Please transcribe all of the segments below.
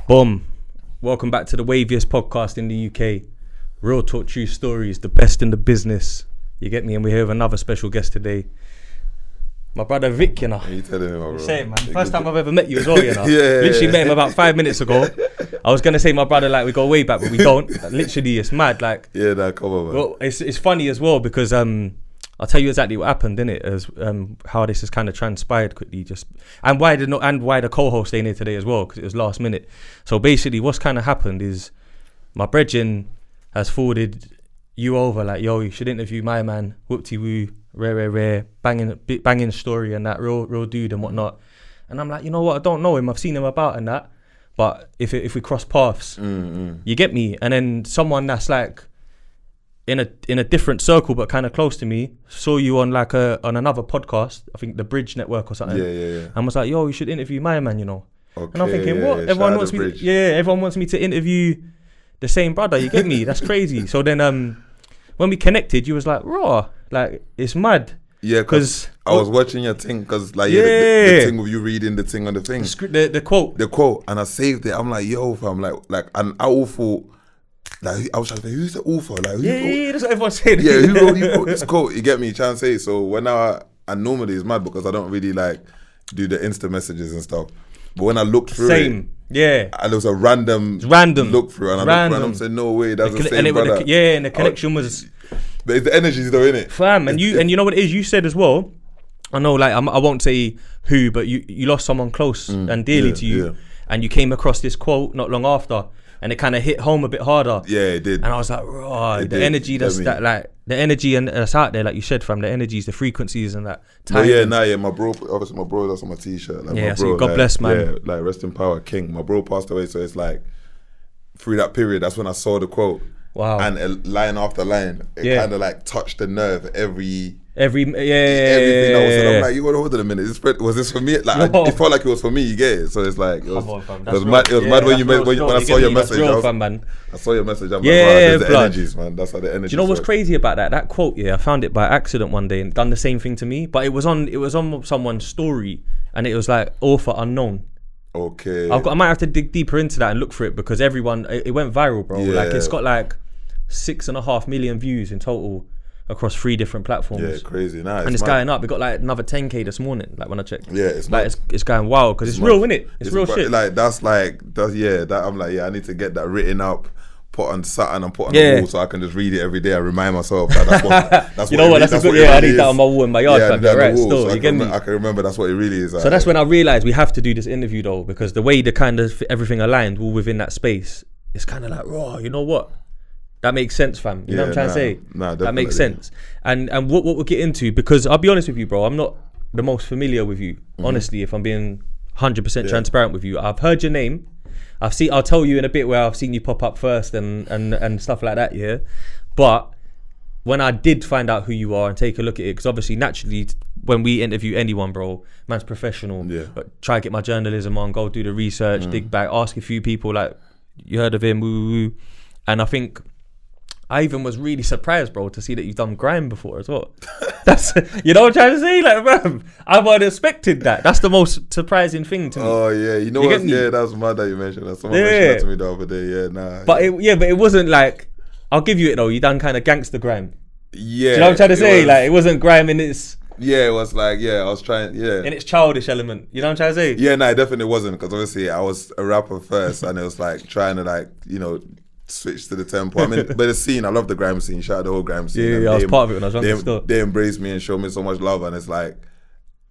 Boom. Welcome back to the waviest podcast in the UK. Real talk, true stories, the best in the business. You get me? And we're here with another special guest today. My brother Vic, you know. What are you telling me, my bro? Say it, man. First time I've ever met you as well, you know. Yeah. Literally met him about 5 minutes ago. I was going to say my brother, like, we go way back, but we don't. Literally, it's mad. Like, yeah, nah, come on, man. well, it's funny as well because I'll tell you exactly what happened, innit? As how this has kind of transpired quickly, and why the co-host ain't here today as well, because it was last minute. So basically, what's kind of happened is my brethren has forwarded you over, like, yo, you should interview my man, whoop-de-woo, rare, banging story and that, real dude and whatnot. And I'm like, you know what? I don't know him. I've seen him about and that, but if we cross paths, you get me. And then someone that's like in a different circle but kind of close to me saw you on like on another podcast, I think the Bridge Network or something. Yeah. And was like, yo, you should interview my man, you know. Okay, and I'm thinking, what? yeah, Everyone wants me to interview the same brother. You get me? That's crazy. So then when we connected, you was like, raw, like it's mad. Yeah, because I was watching your thing, because like the thing with you reading the thing on the thing, the quote, and I saved it. I'm like, yo, fam, like, and I all thought, like, I was like, who's the author? Like, that's what everyone's saying. Yeah, who wrote this quote? You get me? Trying to say. So when and normally it's mad because I don't really like do the Insta messages and stuff. But when I looked through it, yeah, and there was a random look through, and I looked through and I'm saying, no way, that's the same brother. And the connection was. But it's the energies though, innit? Fam, and you know what it is. You said as well. I know, like I won't say who, but you lost someone close and dearly to you, and you came across this quote not long after, and it kind of hit home a bit harder. Yeah, it did. And I was like, energy that's that, like the energy and that's out there, like you said, fam, the energies, the frequencies, and that. My bro, obviously my bro, that's on my t-shirt. Like, my bro, God bless, man. Yeah, like rest in power, King. My bro passed away, so it's like through that period, that's when I saw the quote. Wow. And line after line, it kind of like touched the nerve. Everything everything that was said. I'm like, you want to hold it a minute. Was this for me? Like, it felt like it was for me. You get it? So it's like, it was mad. It was mad when I saw your message. I saw your message. I'm like, wow, there's the energies, man. That's how the energy. Do you know what's crazy about that quote? Yeah, I found it by accident one day and done the same thing to me. But it was on someone's story, and it was like author unknown. Okay. I might have to dig deeper into that and look for it, because it went viral, bro. Yeah. Like, it's got like 6.5 million views in total across 3 different platforms. Yeah, crazy. Nah, and it's going up. It got like another 10k this morning, like when I checked. Yeah, it's like it's going wild because it's real, innit? It's real shit. Like I'm like, I need to get that written up, put on Saturn and put on the wall, so I can just read it every day and remind myself that that's you know what? That's a good. I need that on my wall in my yard. Right, still, so I can remember that's what it really is. So that's when I realized we have to do this interview though, because the way the kind of everything aligned all within that space, it's kind of like, raw. You know what? That makes sense, fam. You know what I'm trying to say? That makes sense. And what we'll get into, because I'll be honest with you, bro, I'm not the most familiar with you. Honestly, if I'm being 100% transparent with you, I've heard your name. I'll tell you in a bit where I've seen you pop up first and stuff like that, yeah. But when I did find out who you are and take a look at it, because obviously naturally when we interview anyone, bro, man's professional. Yeah. But try to get my journalism on, go do the research, dig back, ask a few people like, you heard of him, woo. And I think I even was really surprised, bro, to see that you've done Grime before as well. That's, you know what I'm trying to say? Like, man, I would have expected that. That's the most surprising thing to me. Oh, yeah. You know what? Yeah, that was mad that you mentioned that. Someone mentioned that to me the other day. Yeah, nah. But it wasn't like, I'll give you it though. You done kind of gangster Grime. Yeah. Do you know what I'm trying to say? Like, it wasn't Grime in its... Yeah, it was like, I was trying, in its childish element. You know what I'm trying to say? Yeah, no, it definitely wasn't. Because obviously I was a rapper first and it was like trying to like, you know, switch to the tempo. I mean, but the scene, I love the Grime scene. Shout out the whole Grime scene. Yeah, I was part of it when I was younger still. They embraced me and showed me so much love, and it's like,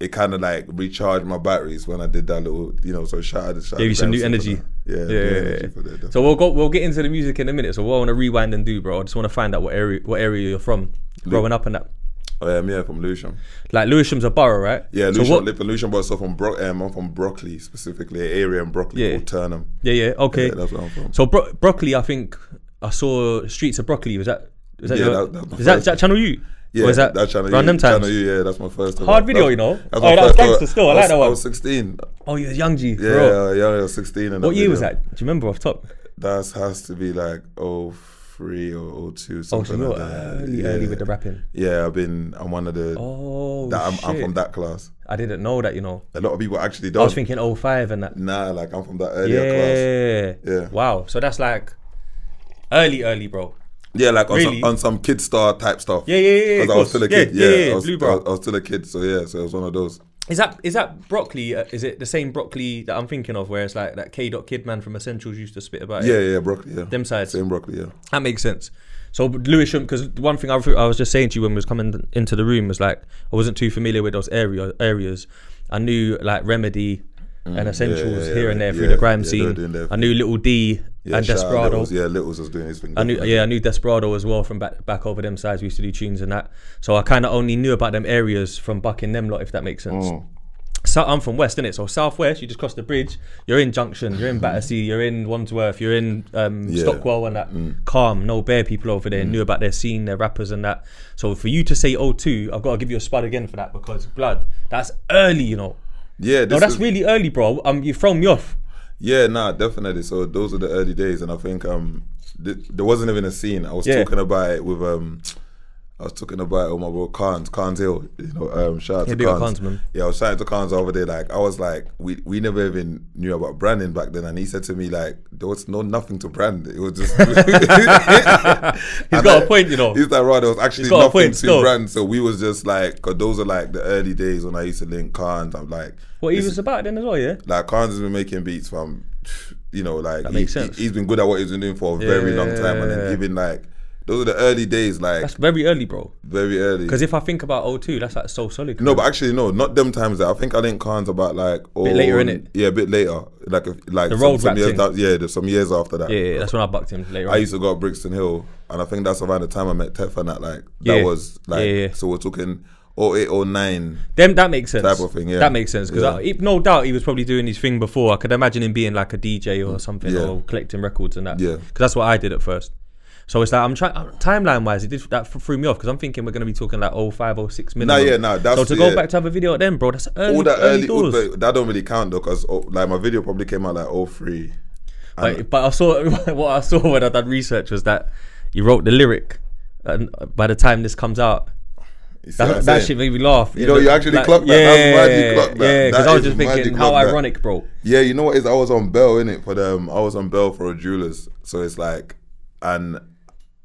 it kind of like recharged my batteries when I did that little, you know, so shout out. Gave you some new energy. Yeah. So we'll get into the music in a minute. So what I want to rewind and do, bro, I just want to find out what area you're from, growing up and that. I'm from Lewisham. Like Lewisham's a borough, right? Yeah, Lewisham, live in Lewisham, but so I'm from Brockley, specifically, an area in Brockley called Turnham. Yeah, okay. Yeah, that's where I'm from. So Brockley, I think I saw Streets of Brockley. Is that Channel U? Yeah, or is that Channel U. Random Times? Channel U, yeah, that's my first time. Hard video, you know? That was gangster still, I like that one. I was 16. Oh, you was young G, bro. Yeah, I was 16. What year was that? Do you remember off top? That has to be like 03 or 02, something so you're like that. early with the rapping. Yeah, I'm one of the... Oh, I'm from that class. I didn't know that, you know. A lot of people actually don't. I was thinking 05 and that. Nah, like I'm from that earlier class. Yeah. Wow. So that's like early, bro. Yeah, like on some Kid Star type stuff. Yeah. Because I was still a kid. I was still a kid. So it was one of those. Is that Brockley? Is it the same Brockley that I'm thinking of, where it's like that K.Kid man from Essentials used to spit about it? Yeah, Brockley, yeah. Them sides. Same Brockley, yeah. That makes sense. So Lewisham, because one thing I was just saying to you when we was coming into the room was like, I wasn't too familiar with those areas. I knew like Remedy and Essentials here and there through the grime scene. I knew Little D and Desperado. Littles was doing his thing. I knew Desperado as well from back over them sides. We used to do tunes and that. So I kind of only knew about them areas from bucking them lot, if that makes sense. So I'm from West, innit? So Southwest, you just cross the bridge, you're in Junction, you're in Battersea, you're in Wandsworth, you're in Stockwell and that. Calm, no bare people over there, knew about their scene, their rappers and that. So for you to say 02, I've got to give you a spud again for that, because blood, that's early, you know. Yeah, that's really early, bro. You thrown me off. Yeah, nah, definitely. So those are the early days, and I think there wasn't even a scene. I was talking about it with I was talking about it with my bro Carnes Hill, you know, shout out to Carnes. Man. Yeah, I was shouting to Carnes over there, like, I was like, we never even knew about branding back then, and he said to me, like, there was nothing to brand, it was just... He's got a point, you know. He's like, right, there was actually nothing to brand, so we was just like, cause those are like the early days when I used to link Carnes, I'm like... What he was about then as well, yeah? Like, Carnes has been making beats from, you know, like, that makes sense. He's been good at what he's been doing for a very long time, and then even like, those are the early days, like... That's very early, bro. Very early. Because if I think about 02, that's like so solid. No, but actually, no, not them times. I think I linked Carnes about like... A bit later, innit? Yeah, a bit later. Like the road rap thing. There's some years after that. Yeah, that's when I bucked him later on. I used to go up Brixton Hill, and I think that's around the time I met Tef and that, like... That was like... So we're talking 08, 09... That makes sense. Type of thing, yeah. That makes sense, because no doubt he was probably doing his thing before. I could imagine him being like a DJ or something, or collecting records and that. Yeah. Because that's what I did at first. So it's like, I'm trying, timeline wise, that threw me off, because I'm thinking we're going to be talking like 05, 06 minimum. That's... So to go back to have a video at them, bro, that's early. All that early doors. That don't really count though, because like my video probably came out like 03. But I saw, what I saw when I done research was that you wrote the lyric, and by the time this comes out, that shit made me laugh. You know, you actually like, clocked that. That's mad you clocked that. Yeah, because I was just thinking, how ironic, bro. Yeah, you know what is? I was on Bell, innit? I was on Bell for a jewelers. So it's like, and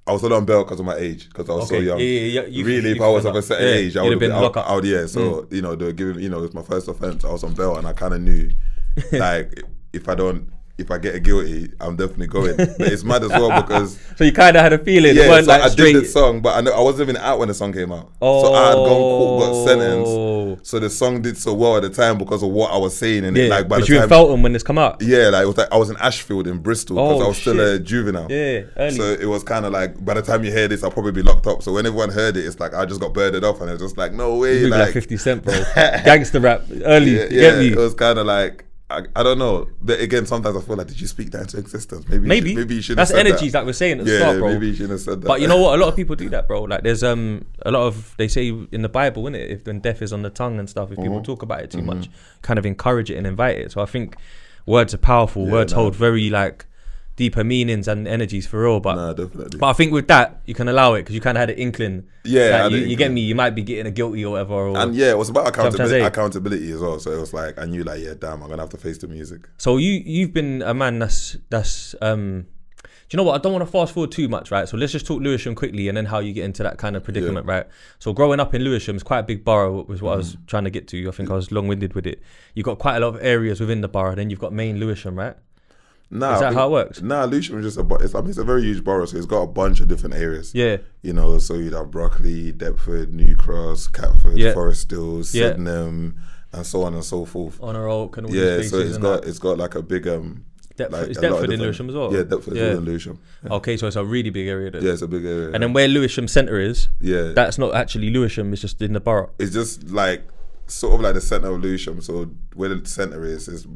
I was on Bell because of my age, because I was so young. Really, if I was of a certain age, I would have been out. So, you know, they were giving, you know, it was my first offense. I was on Bell, and I kind of knew, like, if I get guilty, I'm definitely going. But it's mad as well, because... So you kind of had a feeling. Yeah, so like I did the song, but I wasn't even out when the song came out. So I had gone court, got sentenced. So the song did so well at the time because of what I was saying. And like, by but the you time, felt them when this come out? Yeah, like, it was like I was in Ashfield in Bristol, because I was still a juvenile. Yeah, early. So it was kind of like, by the time you hear this, I'll probably be locked up. So when everyone heard it, it's like I just got birded off, and it's just like, no way. Like 50 Cent, bro. Gangsta rap, early. You get me? It was kind of like... I don't know, but again, sometimes I feel like, did you speak that into existence? Maybe you should have said that. That's energies that we're saying at the start, bro. Maybe you shouldn't have said that. But you know what? A lot of people do that, bro. Like, there's a lot of, they say in the Bible, innit, if when death is on the tongue and stuff, if people talk about it too much, kind of encourage it and invite it. So I think words are powerful. Words hold very like deeper meanings and energies for real. But definitely. But I think with that, you can allow it, because you kind of had an inkling. Yeah, like, you get me. You might be getting a guilty or whatever. And it was about accountability as well. So it was like, I knew, like, yeah, damn, I'm gonna have to face the music. So you've been a man that's do you know what? I don't want to fast forward too much, right? So let's just talk Lewisham quickly, and then how you get into that kind of predicament, right? So growing up in Lewisham is quite a big borough, was what I was trying to get to. I think I was long-winded with it. You've got quite a lot of areas within the borough, then you've got main Lewisham, right? Nah, is that how it works? Nah, Lewisham is just it's a very huge borough, so it's got a bunch of different areas. Yeah. You know, so you'd have Brockley, Deptford, New Cross, Catford, Forest Hills, Sydenham, and so on and so forth. Honor Oak and all these places. So it's got like a big is Deptford in Lewisham as well? Yeah, Deptford is in Lewisham. Yeah. Okay, so it's a really big area then. Yeah, it's a big area. And then where Lewisham Centre is, that's not actually Lewisham, it's just in the borough. It's just like sort of like the centre of Lewisham. So where the centre is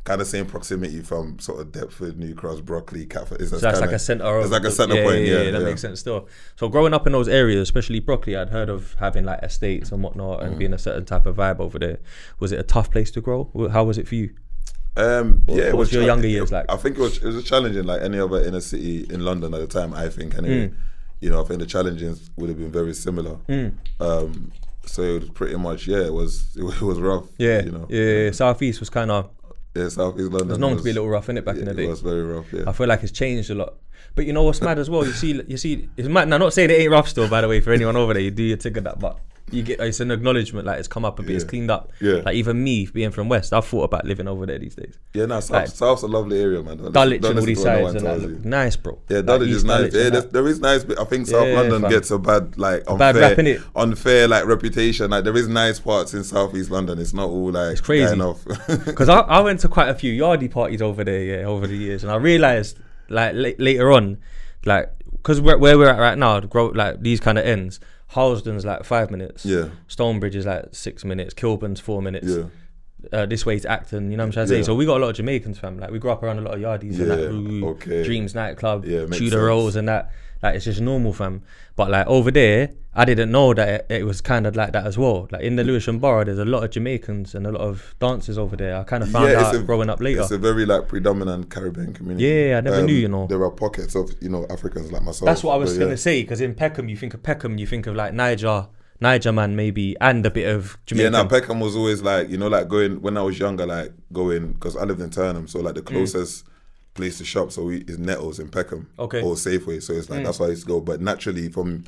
kind of same proximity from sort of Deptford, New Cross, Brockley, Catford. So that's like a centre. It's like a centre point. Yeah, that makes sense still. So growing up in those areas, especially Brockley, I'd heard of having like estates and whatnot, and being a certain type of vibe over there. Was it a tough place to grow? How was it for you? It was your younger years like? I think it was challenging, like any other inner city in London at the time. I think anyway. You know, I think the challenges would have been very similar. So it was pretty much, it was rough. Yeah, you know. Yeah. Southeast was kind of. Yeah, Southeast London. It was known to be a little rough, innit, back in the day. It was very rough. Yeah. I feel like it's changed a lot. But you know what's mad as well? You see, it's mad. Now, I'm not saying it ain't rough still, by the way, for anyone over there. You do your thing of that, but you get it's an acknowledgement, like it's come up a bit, it's cleaned up. Yeah. Like even me being from West, I've thought about living over there these days. Yeah, no, South's a lovely area, man. Dulwich and all these sides and that look nice, bro. Yeah, Dulwich is nice. Yeah, there is nice, but I think South London gets a bad, like, unfair, like, reputation. Like, there is nice parts in Southeast London. It's not all like it's crazy. Because I went to quite a few yardie parties over there, over the years, and I realised, like, later on, like, because where we're at right now, like these kind of ends. Harlesden's like 5 minutes. Yeah. Stonebridge is like 6 minutes. Kilburn's 4 minutes. Yeah. This way to Acton, you know what I'm trying to say? So we got a lot of Jamaicans, fam. Like we grew up around a lot of yardies and that. Dreams nightclub, Tudor Rolls and that. Like it's just normal, fam. But like over there, I didn't know that it was kind of like that as well. Like in the Lewisham borough, there's a lot of Jamaicans and a lot of dancers over there. I kind of found out growing up later. It's a very like predominant Caribbean community. Yeah, I never knew, you know. There are pockets of, you know, Africans like myself. That's what I was going to say, because in Peckham, you think of Peckham, you think of like Niger man maybe, and a bit of Jamaican. Yeah, Peckham was always like, you know, like going, when I was younger, like going, because I lived in Turnham, so like the closest place to shop is Nettles in Peckham. Okay. Or Safeway, so it's like, that's why I used to go. But naturally from,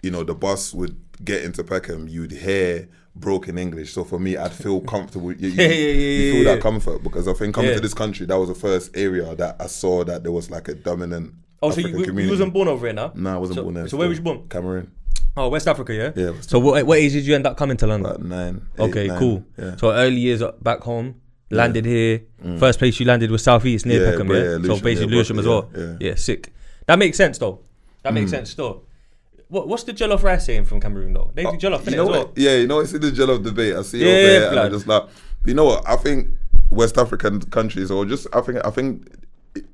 you know, the bus would get into Peckham, you'd hear broken English. So for me, I'd feel comfortable. You feel that comfort, because I think coming to this country, that was the first area that I saw that there was like a dominant African community. You wasn't born over here now? No, I wasn't born there. So where was you born? Cameroon. Oh, West Africa, yeah? Yeah. So what age did you end up coming to London? About 9. Okay, 9, cool. Yeah. So early years back home, landed here. First place you landed was Southeast near Peckham, yeah? Lewisham, so basically Lewisham as well. Yeah, sick. That makes sense though. That makes sense still. What's the jollof rice saying from Cameroon though? They do jollof in it as well. Yeah, you know, it's in the jollof debate. I see it over there, and I just like, you know what? I think West African countries, or just I think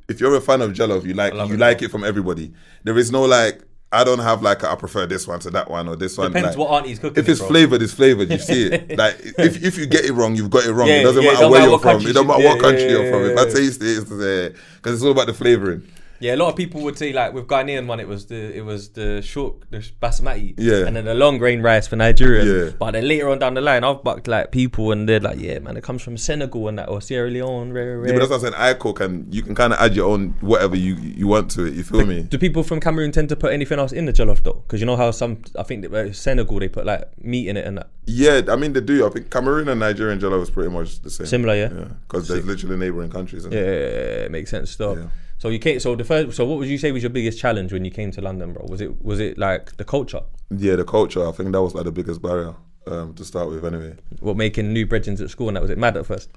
if you're a fan of jollof, you like it from everybody. There is no like, I don't have like I prefer this one to that one or this one. Depends what auntie's cooking. If it's flavoured, it's flavoured. You see it. Like if you get it wrong, you've got it wrong. It doesn't matter where you're from. It doesn't matter what country you're from. If I taste it, it's because it's all about the flavouring. Yeah, a lot of people would say like with Ghanaian one, it was the short, the basmati, and then the long grain rice for Nigeria. But then later on down the line, I've bucked like people and they're like, yeah, man, it comes from Senegal and that, or Sierra Leone, rare. Yeah, but that's what I'm saying. I cook and you can kind of add your own whatever you want to it. You feel me? Do people from Cameroon tend to put anything else in the jollof though? Because you know how I think Senegal they put like meat in it and that. Yeah, I mean they do. I think Cameroon and Nigerian jollof is pretty much the same. Similar, yeah. Yeah, because there's literally neighbouring countries. Yeah, it makes sense still. Yeah. So you came. So what would you say was your biggest challenge when you came to London, bro? Was it like the culture? Yeah, the culture. I think that was like the biggest barrier to start with, anyway. What, making new brethren at school and that, was it mad at first?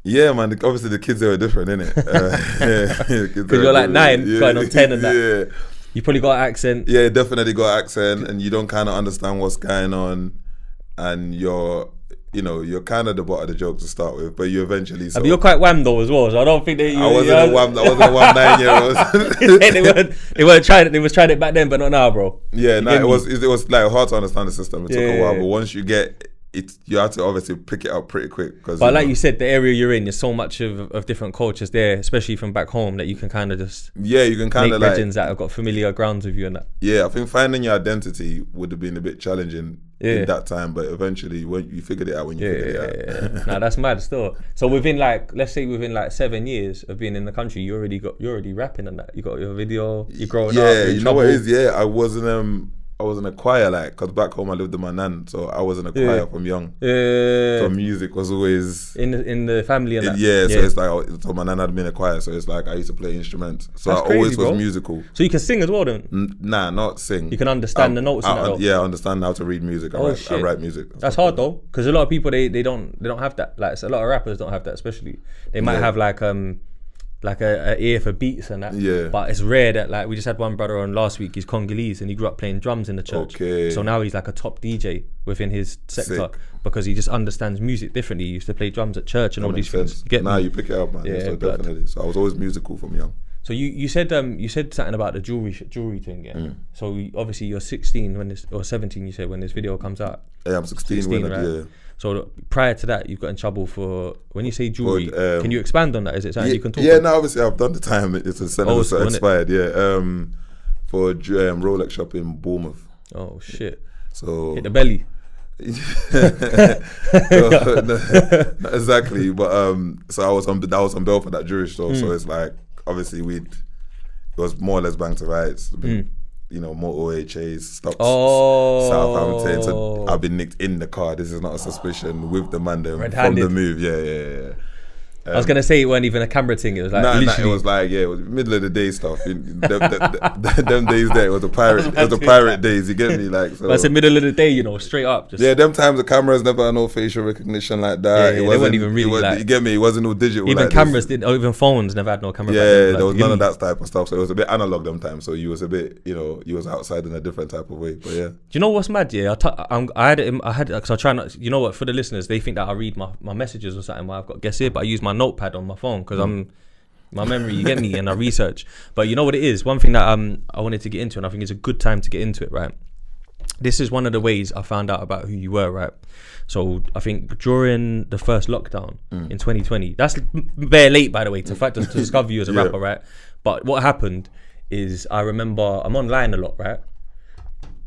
Yeah, man. Obviously the kids, they were different, innit? Because you're like 9, going on 10 and that. Yeah. You probably got an accent. Yeah, definitely got an accent, and you don't kind of understand what's going on, and you're kind of the butt of the joke to start with, but you eventually. But you're quite wham though as well, so I don't think that you. I wasn't a wham 9-year-old. They weren't trying it. They was trying it back then, but not now, bro. Yeah, no, it was like hard to understand the system. It took a while, but once you get it, you have to obviously pick it up pretty quick. But like you said, the area you're in, there's so much of different cultures there, especially from back home, that you can kind of just you can kind of make legends that have got familiar grounds with you and that. Yeah, I think finding your identity would have been a bit challenging in that time, but eventually when you figured it out, figured it out. Nah, that's mad still. So within let's say 7 years of being in the country, you're already rapping and that. You got your video. You're growing up. Yeah, you know what it is. Yeah, I was in a choir, like, because back home I lived with my nan, so I was in a choir from young. So music was always in the family and that. So it's like, so my nan had me in a choir, so it's like I used to play instruments. So that's I always was musical. So you can sing as well, then? Nah, not sing. You can understand the notes and that though? Yeah, I understand how to read music. I write music. That's hard though, because a lot of people they don't have that. Like a lot of rappers don't have that, especially. They might have like a ear for beats and that. Yeah. But it's rare that, like, we just had one brother on last week, he's Congolese and he grew up playing drums in the church. Okay. So now he's like a top DJ within his sector. Sick. Because he just understands music differently. He used to play drums at church and all these things. You pick it up, man. Yeah, so definitely. So I was always musical from young. So you said something about the jewelry thing, yeah. So obviously you're 16 or 17. You said when this video comes out. Yeah, I'm 16 right? Yeah. So prior to that, you've got in trouble for, when you say jewelry, can you expand on that? Is it something you can talk about? Yeah, no, obviously I've done the time. It's a sentence that expired. For a Rolex shop in Bournemouth. Oh shit! So hit the belly. Not exactly, but so I was on bail for that jury show. So it's like obviously it was more or less bank to rights. You know, more OHAs, stops, Southampton. So I've been nicked in the car. This is not a suspicion with the man there from the move. Yeah. I was gonna say it wasn't even a camera thing. It was like literally. It was like it was middle of the day stuff. Them days there, it was a pirate days. You get me? Like, so. But it's the middle of the day, you know, straight up. Just them times the cameras never had no facial recognition like that. It wasn't even really. You get me? It wasn't no digital. Even like cameras didn't. Even phones never had no camera. There was none of that type of stuff. So it was a bit analog them times. So you was a bit, you was outside in a different type of way. But yeah. Do you know what's mad? Yeah, I had because I try not. You know what? For the listeners, they think that I read my messages or something while I've got guests here, but I use my notepad on my phone. Because my memory, you get me, and I research. But you know what it is? One thing that I wanted to get into, and I think it's a good time to get into it, right? This is one of the ways I found out about who you were, right? So I think during the first lockdown in 2020, that's very late, by the way, to discover you as a rapper, right? But what happened is I remember I'm online a lot, right?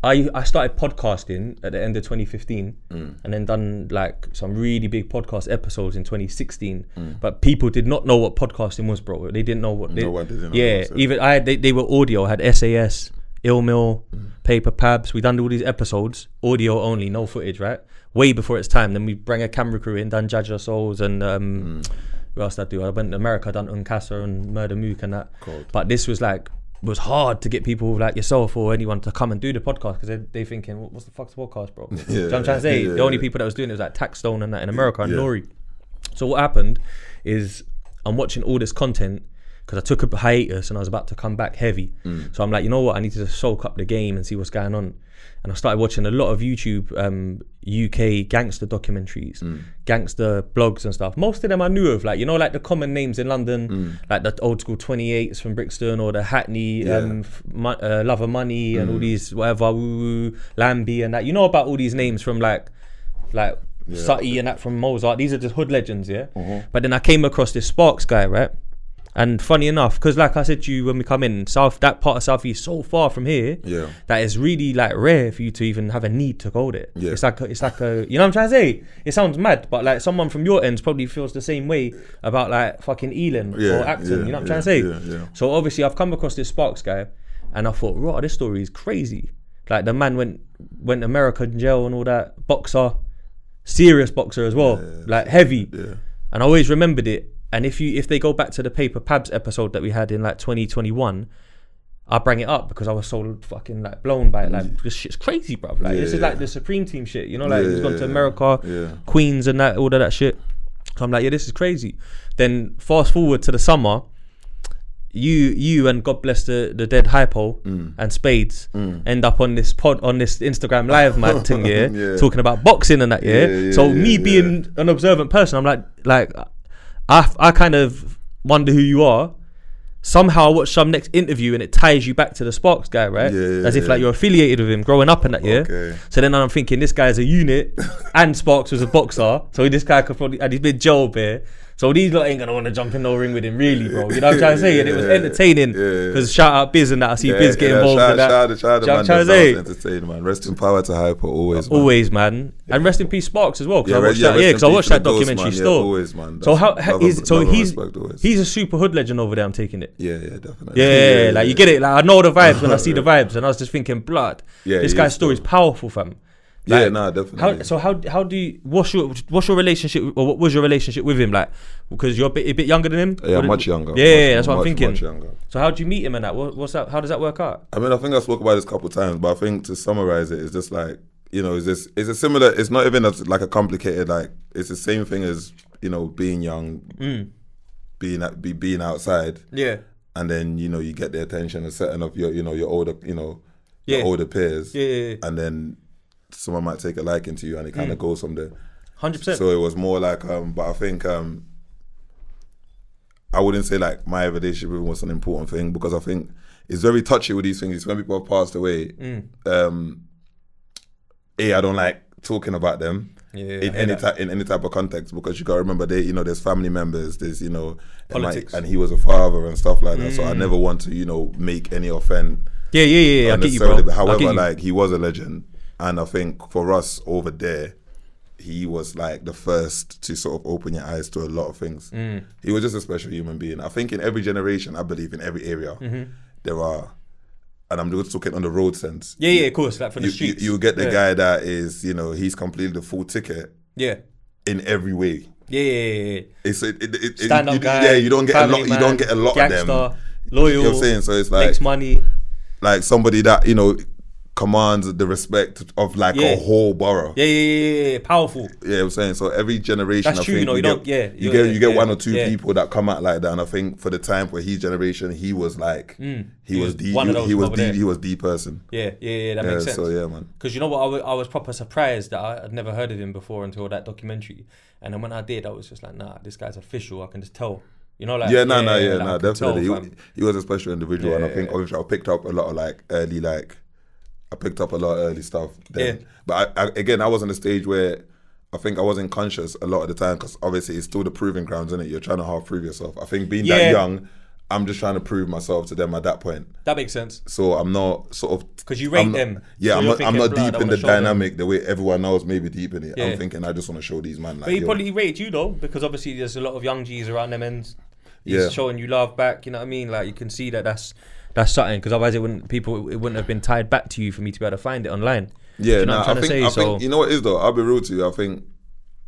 I started podcasting at the end of 2015 and then done like some really big podcast episodes in 2016. But people did not know what podcasting was, bro. They didn't know what. They were audio. I had SAS, Ill Mill, Paper Pabs. We done all these episodes, audio only, no footage, right? Way before its time. Then we bring a camera crew in, done Jaja Souls and what else did I do? I went to America, done Unkasa and Murder Mook and that. Cold. But this was hard to get people like yourself or anyone to come and do the podcast because they thinking, what's the fuck's podcast, bro? You know what I'm trying to say? The only people that was doing it was like Taxstone and that in America and Nori. So what happened is I'm watching all this content because I took a hiatus and I was about to come back heavy. So I'm like, you know what? I need to soak up the game and see what's going on. And I started watching a lot of YouTube UK gangster documentaries, gangster blogs and stuff. Most of them I knew of, like, you know, like the common names in London, like the old school 28s from Brixton or the Hackney, Lover Money and all these whatever, Lambie and that. You know about all these names from like Sutty and that from Mozart. These are just hood legends, But then I came across this Sparks guy, right? And funny enough, because like I said to you when we come in, that part of South East so far from here, that it's really like rare for you to even have a need to go there. It's like a, you know what I'm trying to say? It sounds mad, but like someone from your end probably feels the same way about like fucking Ealing or Acton. You know what I'm trying to say? So obviously I've come across this Sparks guy, and I thought, raw, this story is crazy. Like the man went America in jail and all that. Boxer, serious boxer as well, like heavy. And I always remembered it. And if they go back to the Paper Pabs episode that we had in like 2021, I bring it up because I was so fucking like blown by it. Like this shit's crazy, bruv. Like this is like the Supreme Team shit, you know, like he's gone to America, Queens and that, all of that shit. So I'm like, this is crazy. Then fast forward to the summer, you and God bless the dead Hypo and Spades end up on this Instagram live man thing, talking about boxing and that, So me being an observant person, I'm like. I kind of wonder who you are. Somehow I watch some next interview and it ties you back to the Sparks guy, right? As if like you're affiliated with him growing up in that year. So then I'm thinking this guy's a unit and Sparks was a boxer. So this guy could probably, and he's been Joe Bear. So these lot ain't gonna want to jump in no ring with him, really, bro. You know what I'm trying to say? And it was entertaining because shout out Biz and that. I see Biz get involved in that. Shout out, man. Entertaining, man. Rest in power to Hypo, always, man. And rest in peace, Sparks as well. Because I watched that documentary still. Always, man. So he's a super hood legend over there. I'm taking it. Yeah, definitely. Yeah, like you get it. Like I know the vibes when I see the vibes, and I was just thinking, blood. This guy's story is powerful, fam. Like, definitely. How do you? What's your relationship? Or what was your relationship with him like? Because you're a bit younger than him. Yeah, much younger. Yeah, that's what I'm thinking. Much younger. So how do you meet him and that? What's that? How does that work out? I mean, I think I spoke about this a couple of times, but I think to summarize it, it's just like, you know, it's a similar. It's not even like a complicated. Like it's the same thing as, you know, being young, being outside. Yeah. And then, you know, you get the attention and setting up your older, your older peers. Yeah. And then someone might take a liking to you, and it kind of goes from there. 100%. So it was more like, but I think I wouldn't say like my relationship with him was an important thing, because I think it's very touchy with these things. It's when people have passed away. I don't like talking about them in any type of context, because you got to remember there's family members, there's politics, and he was a father and stuff like that. So I never want to make any offend. Yeah. I get you, bro. However, like he was a legend. And I think for us over there, he was like the first to sort of open your eyes to a lot of things. He was just a special human being. I think in every generation, I believe in every area, there are, and I'm just talking on the road sense. Yeah, of course, like from the streets. You get the guy that is, he's completed the full ticket. Yeah. In every way. Yeah. It's stand-up guy. Yeah, you don't get a lot. Man, you don't get a lot Gangsta, of them. Loyal. You know what I'm saying? So it's like makes money. Like somebody that commands the respect of like a whole borough. Yeah. Powerful. Yeah, I'm saying. So every generation, that's I true. think you get one or two people that come out like that, and I think for the time for his generation, he was like he was the person. Yeah, that makes sense. So yeah, man. Because you know what, I was proper surprised that I'd never heard of him before until that documentary, and then when I did, I was just like, nah, this guy's official. I can just tell. Definitely. He was a special individual, and I think obviously I picked up a lot of early stuff then. But I wasn't a stage where I think I wasn't conscious a lot of the time, because obviously it's still the proving grounds, isn't it? You're trying to half prove yourself. I think being that young, I'm just trying to prove myself to them at that point. That makes sense. So I'm not sort of, because you rate them. Yeah, so I'm not deep in the dynamic the way everyone else may be deep in it. Yeah. I'm thinking I just want to show these man. But he probably rated you though, because obviously there's a lot of young G's around them ends. He's showing you love back. You know what I mean? Like you can see that's something, because otherwise it wouldn't have been tied back to you for me to be able to find it online. Yeah, I think you know what it is though. I'll be real to you. I think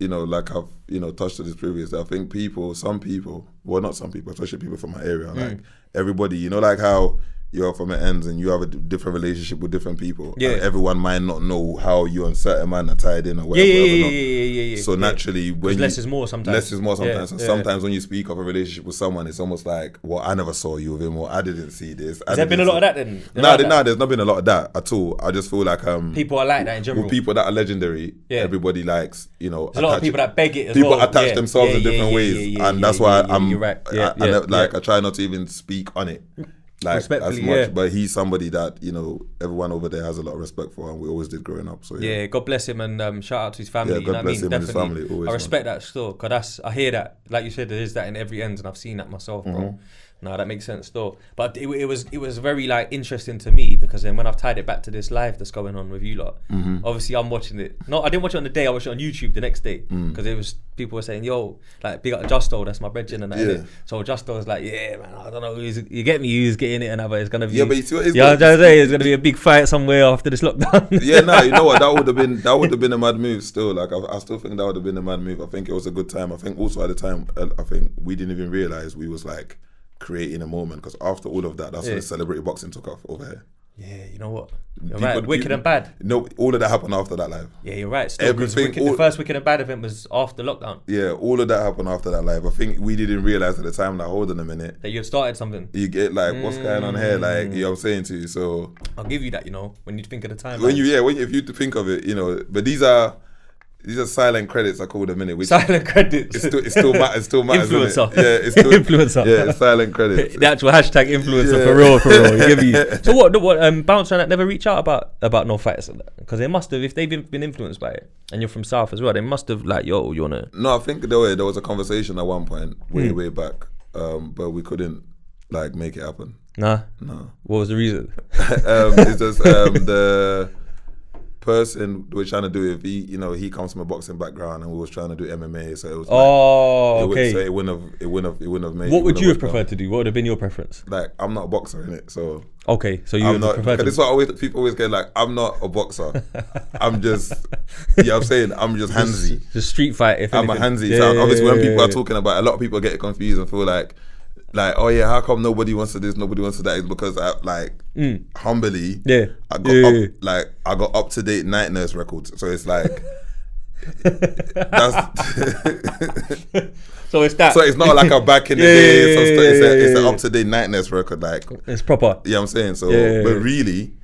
like I've touched on this previously. I think some people, especially people from my area, like everybody, like how you're from the ends and you have a different relationship with different people. Yeah. And everyone might not know how you and certain man are tied in or whatever. Yeah. So naturally, when less is more sometimes. Less is more sometimes. And sometimes when you speak of a relationship with someone, it's almost like, well, I never saw you with him, or I didn't see this. Has there been a lot of that then? There's not been a lot of that at all. I just feel like people are like that in general. With people that are legendary, everybody likes, there's a lot of people that beg it as people well. People attach themselves in different ways. And that's why you're right. I try not to even speak on it. Like as much, but he's somebody that everyone over there has a lot of respect for, and we always did growing up. So yeah, God bless him, and shout out to his family. Yeah, God bless him and his family. Always, I respect that still, because I hear that, like you said, there is that in every end, and I've seen that myself, bro. No, that makes sense still. But it was very like interesting to me, because then when I've tied it back to this live that's going on with you lot, obviously I'm watching it. No, I didn't watch it on the day. I watched it on YouTube the next day, because it was people were saying, "Yo, like big up Justo, that's my brethren," and that. Yeah. So Justo was like, "Yeah, man, I don't know, you get me, who's getting it, and it's gonna be." Yeah, but you see what it's gonna be a big fight somewhere after this lockdown. Yeah, you know what? That would have been a mad move. Still, like I still think that would have been a mad move. I think it was a good time. I think also at the time, I think we didn't even realize we was like creating a moment, because after all of that, that's when the celebrity boxing took off over here. Yeah, you know what? You're right. Wicked and Bad. No, all of that happened after that live. Yeah, you're right. Still, the first Wicked and Bad event was after lockdown. Yeah, all of that happened after that live. I think we didn't realize at the time that, hold on a minute, that you had started something. You get like, what's going on here? Like, you know what I'm saying to you. So I'll give you that. When you think of the time. If you think of it, but these are silent credits, I call them, innit? Silent credits. It still matters. Influencer. Yeah, it's still influencer. Yeah, it's silent credits. The actual hashtag influencer for real. So what? Bounce on that never reach out about no fights, because they must have, if they've been influenced by it, and you're from South as well, they must have like, yo, you wanna? No, I think there was a conversation at one point way back, but we couldn't like make it happen. Nah. No. What was the reason? It's just the person we're trying to do it, he comes from a boxing background, and we was trying to do MMA, so it was it wouldn't have made. What would you have preferred to do? What would have been your preference? Like, I'm not a boxer in it, so okay, so you would have preferred to. It's what people always get, like, I'm not a boxer. I'm just I'm saying I'm just handsy. Just street fight. If I'm a handsy. So obviously when people are talking about, a lot of people get confused and feel like, oh yeah, how come nobody wants to this, nobody wants to that? It's because humbly, I got up to date night nurse records. So it's like that's so it's that. So it's not like a back in the day. So it's an up to date night nurse record. Like, it's proper. Yeah, I'm saying so. But really,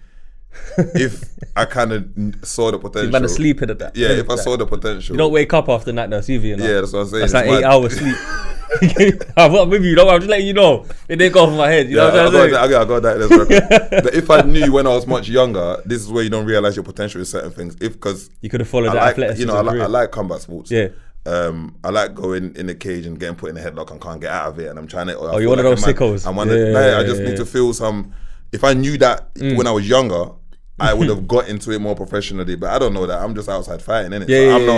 if I kind of saw the potential, you're sleeping at that. Yeah, if I saw the potential, you don't wake up after night nurse either. Yeah, that's what I'm saying. That's like 8 hours sleep. I'm not with you, I'm just letting you know. It didn't go off my head. You know what I'm saying? I got that as record. But if I knew when I was much younger, this is where you don't realize your potential in certain things. Because you could have followed that athleticism. I like combat sports. Yeah. I like going in the cage and getting put in a headlock and can't get out of it, and I'm trying to. You're one of those sickos. I just need to feel some. If I knew that when I was younger, I would have got into it more professionally, but I don't know that. I'm just outside fighting, innit? Yeah, so I'm not,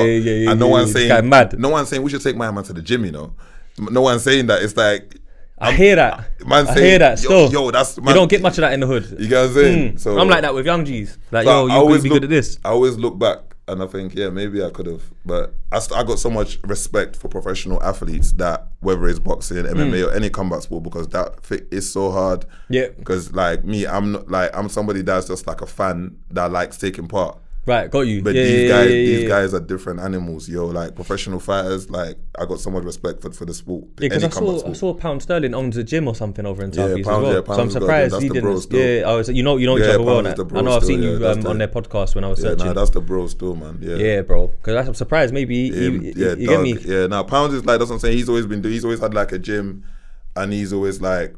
and no one's saying, mad. No one's saying we should take my man to the gym, you know. No one's saying that. It's like, I hear that. Man I hear that still. Yo, that's, man, you don't get much of that in the hood. You get what I'm saying? So I'm like that with young G's. Like, yo, you could be good at this. I always look back and I think, yeah, maybe I could have. But I got so much respect for professional athletes that whether it's boxing, MMA or any combat sport, because that is so hard. Yeah. Because like me, I'm somebody that's just like a fan that likes taking part. Right, got you. But these guys are different animals, yo. Like professional fighters, like I got so much respect for the sport. Yeah, because I saw Pound Sterling owns a gym or something over in South East as well. So I'm surprised he didn't. Yeah, I was. You know each other well. I know I've seen you on their podcast when I was searching. Nah, that's the bro still, man. Yeah, bro. Because I'm surprised. Maybe you get me. Yeah, now Pound is like, that's what I'm saying. He's always had like a gym, and he's always like,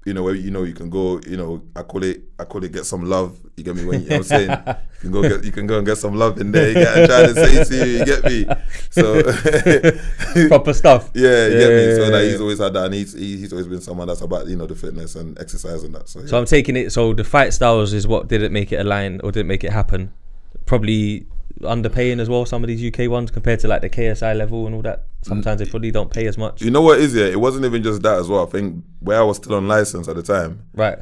you know, where you can go, you know, I call it get some love. You get me? When you know what I'm saying, you can go and get some love in there. You get, I'm trying to say to you, you get me? So proper stuff. Yeah, you get me? So like, he's always had that, and he's always been someone that's about, you know, the fitness and exercise and that. So I'm taking it. So the fight styles is what didn't make it align or didn't make it happen. Probably underpaying as well, some of these UK ones compared to like the KSI level and all that. Sometimes they probably don't pay as much. You know what is it? It wasn't even just that as well. I think where I was still on license at the time, right,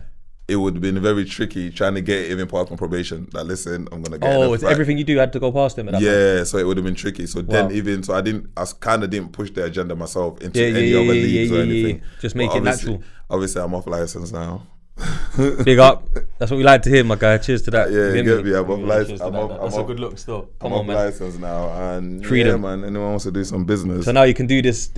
it would have been very tricky trying to get even past my probation. Like, listen, I'm gonna get. Oh, it's everything you do had to go past them. At that point. So it would have been tricky. So then I kind of didn't push the agenda myself into any other leagues or anything. Yeah. Just make it natural. Obviously, I'm off license now. Big up. That's what we like to hear, my guy. Cheers to that. Yeah, you get me. I'm off license. That's a good look still. I'm off license now, and freedom, man. Anyone wants to do some business. So now you can do this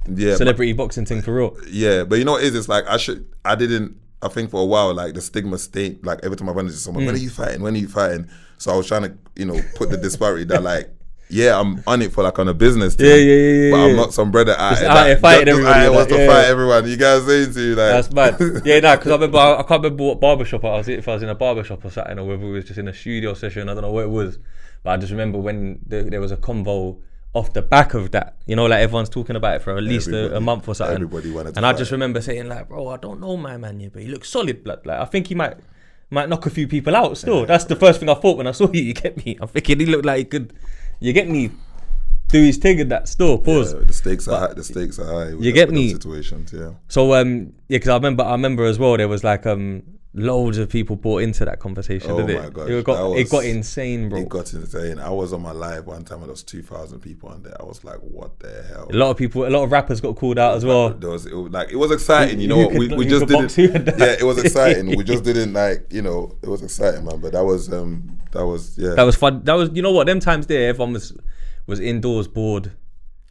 celebrity boxing thing for real. Yeah, but you know what it is? It's like I think for a while, like the stigma stayed. Like every time I run into someone, when are you fighting? When are you fighting? So I was trying to, you know, put the disparity that like, yeah, I'm on it for like on a business thing. Yeah. But I'm not some brother out here fighting everybody. I want to fight everyone. You guys saying to you like, that's mad. Yeah, nah, because I can't remember what barbershop I was in. If I was in a barbershop or something, or whether it was just in a studio session. I don't know what it was. But I just remember when there was a convo off the back of that. You know, like everyone's talking about it for at least a month or something. Everybody wanted to and fight. I just remember saying like, bro, I don't know my man, but he looks solid, blood. Like I think he might knock a few people out still. Yeah. That's the first thing I thought when I saw you get me? I'm thinking he looked like he could, you get me, do his thing in that store. Pause. Yeah, the stakes are high. You get me? Situations, yeah. So because I remember as well. There was like loads of people bought into that conversation. Oh did my gosh, it got insane, bro. It got insane. I was on my live one time and there was 2,000 people on there. I was like, what the hell? A lot of rappers got called out as well. It was exciting. You know what? We just didn't. Yeah, it was exciting. We just didn't like. You know, it was exciting, man. But that was yeah. That was fun. That was, you know what? Them times there, everyone was indoors, bored.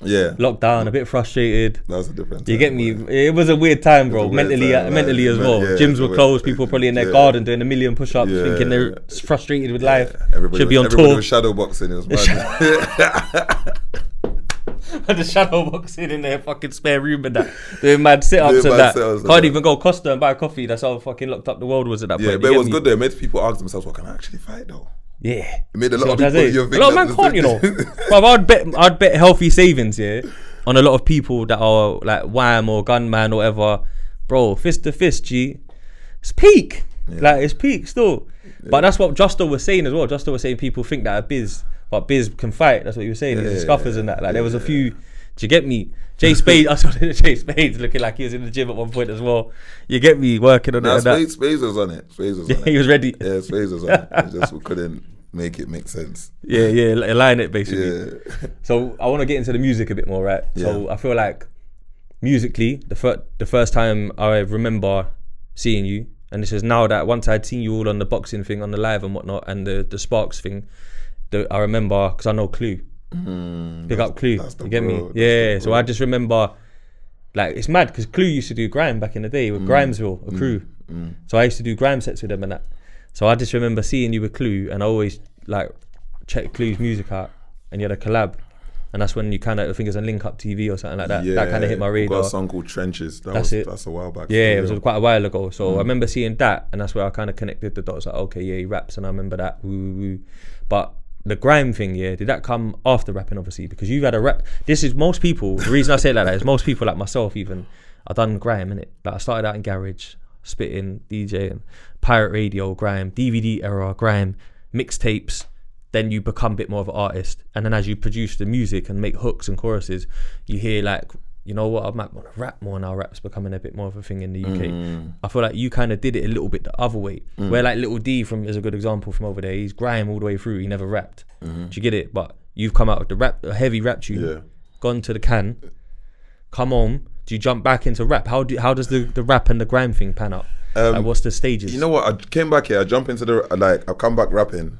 Yeah, locked down, a bit frustrated. That was a different time. You get me? It was a weird time, bro. Mentally as well. Gyms were closed. People were probably in their garden doing a million push-ups, thinking they're frustrated with life. Should be on tour. Everybody was shadow boxing. It was mad. The shadow boxing in their fucking spare room and that, doing mad sit-ups and that. Can't even go Costa and buy a coffee. That's how fucking locked up the world was at that point. Yeah, but it was good though. It made people ask themselves, "What can I actually fight though?" Yeah, it made a lot of people. A lot of man can't, you know. Bro, I'd bet healthy savings, on a lot of people that are like Wham or Gunman or whatever. Bro, fist to fist, G. It's peak. Yeah. Like it's peak still. Yeah. But that's what Justo was saying as well. Justo was saying people think that but Biz can fight. That's what he was saying. He's scuffers and that. Like there was a few. Do you get me? Jay Spades, I saw Jay Spades looking like he was in the gym at one point as well. You get me working on it. Spades was on it. He was ready. Yeah, Spades was on it. He just couldn't make it make sense. Yeah, align it basically. Yeah. So I want to get into the music a bit more, right? Yeah. So I feel like musically, the first time I remember seeing you, and this is now that once I'd seen you all on the boxing thing, on the live and whatnot, and the Sparks thing, I remember because I know Clue. Pick up Clue. You get me? Yeah. So I just remember, like, it's mad because Clue used to do Grime back in the day with Grimesville, a crew. So I used to do Grime sets with them and that. So I just remember seeing you with Clue, and I always like check Clue's music out, and you had a collab, and that's when you kind of, I think it was on Link Up TV or something like that. Yeah, that kind of hit my radar. Got a song called Trenches. That's a while back. Yeah, it was quite a while ago. So I remember seeing that, and that's where I kind of connected the dots. Like, okay, yeah, he raps, and I remember that. Woo. But the grime thing, did that come after rapping, obviously? Because you've had a rap. This is most people. The reason I say it like that is most people, like myself, even, I've done grime, innit? Like I started out in garage, spitting, DJing, pirate radio, grime, DVD era, grime, mixtapes. Then you become a bit more of an artist. And then as you produce the music and make hooks and choruses, you hear like, you know what, I might want to rap more now. Rap's becoming a bit more of a thing in the UK. I feel like you kind of did it a little bit the other way. Where like Little D is a good example from over there. He's grime all the way through. He never rapped. Do you get it? But you've come out with a heavy rap tune, gone to the can, come home. Do you jump back into rap? How does the rap and the grime thing pan out? Like what's the stages? You know what? I came back here. I jump into I come back rapping.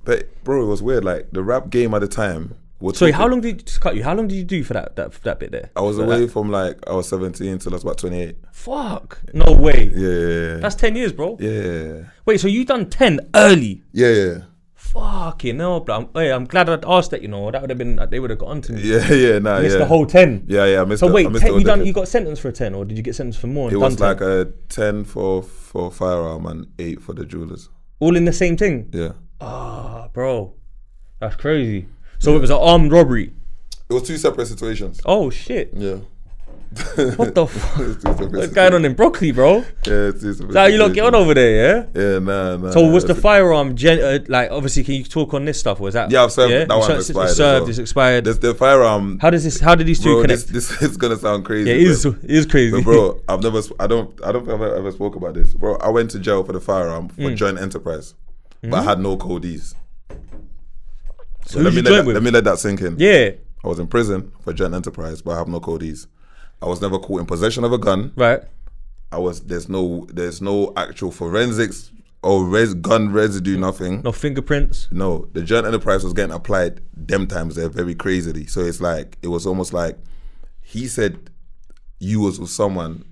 But bro, it was weird. Like the rap game at the time. Sorry, how long did you do for that bit there? I was away from like I was 17 till I was about 28. Fuck, no way. Yeah. That's 10 years, bro. Yeah. Wait, so you done 10 early? Yeah. Fucking hell, bro. I'm glad I'd asked that. You know, that would have been they would have got onto me. Yeah. Missed the whole 10. Yeah. I missed. So wait, 10, you got sentenced for a 10, or did you get sentenced for more? It was like a 10 for firearm and 8 for the jewelers. All in the same thing. Yeah. Bro, that's crazy. So it was an armed robbery. It was 2 separate situations. Oh shit. Yeah. What the fuck? What's going on in Brockley, bro? Yeah, 2 separate. So how you lot get on over there, yeah? Yeah, nah. So was the firearm like obviously? Can you talk on this stuff? Was that? Yeah, I've served. Yeah? That one expired. It's expired. There's the firearm. How did these two connect? This is gonna sound crazy. Yeah, it is crazy. But bro, I don't think I've ever spoke about this, bro. I went to jail for the firearm for joint enterprise, but I had no codees. So let me let that sink in. Yeah. I was in prison for joint enterprise, but I have no codees. I was never caught in possession of a gun. Right. There's no actual forensics or gun residue, nothing. No fingerprints. No. The joint enterprise was getting applied them times there very crazily. So it was almost like he said you was with someone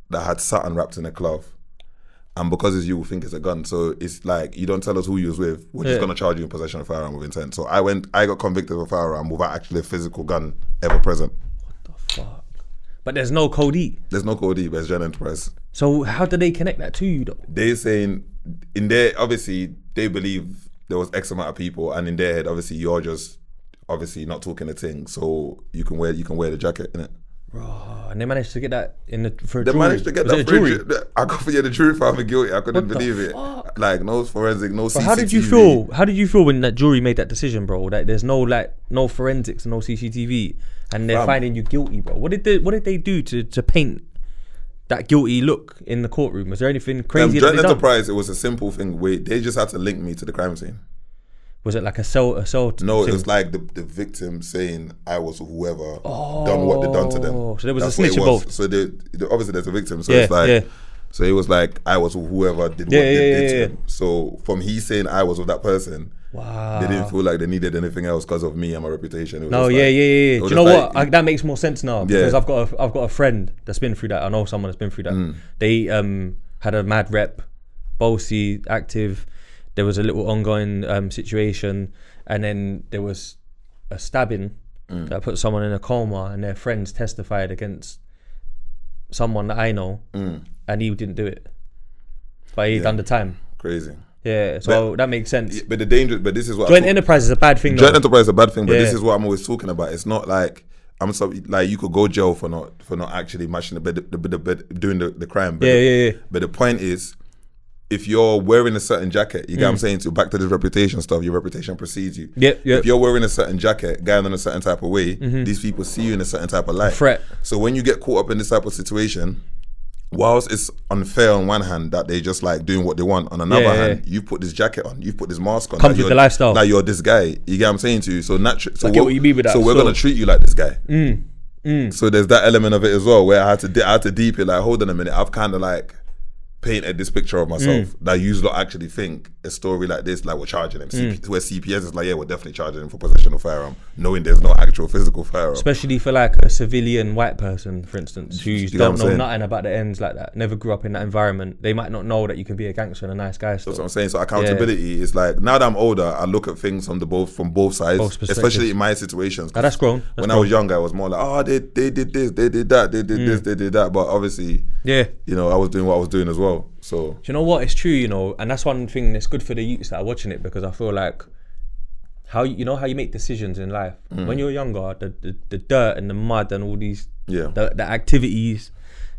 that had satin wrapped in a cloth. And because it's you, we think it's a gun. So it's like, you don't tell us who you was with. We're just going to charge you in possession of a firearm with intent. So I got convicted of a firearm without actually a physical gun ever present. What the fuck? But there's no code E. There's no code E, but it's joint enterprise. So how did they connect that to you though? They're saying, in their, obviously, they believe there was X amount of people, and in their head, obviously, you're just, obviously, not talking a thing. So you can wear the jacket, innit? Bro, and they managed to get that for a They jury. managed to get Was that it a for jury. I got for the jury found me guilty. I couldn't What the believe it. fuck? Like no forensic, no CCTV. How did you feel when that jury made that decision, bro? That there's no forensics, no CCTV, and they're finding you guilty, bro. What did they do to paint that guilty look in the courtroom? Was there anything crazy? Joint enterprise, it was a simple thing. They just had to link me to the crime scene. Was it like a cell? No, it was like the victim saying I was whoever done what they done to them. So there was a snitch involved. So obviously there's a victim. So it's like, so it was like I was whoever did what they did to them. So from he saying I was with that person, they didn't feel like they needed anything else because of me and my reputation. Do you know what? That makes more sense now because I've got a friend that's been through that. I know someone that's been through that. They had a mad rep, bossy, active. There was a little ongoing situation, and then there was a stabbing that put someone in a coma, and their friends testified against someone that I know, and he didn't do it, but he done the time. Crazy. Yeah, so that makes sense. But this is what joint enterprise is a bad thing. Joint enterprise is a bad thing, but this is what I'm always talking about. It's not like like you could go jail for not actually matching doing the crime. But But the point is, if you're wearing a certain jacket, you get what I'm saying? So back to this reputation stuff, your reputation precedes you. If you're wearing a certain jacket, going in a certain type of way, these people see you in a certain type of light. Threat. So when you get caught up in this type of situation, whilst it's unfair on one hand that they just like doing what they want, on another hand, you put this jacket on, you put this mask on. Comes with the lifestyle. Now you're this guy. You get what I'm saying to you? So naturally, I get what you mean with that. So we're gonna treat you like this guy. So there's that element of it as well, where I had to deep it. Like, hold on a minute, I've kind of like painted this picture of myself that you lot actually think a story like this, like we're charging him. Where CPS is like, yeah, we're definitely charging him for possession of firearm, knowing there's no actual physical firearm. Especially for like a civilian white person, for instance, who don't know nothing about the ends like that, never grew up in that environment. They might not know that you can be a gangster and a nice guy. Still. That's what I'm saying. So accountability is like, now that I'm older, I look at things from both sides, especially in my situations. That's grown. I was younger, I was more like, oh, they did this, they did that, they did this, they did that. But obviously, you know, I was doing what I was doing as well. So do you know what? It's true, you know, and that's one thing that's good for the youths that are watching it, because I feel like how you make decisions in life when you're younger, the dirt and the mud and all these the activities,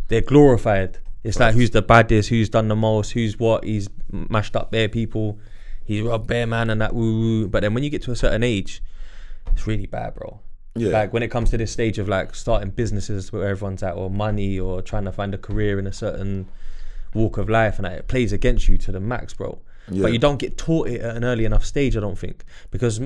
they're glorified. It's like who's the baddest, who's done the most, who's what, he's mashed up bare people, he's robbed bare man and that woo. But then when you get to a certain age, it's really bad, bro. Yeah. Like when it comes to this stage of like starting businesses where everyone's at, or money, or trying to find a career in a certain walk of life, and it plays against you to the max, bro. Yeah. But you don't get taught it at an early enough stage, I don't think, because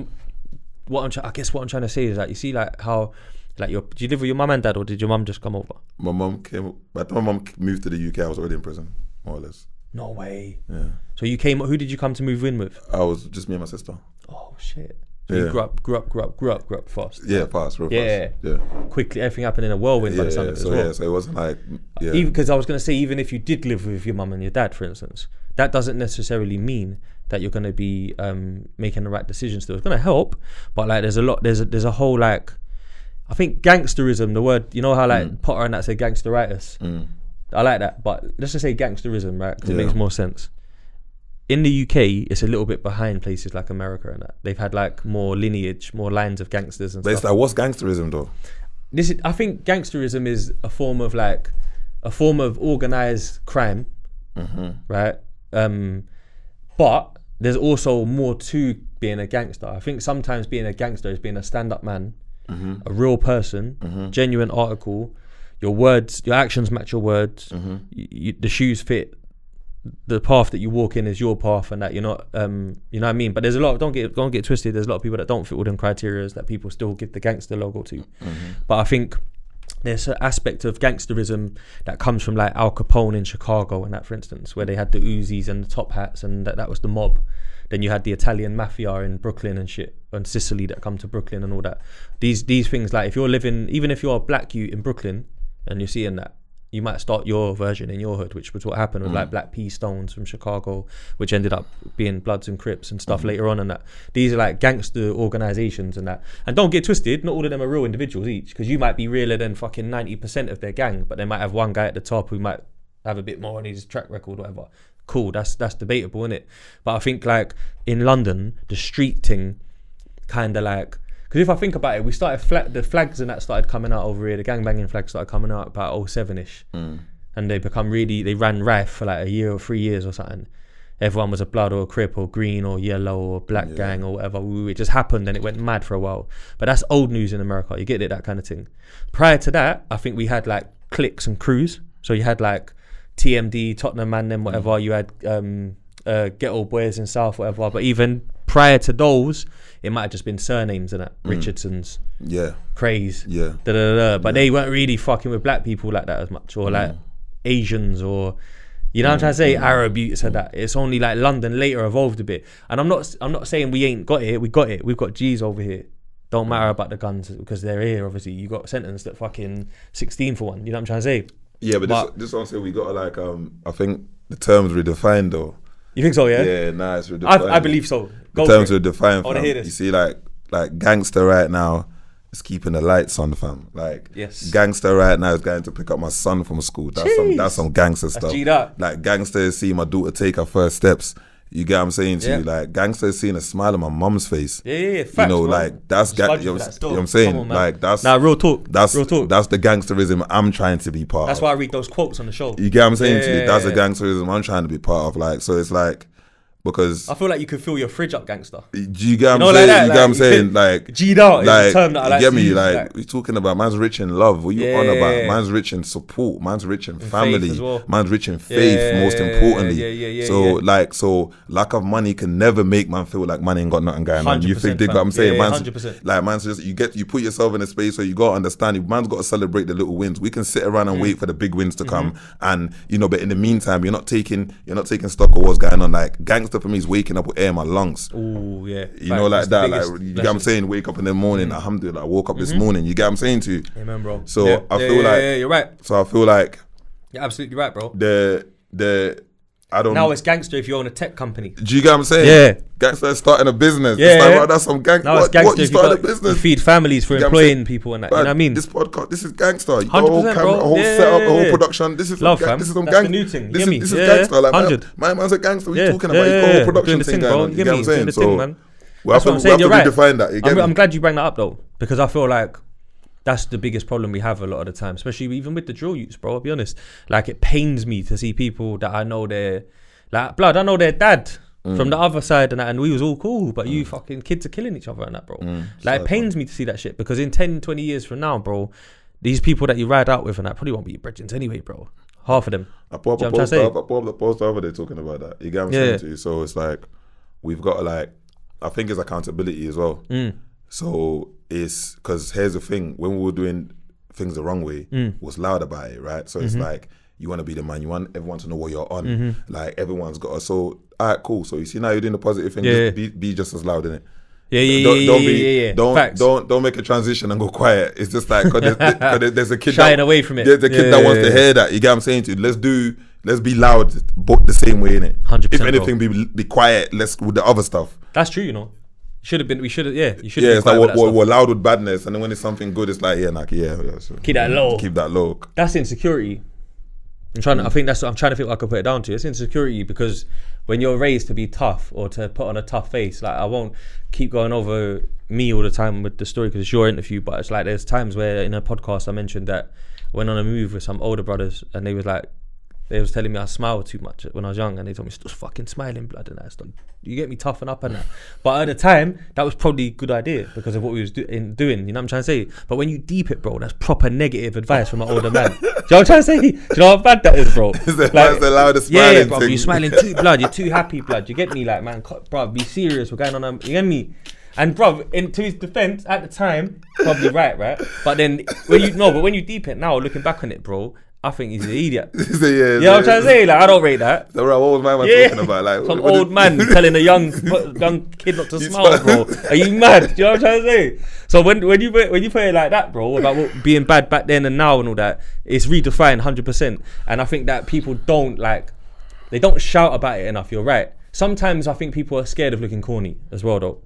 what I'm trying to say is that you see like how like do you live with your mum and dad, or did your mum just come over? My mum came. By the time my mum moved to the UK, I was already in prison, more or less. No way. Yeah. So you came. Who did you come to move in with? I was just me and my sister. Oh shit. So you grew up fast. Yeah, fast, real fast. Yeah. Quickly, everything happened in a whirlwind by the sound of it as well. So it wasn't like even because I was gonna say, even if you did live with your mum and your dad, for instance, that doesn't necessarily mean that you're gonna be making the right decisions. Still, it's gonna help, but like there's a whole like. I think gangsterism, the word, you know how like Potter and that say gangsteritis? I like that, but let's just say gangsterism, right? Because it makes more sense. In the UK, it's a little bit behind places like America and that. They've had like more lineage, more lines of gangsters and stuff. But what's gangsterism though? I think gangsterism is a form of organized crime, right? But there's also more to being a gangster. I think sometimes being a gangster is being a stand-up man, a real person, genuine article. Your words, your actions match your words. The shoes fit. The path that you walk in is your path, and that you're not, you know what I mean. But there's a lot. Don't get twisted. There's a lot of people that don't fit all them criteria that people still give the gangster logo to. But I think there's an aspect of gangsterism that comes from like Al Capone in Chicago and that, for instance, where they had the Uzis and the top hats, and that was the mob. Then you had the Italian mafia in Brooklyn and shit, and Sicily that come to Brooklyn and all that. These things, like if you're living, even if you're a black youth in Brooklyn and you're seeing that, you might start your version in your hood, which was what happened with like Black P Stones from Chicago, which ended up being Bloods and Crips and stuff later on, and that. These are like gangster organizations and that. And don't get twisted, not all of them are real individuals each, because you might be realer than fucking 90% of their gang, but they might have one guy at the top who might have a bit more on his track record or whatever. Cool, that's debatable, innit? But I think like in London, the street thing kind of like, because if I think about it, we started the flags and that started coming out over here. The gangbanging flags started coming out about 07-ish, and they ran rife for like a year or 3 years or something. Everyone was a Blood or a Crip or Green or Yellow or Black Gang or whatever. It just happened and it went mad for a while. But that's old news in America. You get it, that kind of thing. Prior to that, I think we had like cliques and crews. So you had like TMD, Tottenham Man, them whatever. You had Ghetto Boys in South, whatever. But even prior to those, it might have just been surnames and that. Richardsons, Craze, but they weren't really fucking with black people like that as much, or like Asians, or you know what I'm trying to say, Arab youths and that. It's only like London later evolved a bit. And I'm not saying we ain't got it. We got it. We've got G's over here. Don't matter about the guns because they're here. Obviously, you got sentenced at fucking 16 for one. You know what I'm trying to say? Yeah, but this one say we got like I think the terms redefined though. You think so? Yeah. Yeah, nah, it's redefined. I believe so. The terms redefined. I want to hear this. You see, like gangster right now is keeping the lights on, fam. Like gangster right now is going to pick up my son from school. That's some gangster stuff. Like gangster is seeing my daughter take her first steps. You get what I'm saying to you? Like gangster is seeing a smile on my mum's face. Yeah. Facts, you know, like that's you know what I'm saying? On, like that's real talk. That's the gangsterism I'm trying to be part of. That's why I read those quotes on the show. You get what I'm saying to you? That's the gangsterism I'm trying to be part of. Like, so it's like, because I feel like you could fill your fridge up, gangster. Do you get what I'm saying? You get what I'm saying? Like G'd out is a term that I like to use. You get me? Like we're talking about man's rich in love. What you on about? Man's rich in support. Man's rich in family. Well. Man's rich in faith. Most importantly. So lack of money can never make man feel like man ain't got nothing going on. You think dig what I'm saying? Man's 100%. Like man's just you put yourself in a space where you gotta understand. Man's got to celebrate the little wins. We can sit around and wait for the big wins to come, and you know, but in the meantime, you're not taking stock of what's going on. Like gangster for me is waking up with air in my lungs. Oh yeah. You know, like that. Like you get what I'm saying? Wake up in the morning, alhamdulillah, I woke up this morning. You get what I'm saying to you? Amen, bro. So I feel like you're right. So I feel like you're absolutely right, bro. I don't now it's gangster if you own a tech company. Do you get what I'm saying? Yeah. Gangster is starting a business. Yeah. It's like, right, that's some gangster. Now it's gangster you started a business. You feed families for employing people and that. You know what I mean? This podcast, this is gangster. 100%, the whole camera, bro. a whole setup, a whole production. This is love, fam. This is some gangster. gang. New thing. This is gangster. Like 100. My man's a gangster. What are you talking about? He's got a whole production thing going on. You get what I'm saying? So that's what I'm saying. You're right. I'm glad you bring that up though, because I feel like That's the biggest problem we have a lot of the time, especially even with the drill youths, bro. I'll be honest. Like, it pains me to see people that I know I know their dad from the other side and that, and we was all cool, but you fucking kids are killing each other and that, bro. Like, it pains me to see that shit, because in 10, 20 years from now, bro, these people that you ride out with and that probably won't be your brethren anyway, bro. Half of them. I put up the post over there talking about that. You get what I'm saying to you? So it's like, we've got to, like, I think it's accountability as well. So it's, because here's the thing, when we were doing things the wrong way, was loud about it, right? So it's like, you want to be the man, you want everyone to know what you're on. Like, everyone's got so, all right, cool. So you see now you're doing the positive thing, just be just as loud, innit? Don't make a transition and go quiet. It's just like, cause there's a kid shying away from it. There's a kid that wants to hear that. You get what I'm saying to you? Let's be loud, but the same way, innit? 100%. If anything, be quiet. Let's with the other stuff. That's true, you know. You should have. You should have. It's like we're loud with badness, and then when it's something good, it's like so keep that low. Keep that low. That's insecurity. I'm trying to think what I could put it down to. It's insecurity, because when you're raised to be tough or to put on a tough face, like, I won't keep going over me all the time with the story because it's your interview, but it's like, there's times where in a podcast I mentioned that I went on a move with some older brothers, and they was telling me I smiled too much when I was young, and they told me, stop fucking smiling, blood, and that stuff. You get me toughen up and that. But at the time, that was probably a good idea because of what we was doing, you know what I'm trying to say? But when you deep it, bro, that's proper negative advice from an older man. Do you know what I'm trying to say? Do you know how bad that is, bro? That's the loudest smiling bro, thing. you're smiling too, blood, you're too happy, blood. You get me? Like, man, bro, be serious, we're going on you get me? And bro, to his defense, at the time, probably right? But then when you deep it now, looking back on it, bro, I think he's an idiot. You know what I'm trying to say? Like, I don't rate that. So, bro, what was my man talking about? Like, some old man telling a young kid not to smile, bro. Are you mad? Do you know what I'm trying to say? So when you put it like that, bro, about being bad back then and now and all that, it's redefined 100%. And I think that people don't shout about it enough. You're right. Sometimes I think people are scared of looking corny as well, though.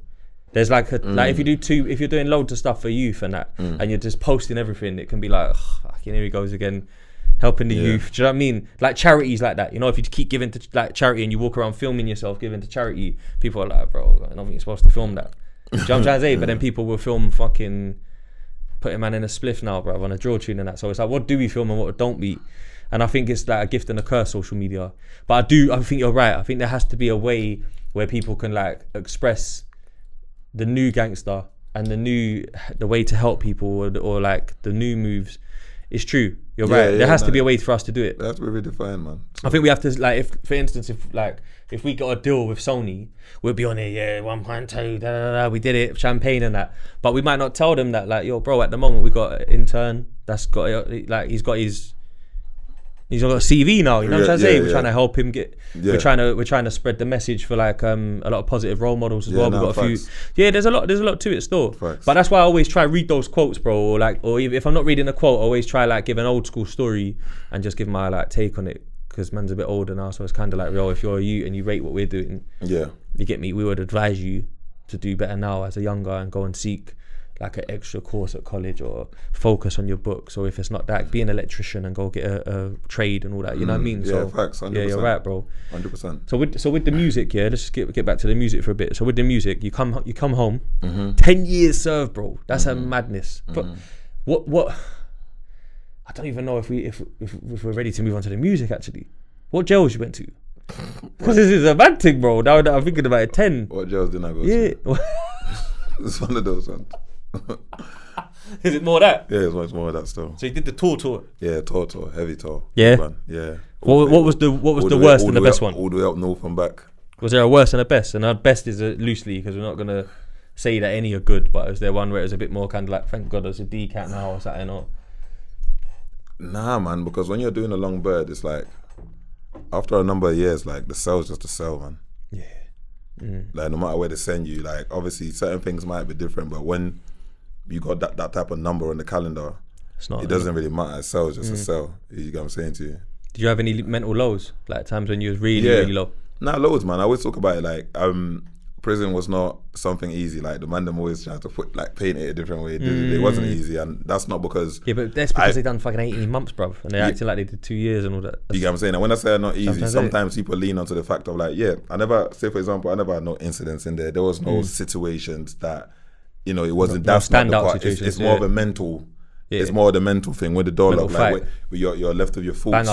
There's like if you're doing loads of stuff for youth and that, and you're just posting everything, it can be like, here he goes again, helping the youth. Do you know what I mean? Like, charities like that, you know, if you keep giving to like charity and you walk around filming yourself giving to charity, people are like, bro, I don't think you're supposed to film that. Do you know what I'm trying to say? But then people will film fucking putting man in a spliff now, bro, on a drill tune and that. So it's like, what do we film and what don't we? And I think it's like a gift and a curse, social media. But I think you're right. I think there has to be a way where people can like express the new gangster and the way to help people or like the new moves. It's true. You're right. There has to be a way for us to do it. That's really defined, man. So I think we have to, like, if, for instance, if we got a deal with Sony, we'll be on it, 1.2, we did it, champagne and that. But we might not tell them that, like, yo, bro, at the moment we got an intern that's got, like, he's got a CV now, you know what I'm trying to say? We're trying to help him get. We're trying to spread the message for like a lot of positive role models as well. We've got a few. Yeah, there's a lot to it still. Facts. But that's why I always try to read those quotes, bro. Or if I'm not reading a quote, I always try like give an old school story and just give my like take on it. Because man's a bit older now, so it's kind of like, yo, if you're you and you rate what we're doing, you get me. We would advise you to do better now as a young guy and go and seek like an extra course at college or focus on your books, or if it's not that, be an electrician and go get a trade and all that, you know what I mean? Yeah, facts, 100%. Yeah, you're right, bro. 100%. So with the music, let's just get back to the music for a bit. So with the music, you come home, 10 years served, bro. That's a madness. But what I don't even know if we're ready to move on to the music actually. What jails you went to? Because this is a bad thing, bro. Now that I'm thinking about it, 10. What jails did I go to? It's one of those ones. Is it more of that? Yeah, it's much more of that still. So you did the tour? Yeah, tour, heavy tour. Yeah? Yeah. What was the worst and the best one? All the way up north and back. Was there a worst and a best? And our best is loosely, because we're not going to say that any are good, but is there one where it was a bit more kind of like, thank God there's a D-cat now or something? Or? Nah, man, because when you're doing a long bird, it's like, after a number of years, like, the cell's just a cell, man. Yeah. Like, no matter where they send you, like, obviously certain things might be different, but when you got that type of number on the calendar, it doesn't really matter. A cell is just a cell. You get what I'm saying to you? Did you have any mental lows, like times when you was really really low? Nah, loads, man. I always talk about it like prison was not something easy. Like the man them always trying to paint it a different way. It wasn't easy, and that's not because but that's because they done fucking 18 months, bruv, and they acted like they did 2 years and all that. You get what I'm saying? And when I say not easy, sometimes people lean onto the fact of like, I never had no incidents in there. There was no situations that, you know, it wasn't. That's not the part. It's more of a mental. It's more the mental thing with the door lock. Like you're left with your thoughts.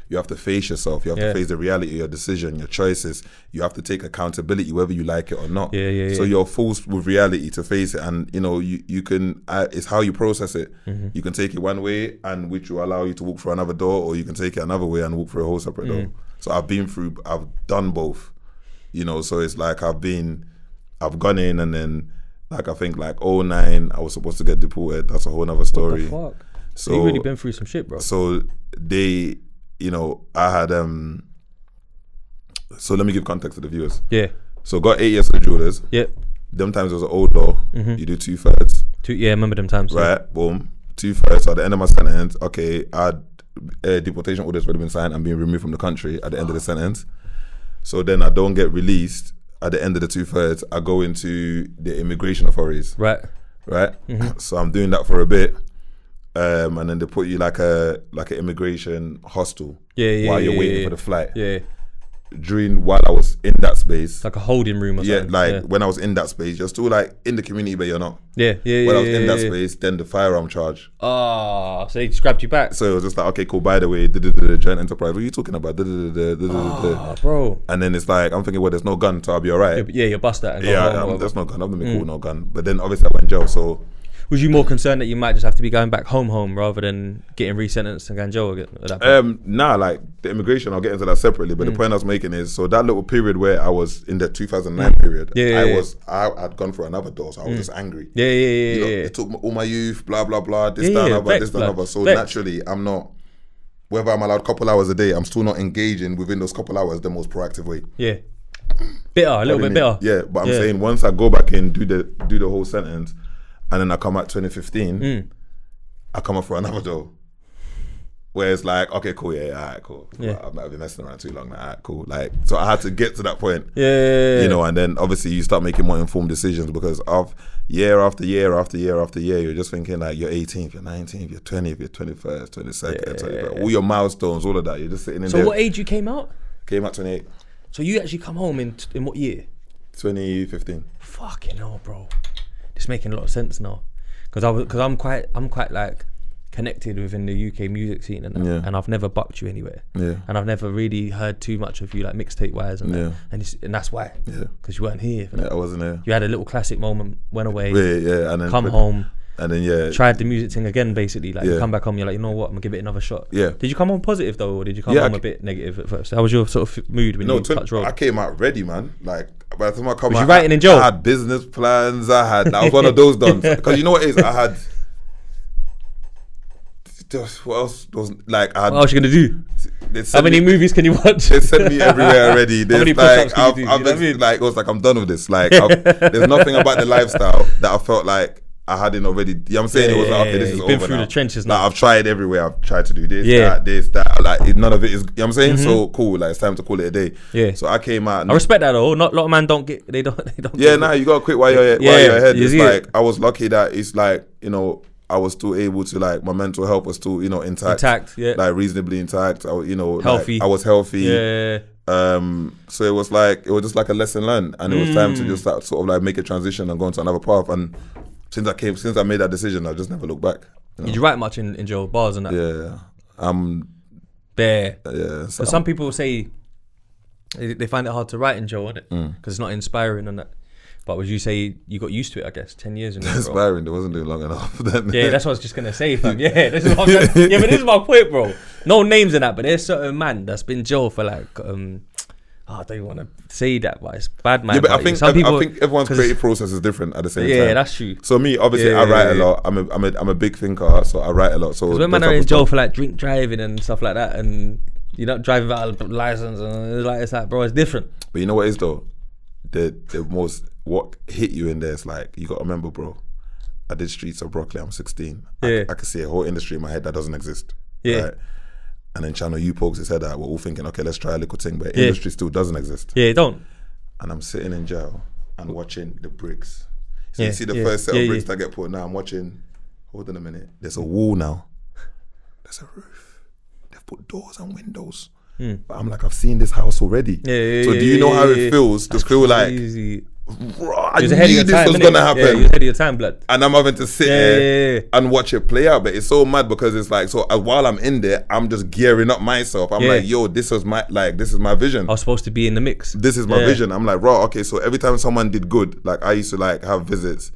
You have to face yourself. You have to face the reality of your decision, your choices. You have to take accountability whether you like it or not. So you're forced with reality to face it, and you can. It's how you process it. You can take it one way, and which will allow you to walk through another door, or you can take it another way and walk through a whole separate door. So I've done both. So it's like I've gone in, and then. Like I think 2009, I was supposed to get deported. That's a whole nother story. What the fuck? So you really been through some shit, bro. So they, I had so let me give context to the viewers. Yeah. So got 8 years for the jewelers. Yep. Them times it was an old law. You do 2/3. Yeah, I remember them times. Right. Yeah. Boom. 2/3. So at the end of my sentence, okay, I had deportation orders would have been signed. I'm being removed from the country at the end of the sentence. So then I don't get released. At the end of the 2/3, I go into the immigration authorities. Right. So I'm doing that for a bit, and then they put you like an immigration hostel. While you're waiting for the flight. Yeah. While I was in that space, like a holding room or something. When I was in that space, you're still in the community, but you're not. When I was in that space, then the firearm charge. So they just grabbed you back. So it was just like, okay, cool. By the way, the joint enterprise. What are you talking about? Bro. And then it's like I'm thinking, well, there's no gun, so I'll be alright. You bust that. And there's no gun. I'm gonna be cool, no gun. But then obviously I went in jail. So. Was you more concerned that you might just have to be going back home rather than getting resentenced and going to jail again at that point? The immigration, I'll get into that separately. But the point I was making is, so that little period where I was in the 2009 period, I'd gone for another door, so I was just angry. They took all my youth, blah blah blah, this that another. So naturally, I'm not. Whether I'm allowed a couple hours a day, I'm still not engaging within those couple hours the most proactive way. Yeah, a little bit bitter. Yeah, but I'm saying once I go back in, do the whole sentence. And then I come out 2015, I come up for another door. Where it's like, okay, cool, alright, cool. I've been messing around too long now, alright, cool. So I had to get to that point. And then obviously you start making more informed decisions because of year after year after year after year, you're just thinking you're 18th, you're 19th, you're 20th, you're 21st, 22nd, 23rd, all your milestones, all of that. You're just sitting in there. So what age you came out? Came out 28. So you actually come home in what year? 2015. Fucking hell, bro. It's making a lot of sense now, because I'm quite connected within the UK music scene and I've never bucked you anywhere, and I've never really heard too much of you mixtape wise and that's why, because you weren't here. I wasn't here. You had a little classic moment, went away, and then come home, and then tried the music thing again. Basically, you come back home, you're like, you know what, I'm gonna give it another shot. Did you come home positive though, or did you come home a bit negative at first? How was your sort of mood when you touched road? I came out ready, man. By the time I come was out, you writing in jail? I had business plans. I was one of those dons. Because you know what it is? I had. What else? What else you gonna do? How many movies can you watch? They sent me everywhere already. How many push-ups can you do? It was like I'm done with this. There's nothing about the lifestyle that I felt like I hadn't already. You know what I'm saying? It was like, okay, this is over now. Been through the trenches now. I've tried everywhere. I've tried to do this, that. None of it is. You know what I'm saying? So cool. It's time to call it a day. Yeah. So I came out. I respect that though. Not a lot of men don't get. They don't. Yeah, you gotta quit while you're ahead. It's I was lucky that it's I was still able to my mental health was still intact. Yeah. Reasonably intact. Healthy. I was healthy. Yeah. So it was just like a lesson learned, and it was time to just sort of make a transition and go into another path. And since I made that decision, I just never looked back. Did you write much in jail, bars and that? Yeah. Bare. Yeah. So some people say they find it hard to write in jail, isn't it? Because it's not inspiring and that. But would you say you got used to it, I guess, 10 years in jail? Inspiring, it wasn't doing long enough then. Yeah, that's what I was just going to say, fam. Yeah, this is what but this is my point, bro. No names in that, but there's certain man that's been in jail for I don't even want to say that, but it's bad, man. Yeah, but I think everyone's creative process is different at the same time. Yeah, that's true. So me, obviously, I write a lot. I'm a big thinker, so I write a lot. So because when man are in jail for drink driving and stuff like that, and you're not driving without a license, and it's like, bro, it's different. But you know what it is though? What hit you in there is you got to remember, bro, I did Streets of Brockley, I'm 16. I could see a whole industry in my head that doesn't exist. Yeah. Right? And then Channel U pokes his head out, we're all thinking, okay, let's try a little thing, but industry still doesn't exist. Yeah, it don't. And I'm sitting in jail and watching the bricks. So you see the first set of bricks that get put now, I'm watching, hold on a minute, there's a wall now, there's a roof, they've put doors and windows. But I'm I've seen this house already. So do you know how it feels to feel I knew this was gonna happen. Yeah, you was ahead of your time, blood. And I'm having to sit there and watch it play out. But it's so mad because it's like, so while I'm in there, I'm just gearing up myself. I'm like, yo, this is my vision. I was supposed to be in the mix. This is my vision. I'm like, raw. Okay, so every time someone did good, like I used to like have visits,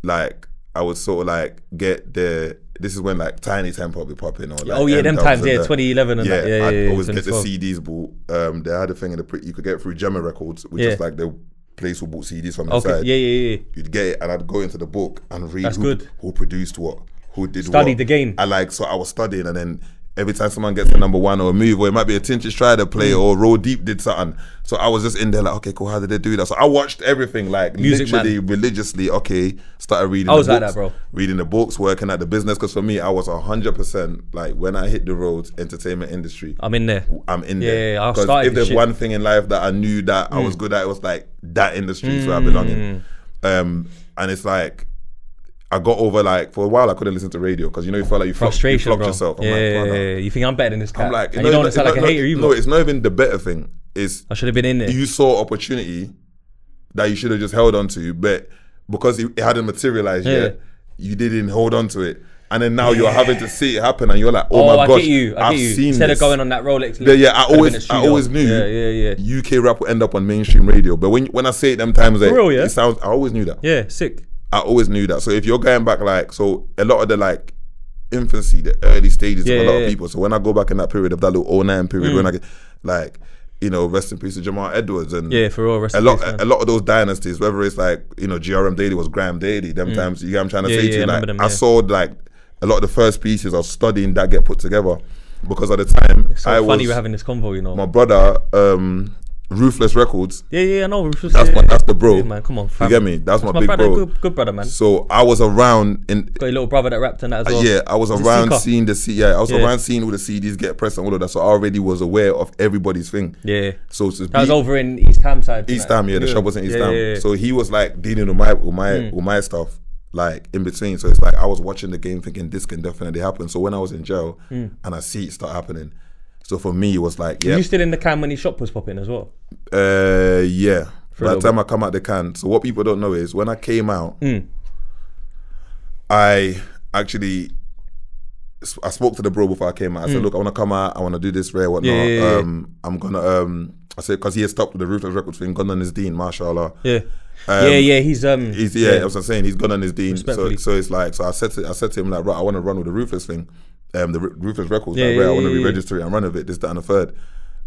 like I would sort of like get the. This is when like Tiny Tempo would be popping. Or like them times, 2011 and that. I'd always get the CDs bought. They had a thing in you could get it through Gemma Records, which is like the place who bought CDs from inside. You'd get it, and I'd go into the book and read who produced what, who did Studied what. the game. I was studying, and then every time someone gets a number one or a move, or it might be a Tinted Strider play, or Roll Deep did something. So I was just in there like, okay, cool, how did they do that? So I watched everything like literally religiously. Okay, started reading. I was like that, bro. Reading the books, working at the business, because for me, I was 100% like when I hit the roads, entertainment industry. I'm in there. Yeah, because if there's one thing in life that I knew that I was good at, it was like that industry is where I belong in. And it's like, I got over like, for a while I couldn't listen to radio because you felt like you flopped yourself. You think I'm better than this guy. I'm like, and you don't sound like a hater either. No, it's not even the better thing. It's I should have been in there. You saw opportunity that you should have just held on to, but because it hadn't materialized yet, you didn't hold on to it. And then now you're having to see it happen, and you're like, "Oh my gosh, I've seen Instead this." of going on that Rolex. I always knew UK rap would end up on mainstream radio. But when I say it them times, it sounds. I always knew that. Yeah, sick. I always knew that. So if you're going back, like, so a lot of the like infancy, the early stages of a lot of people. So when I go back in that period of that little 09 period, when I get like, rest in peace to Jamal Edwards and for real, a lot of those dynasties, whether it's like, GRM Daily was Grime Daily, them times, you get what I'm trying to say to you? Like, I saw like a lot of the first pieces I was studying that get put together because at the time, it's so funny we're having this convo, my brother, Ruthless Records. I know Ruthless. That's the bro. Yeah, man, come on, fam. You get me? That's my big brother, bro. Good brother, man. So I was around got a little brother that rapped on that as well. I was around seeing around seeing all the CDs get pressed and all of that. So I already was aware of everybody's thing. Yeah. So that was over in East Ham side. East Ham, the shop was in East Ham. Yeah. So he was like dealing with my stuff, like in between. So it's like I was watching the game thinking this can definitely happen. So when I was in jail and I see it start happening. So for me, it was like, you still in the can when his shop was popping as well? Yeah. By the time I come out the can. So what people don't know is when I came out, I spoke to the bro before I came out. I said, look, I want to come out. I want to do this rare, whatnot. I'm going to, I said, because he had stopped with the Ruthless Records thing, gone on his dean, mashallah. He's I was saying, he's gone on his dean. So it's like, so I said to him, like, right, I want to run with the Ruthless thing. The Ruthless Records, I want to re-register it and run with it, this, that, and the third.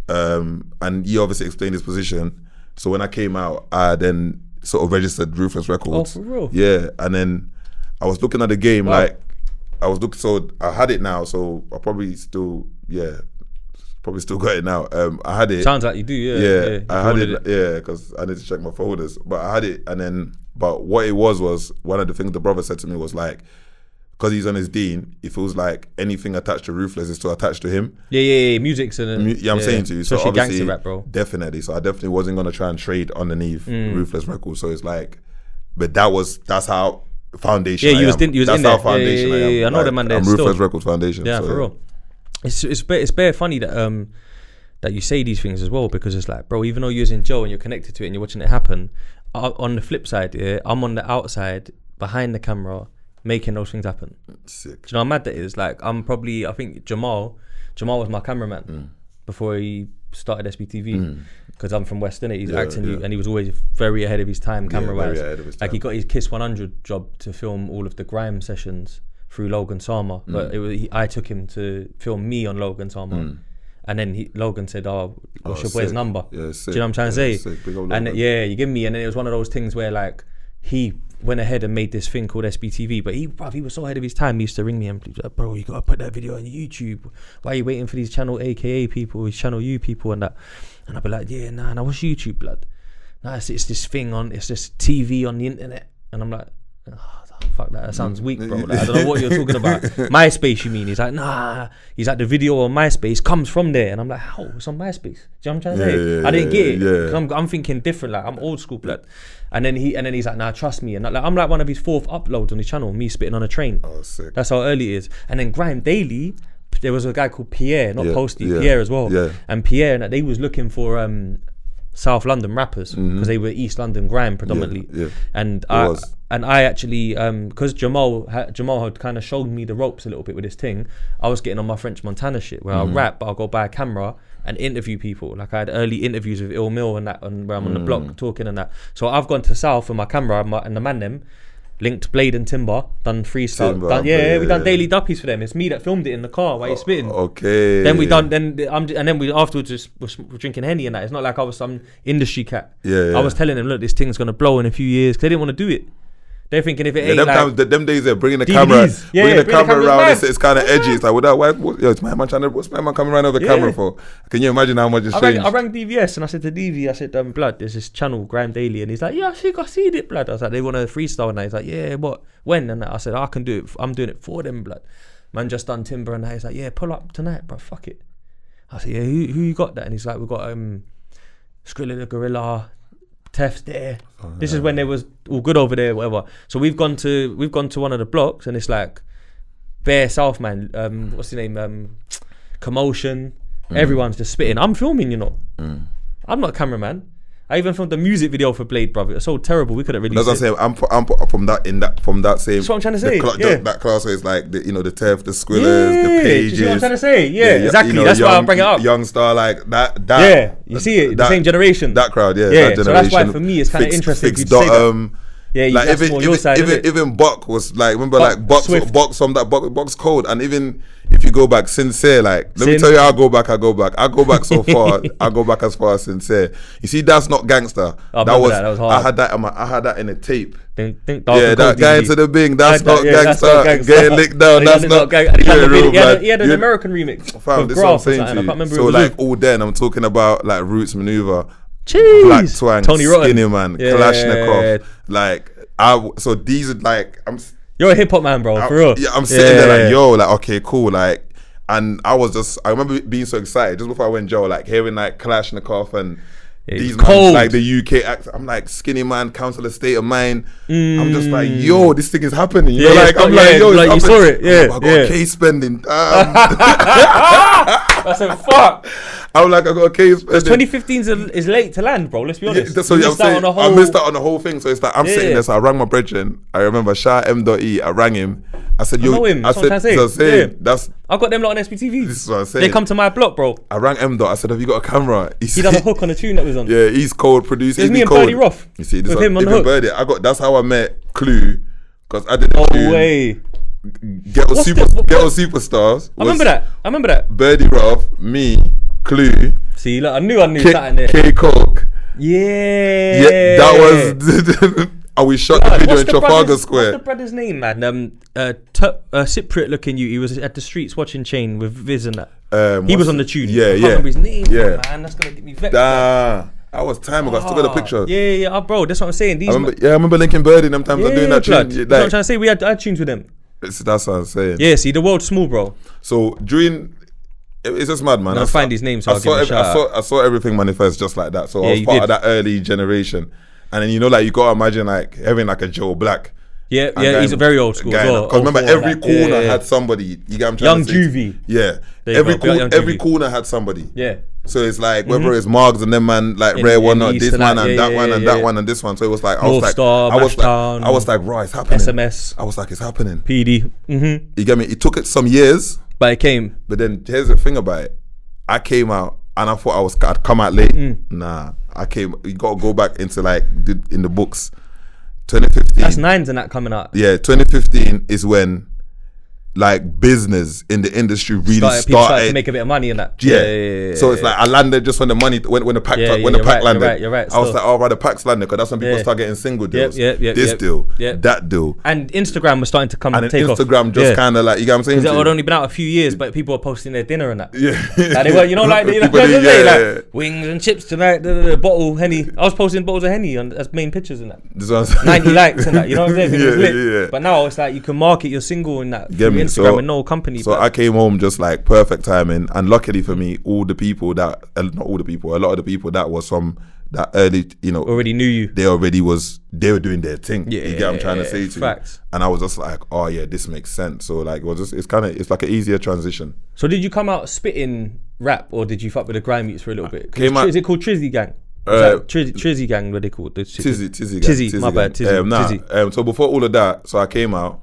And he obviously explained his position. So when I came out, I then sort of registered Ruthless Records. Oh, for real? Yeah, and then I was looking at the game, so I had it now, so I probably still got it now. I had it. Sounds like you do, yeah. I had it, because I need to check my folders. But I had it, and then, but what it was one of the things the brother said to me was like, because he's on his dean, it feels like anything attached to Ruthless is still attached to him. Music's in it. I'm saying to you. So especially gangsta rap, bro. Definitely. So I definitely wasn't going to try and trade underneath Ruthless Records. So it's like, but that's how foundation I am. That's how foundation I am. Yeah, I know like, the man there. I'm Ruthless Records Foundation. Yeah, so, for real. It's bare funny that that you say these things as well, because it's like, bro, even though you're in jail and you're connected to it and you're watching it happen, on the flip side, I'm on the outside, behind the camera, making those things happen. Sick. Do you know how mad that is? Like, I think Jamal was my cameraman before he started SBTV, because I'm from West, innit? He's acting, and he was always very ahead of his time camera-wise. Like, he got his Kiss 100 job to film all of the Grime sessions through Logan Sama, but I took him to film me on Logan Sama. And then Logan said, what's your boy's number? Yeah, do you know what I'm trying to say? And you give me, and then it was one of those things where like, he went ahead and made this thing called SBTV, but he was so ahead of his time. He used to ring me and be like, bro, you gotta put that video on YouTube. Why are you waiting for these channel AKA people, these channel U people and that? And I'd be like, nah, what's YouTube, blood? Nah, it's this thing it's this TV on the internet. And I'm like, fuck that sounds weak, bro. Like, I don't know what you're talking about. MySpace, you mean? He's like, nah. He's like, the video on MySpace comes from there. And I'm like, how? It's on MySpace. Do you know what I'm trying to say? I didn't get it. Yeah. I'm thinking different. Like, I'm old school, blood. And then he's like, nah, trust me. And like, I'm like one of his 4th uploads on his channel, me spitting on a train. Oh, sick. That's how early it is. And then Grime Daily, there was a guy called Pierre, not Posty, Pierre as well. Yeah. And Pierre, and they was looking for South London rappers because they were East London grime predominantly. And I actually because Jamal had kind of showed me the ropes a little bit with this thing. I was getting on my French Montana shit where I'll rap, but I'll go buy a camera and interview people. Like I had early interviews with Ill Mill and that, and where I'm on the block talking and that. So I've gone to South with my camera and the man them. Linked Blade and Timber, done freestyle. We done daily duppies for them. It's me that filmed it in the car while he's spitting. Okay. Then we afterwards just was drinking Henny and that. It's not like I was some industry cat. I was telling them, look, this thing's gonna blow in a few years. Cause they didn't want to do it. They're thinking if it ain't them days they're bringing the DVDs. camera, bringing the camera around. It's kind of edgy. It's like, it's my man trying to. What's my man coming around over the camera for? Can you imagine how much it's changed? I rang DVS and I said to DV, I said, blood, there's this channel, Grime Daily, and he's like, yeah, I see it, blood. I was like, they want to freestyle and he's like, yeah, what, when? And I said, I can do it. I'm doing it for them, blood. Man just done Timber and he's like, yeah, pull up tonight, bro. Fuck it. I said, yeah, who you got that? And he's like, we got Skrilla the Gorilla. Tef's there. This is when they was all good over there, whatever. So we've gone to one of the blocks and it's like bare South man. What's his name? Commotion. Everyone's just spitting. I'm filming, you know. I'm not a cameraman. I even filmed the music video for Blade, brother. It was so terrible we couldn't release it. That's what I'm saying. I'm from that same. That's what I'm trying to say. That class where it's like the Tef, the Squillers, the Pages. You know what I'm trying to say? Yeah, exactly. That's why I bring it up. Young Star, like that. Yeah, you see it. The same generation. That crowd. Yeah. That generation. So that's why for me it's kind of interesting. Fix Dottam. Yeah, you like even Buck was like, remember like Buck's from that Buck's Code, and even if you go back Sincere, like let me tell you how I go back so far. I go back as far as Sincere. You see, that's not Gangsta. That was hard. I had that in a tape. That guy into the Bing, that's not Gangsta. Getting licked down, that's not. He had an American remix. Fam, this is what I'm saying to you. I can't remember. So like all then I'm talking about like Roots Maneuver. Jeez. Black Twang, Tony Rotten. Skinny Man, Kalashnikov, like so these are like you're a hip hop man, bro, for real. Yeah, I'm sitting there like, yo, like okay, cool, like, and I remember being so excited just before I went Joe, like hearing like Kalashnikov and these man, like the UK acts. I'm like Skinny Man, Council State of Mind. I'm just like, yo, this thing is happening. You know, like I'm like, yo, like you saw it, I got a case spending. I said, fuck. I'm like, I got a case spending. 2015 is late to land, bro. Let's be honest. So I missed out on the whole thing. So it's like I'm sitting there. So I rang my brethren. I remember Shah M.E. I rang him. I said, yo, I got them lot on SBTV. This is what I'm saying. They come to my block, bro. I rang M. I said, have you got a camera? He done a hook on the tune that was on. Yeah, he's cold producing. It was me and Birdie Rough. You see, this with him on the hook. That's how I met Clue, because I did the No way. Ghetto Superstars. I remember that. Birdie Rough, me, Clue. See, look, I knew something there. K Coke. Yeah, that was. And we shot the video in Trafalgar Square. What's the brother's name, man? Cypriot looking you. He was at the Streets watching Chain with Viz and that. He was on the tune. I can't remember his name. Man, that's gonna get me vexed. That was time ago. I still got a picture. Yeah, bro. That's what I'm saying. I remember linking Birdie them times and doing that tune. That's what I'm trying to say. I had tunes with them. That's what I'm saying. Yeah, see, the world's small, bro. So during. It's just mad, man. I'll find his name, so I'll give him a shout out. I saw everything manifest just like that. So I was part of that early generation. And then, like, you gotta imagine, like, having, like, a Joe Black. Yeah, he's a very old school as well. Because remember, every corner had somebody. You get what I'm trying to say? Young Juvie. Yeah. Every corner had somebody. Yeah. So it's like, whether it's Margs and them, man, like, Rare One, or this one, and that one, and that one, and this one. So it was like, I was like, right, it's happening. SMS. I was like, it's happening. PD. You get me? It took it some years. But it came. But then, here's the thing about it. I came out, and I thought I'd come out late. Nah. You gotta go back into like in the books. 2015. That's Nines and that coming out. Yeah, 2015 is when like business in the industry really started to make a bit of money in that. Yeah. So it's like I landed just when the money when the pack landed. You're right. I was like, oh right, the pack's landed, because that's when people start getting single deals. This deal, that deal. And Instagram was starting to come and take off. Instagram just kind of like, you get what I'm saying? Because it had only been out a few years, but people were posting their dinner and that. Yeah. Like they were, like wings and chips tonight, the bottle Henny. I was posting bottles of Henny as main pictures and that. 90 likes and that. You know what I'm saying? Yeah. But now it's like you can market your single in that through Instagram with no company. So I came home just like perfect timing, and luckily for me, a lot of the people that was from that early, already knew you. They were doing their thing. You get what I'm trying to say to facts. You. And I was just like, oh yeah, this makes sense. So like, it's like an easier transition. So did you come out spitting rap, or did you fuck with the grime beats for a little bit? Is it called Tizzy Gang? Tizzy Gang, what they call it? Tizzy, my bad. Tizzy. So before all of that, so I came out.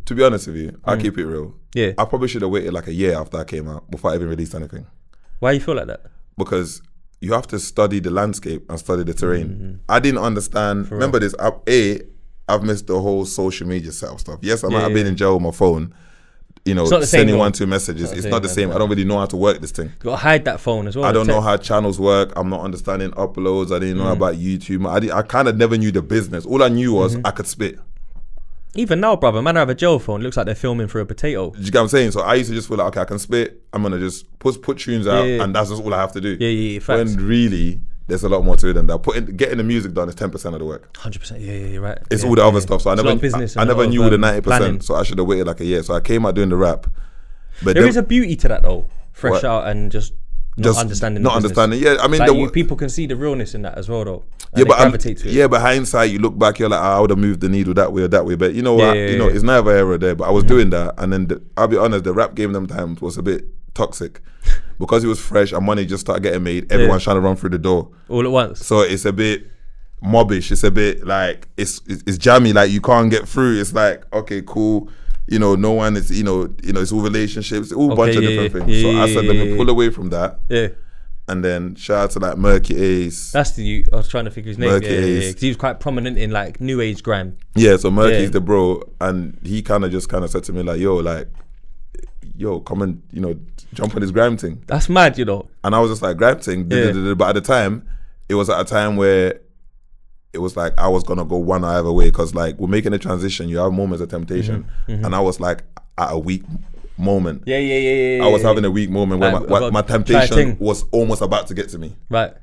To be honest with you, I keep it real. Yeah. I probably should have waited like a year after I came out before I even released anything. Why you feel like that? Because you have to study the landscape and study the terrain. I didn't understand. Remember this, I've missed the whole social media setup stuff. Yes, I might have been in jail with my phone, sending 1-2 messages. It's not the same. I don't really know how to work this thing. You got to hide that phone as well. I don't know how channels work. I'm not understanding uploads. I didn't know about YouTube. I kind of never knew the business. All I knew was I could spit. Even now, brother, man, I have a jail phone. It looks like they're filming through a potato. You get what I'm saying? So I used to just feel like, okay, I can spit. I'm going to just put tunes out and that's just all I have to do. Yeah, facts. When really, there's a lot more to it than that. Getting the music done is 10% of the work. 100%, yeah, you're right. It's all the other stuff. So I never knew the 90%. Planning. So I should have waited like a year. So I came out doing the rap. But there is a beauty to that though. Fresh out and just understanding. Not understanding. Yeah, I mean, people can see the realness in that as well though. But hindsight, you look back, you're like, I would have moved the needle that way or that way. But you know what? It's never error there. But I was doing that, and then I'll be honest, the rap game them times was a bit toxic because it was fresh and money just started getting made. Everyone's trying to run through the door all at once. So it's a bit mobbish. It's a bit like it's jammy. Like you can't get through. It's like, okay, cool. No one is, it's all relationships, all bunch of different things. So I said, let me pull away from that. Yeah. And then shout out to like Merky Ace. That's I was trying to figure his name. Ace. Because he was quite prominent in like new age grime. Yeah, so Merky's the bro, and he kind of said to me like, yo, come and jump on this grime thing. That's mad, And I was just like, grime thing. But at the time, it was at a time where it was like I was gonna go one either way because like we're making a transition. You have moments of temptation, and I was like at a weak moment. Yeah. I was having a weak moment where my temptation was almost about to get to me. Right.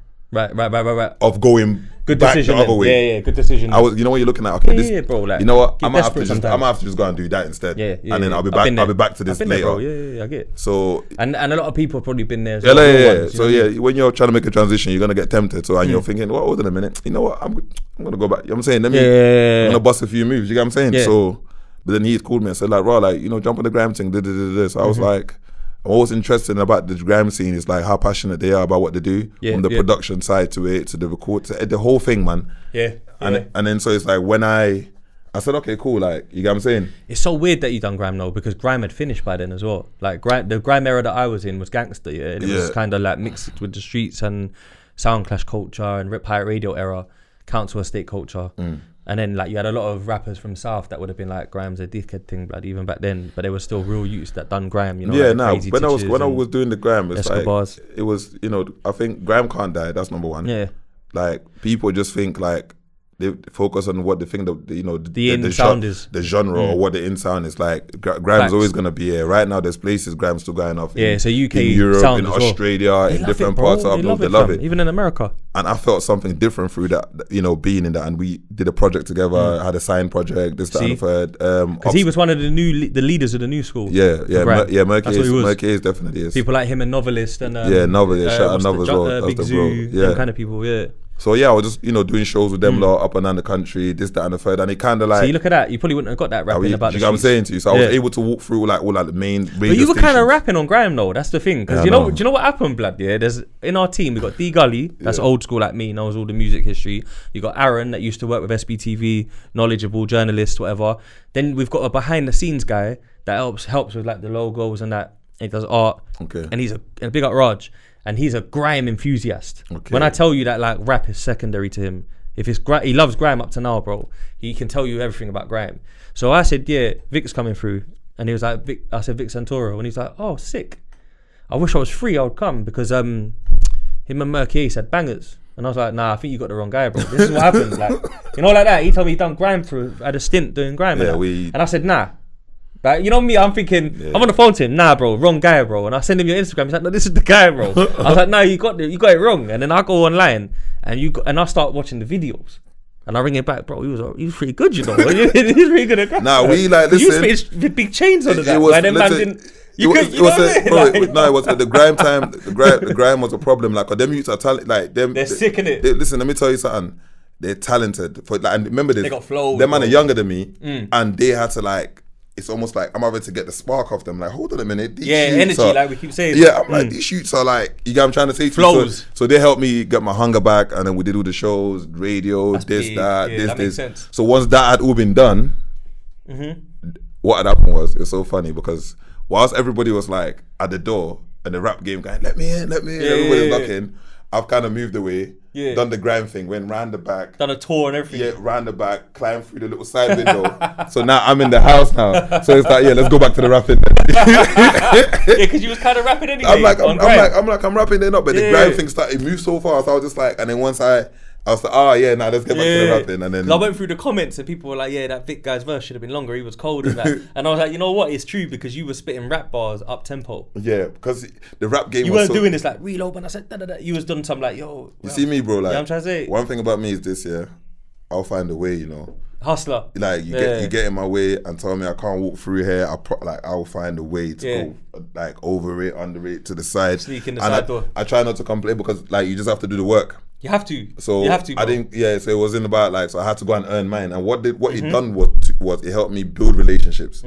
Of going good back decision the other way. Yeah, good decision. I was, when you're looking at, okay, bro, like, you know what? I might have to just go and do that instead. Yeah. And then I'll be back to this later. Bro. Yeah, I get it. So and a lot of people have probably been there. When you're trying to make a transition, you're gonna get tempted. So and you're thinking, well, hold on a minute. You know what? I'm gonna go back. You know what I'm saying? I'm gonna bust a few moves. You get what I'm saying? Yeah. So, but then he called me and said like, raw, like, jump on the grime thing. So I was like, I'm always interested about the grime scene. It's like how passionate they are about what they do, from the production side to it, to the record, to the whole thing, man. And then so it's like when I said, okay, cool, like, you get what I'm saying? It's so weird that you done grime though, because grime had finished by then as well. Like the grime era that I was in was Gangsta, and it was kind of like mixed with the streets and sound clash culture and rip pirate radio era, council estate culture. And then like you had a lot of rappers from South that would have been like grime's a dickhead thing, but even back then, but there was still real youths that done grime, when I was doing the grime, it's like, it was, I think grime can't die. That's number one. Yeah. Like people just think like they focus on what they think the sound is, the genre or what the in sound is. Like grime's always gonna be here. Right now, there's places grime's still going off. So UK, in Europe, sound in as Australia, well. in different parts of the world, they love it. Even in America. And I felt something different through that, being in that. And we did a project together. Had a signed project. This, that, and the third. Because he was one of the leaders of the new school. Merky Ace definitely is. People like him and Novelist and Novelist. Shout out Novelist as well. Big Zoo, them kind of people. Yeah. So I was just doing shows with them lot up and down the country, this, that, and the third, and it kind of like. See, look at that. You probably wouldn't have got that rapping about the streets. You know what I'm saying to you? So I was able to walk through like all like the main radio But you were stations. kind of rapping on grime though. That's the thing. Because do you know what happened, blood? Yeah, there's in our team we got D Gully, that's old school like me, knows all the music history. You got Aaron that used to work with SBTV, knowledgeable journalist, whatever. Then we've got a behind the scenes guy that helps with like the logos and that. He does art. Okay. And he's a big up Raj. And he's a grime enthusiast. Okay. When I tell you that like rap is secondary to him, if it's he loves grime up to now, bro. He can tell you everything about grime. So I said, Vic's coming through, and he was like, I said Vic Santoro, and he's like, oh, sick. I wish I was free. I would come because him and Merky Ace had bangers, and I was like, nah, I think you got the wrong guy, bro. This is what happened, like like that. He told me he done grime had a stint doing grime, and I said, nah. Like, me, I'm thinking, I'm on the phone to him, nah, bro, wrong guy, bro. And I send him your Instagram, he's like, no, this is the guy, bro. I was like, no, you got it wrong. And then I go online and I start watching the videos. And I ring it back, bro, he was pretty good, He was pretty good at grime. Nah, we like, listen. You spit with big chains on that. It was the grime time. The grime was a problem. Like, them youths are talented. Like them, they're sick in it. Listen, let me tell you something. They're talented. And remember this. They got flow. Them man are younger than me, and they had to like. it's almost like I'm having to get the spark off them. Like, hold on a minute. These energy, like we keep saying. Yeah, I'm like, these shoots are like, you get what I'm trying to say? Flows. So they helped me get my hunger back, and then we did all the shows, radio, That's this, big. that, Yeah, this, that this. makes sense. So once that had all been done, what had happened was, it was so funny because whilst everybody was like at the door and the rap game going, let me in, everybody's knocking, I've kind of moved away, done the Grime thing, went round the back. Done a tour and everything. Yeah, round the back, climbed through the little side window. So now I'm in the house now. So it's like, let's go back to the rapping then. Because you was kind of rapping anyway. I'm rapping then up, but the Grime thing started, it moved so fast. I was just like, and then once I was like, let's get back to the rapping. And then I went through the comments and people were like, that Vic guy's verse should have been longer. He was cold and that. And I was like, you know what? It's true because you were spitting rap bars up tempo. Yeah, because the rap game you was weren't doing this like reload when I said da. You was done some like, yo. You see me, bro, like, you know what I'm trying to say? One thing about me is this, I'll find a way, you know. Hustler. Like you get in my way and tell me I can't walk through here. I'll find a way to go like over it, under it, to the side. Sneak in the side door. I try not to complain because like you just have to do the work. You have to. So you have to, bro. I didn't. Yeah. So it wasn't about like. So I had to go and earn mine. And what it done was it helped me build relationships.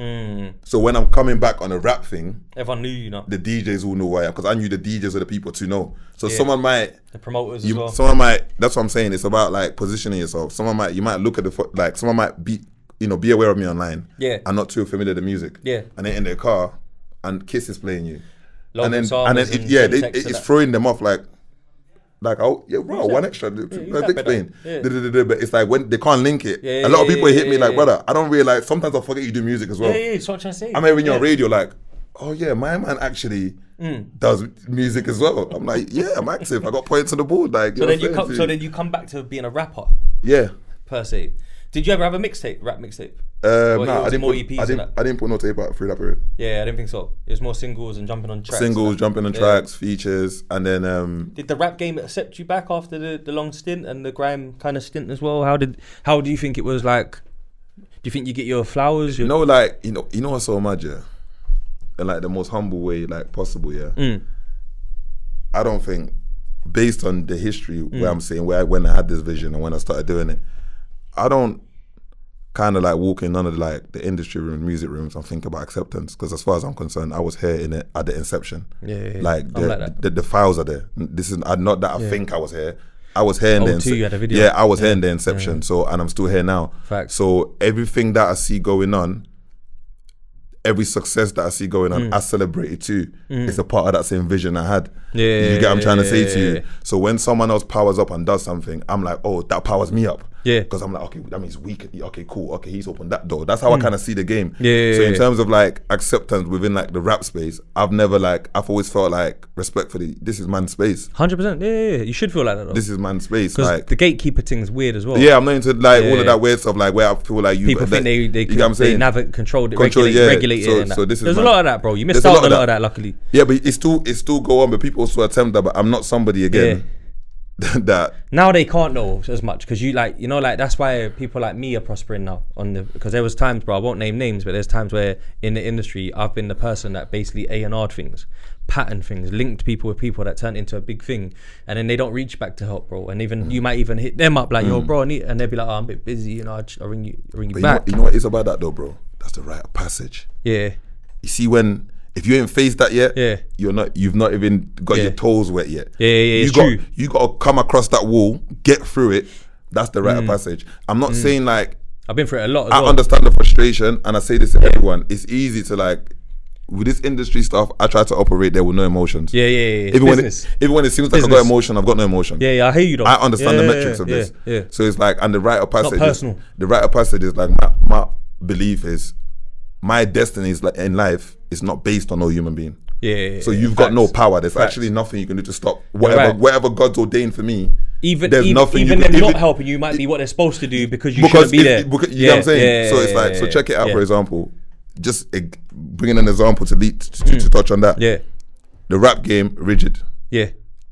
So when I'm coming back on a rap thing, everyone knew you know. The DJs all know who I am because I knew the DJs are the people to know. So someone might. The promoters as well. Someone might. That's what I'm saying. It's about like positioning yourself. You might look at like someone might be aware of me online. Yeah. And not too familiar with the music. Yeah. And they're in their car, and Kiss is playing you. It's throwing them off like. Like, one extra, big thing. But it's like when they can't link it. A lot of people hit me like, brother, I don't realize, sometimes I forget you do music as well. That's what I'm trying to say. I'm hearing you on radio like, oh yeah, my man actually does music as well. I'm like, I'm active. I got points on the board. Like, so then you come back to being a rapper. Yeah. Per se. Did you ever have a rap mixtape? I didn't put no tape out through that period. Yeah, I didn't think so. It was more singles and jumping on tracks. Tracks, features, and then. Did the rap game accept you back after the long stint and the Grime kind of stint as well? How do you think it was like? Do you think you get your flowers? You know what's so mad, yeah? In like the most humble way like possible, yeah. I don't think, based on the history where I'm saying when I had this vision and when I started doing it, I don't kind of like walk in none of the industry rooms, music rooms and think about acceptance, because as far as I'm concerned, I was here in it at the inception. Like the files are there. This is not that I think I was here. I was here in the inception. You had a video. Yeah, I was here in the inception. So, and I'm still here now. Facts. So everything that I see going on, every success that I see going on, I celebrate it too. It's a part of that same vision I had. You get what I'm trying to say to you? So when someone else powers up and does something, I'm like, oh, that powers me up. Because I'm like, okay, that means we can, okay, cool, okay, he's opened that door. That's how I kind of see the game. So in terms of like acceptance within like the rap space, I've always felt like respectfully, this is man's space. 100%, yeah. You should feel like that though. This is man's space. Because like, the gatekeeper thing's weird as well. Yeah, I'm not into like all of that weird stuff, like where I feel like people think they control it, regulate it. So this is there's a lot of that, bro. You missed out on a lot of that, luckily. Yeah, but it still go on, but people also attempt that, but I'm not somebody again. That now they can't know as much because that's why people like me are prospering now because there was times, bro, I won't name names, but there's times where in the industry I've been the person that basically A&R'd things, patterned things, linked people with people that turned into a big thing, and then they don't reach back to help, bro, and even you might even hit them up like, yo, bro, and they'll be like, oh, I'm a bit busy, I'll ring you back. You know what is about that though, bro? That's the rite of passage. Yeah. You see, if you ain't faced that yet, you've not even got your toes wet yet. You got to come across that wall, get through it. That's the rite of passage. I'm not saying like I've been through it a lot. I understand the frustration, and I say this to everyone. It's easy to like with this industry stuff. I try to operate there with no emotions. Even when it seems like I've got emotion, I've got no emotion. I hear you though. I understand the metrics of this. So it's like, and the rite of passage. Not personal. The rite of passage is like my belief is my destiny is like in life. It's not based on no human being. So you've got no power. There's actually nothing you can do to stop whatever God's ordained for me. There's nothing. Even them not helping you might be what they're supposed to do because you shouldn't be there. You know what I'm saying? So it's like, so check it out. For example, just bringing an example to touch on that. The rap game, rigid.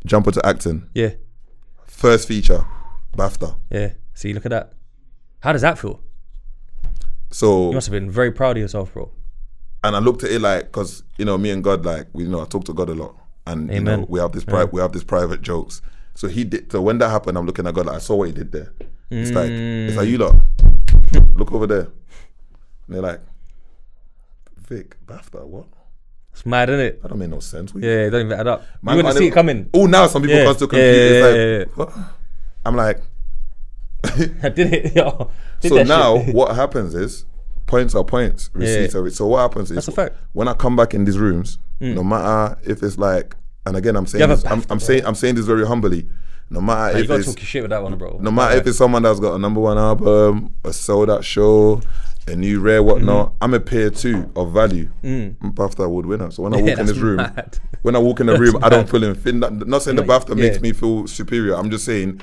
Jumper to acting. First feature, BAFTA. See, look at that. How does that feel? So you must have been very proud of yourself, bro. And I looked at it like, because me and God, like I talk to God a lot, and we have this private jokes. So he did. So when that happened, I'm looking at God like, I saw what he did there. It's like you lot look over there, and they're like, Vic, BAFTA, what? It's mad, isn't it? That don't make no sense. Yeah, it don't even add up. Man, you wouldn't see it coming. Oh, now some people can't still compute. It's like, what? I'm like... I did it, yo. So now, what happens is, points are points, receipts are receipts. So what happens is, that's a fact. When I come back in these rooms, no matter if it's like, and again, I'm saying this, I'm saying this very humbly. No matter if you gotta talk your shit with that one, bro. No matter if it's someone that's got a #1 album, a sold out show, a new rare whatnot, I'm a peer too of value. I'm a BAFTA award winner. So when I walk in this room, when I walk in the room, I don't feel anything. Not saying the BAFTA makes me feel superior. I'm just saying.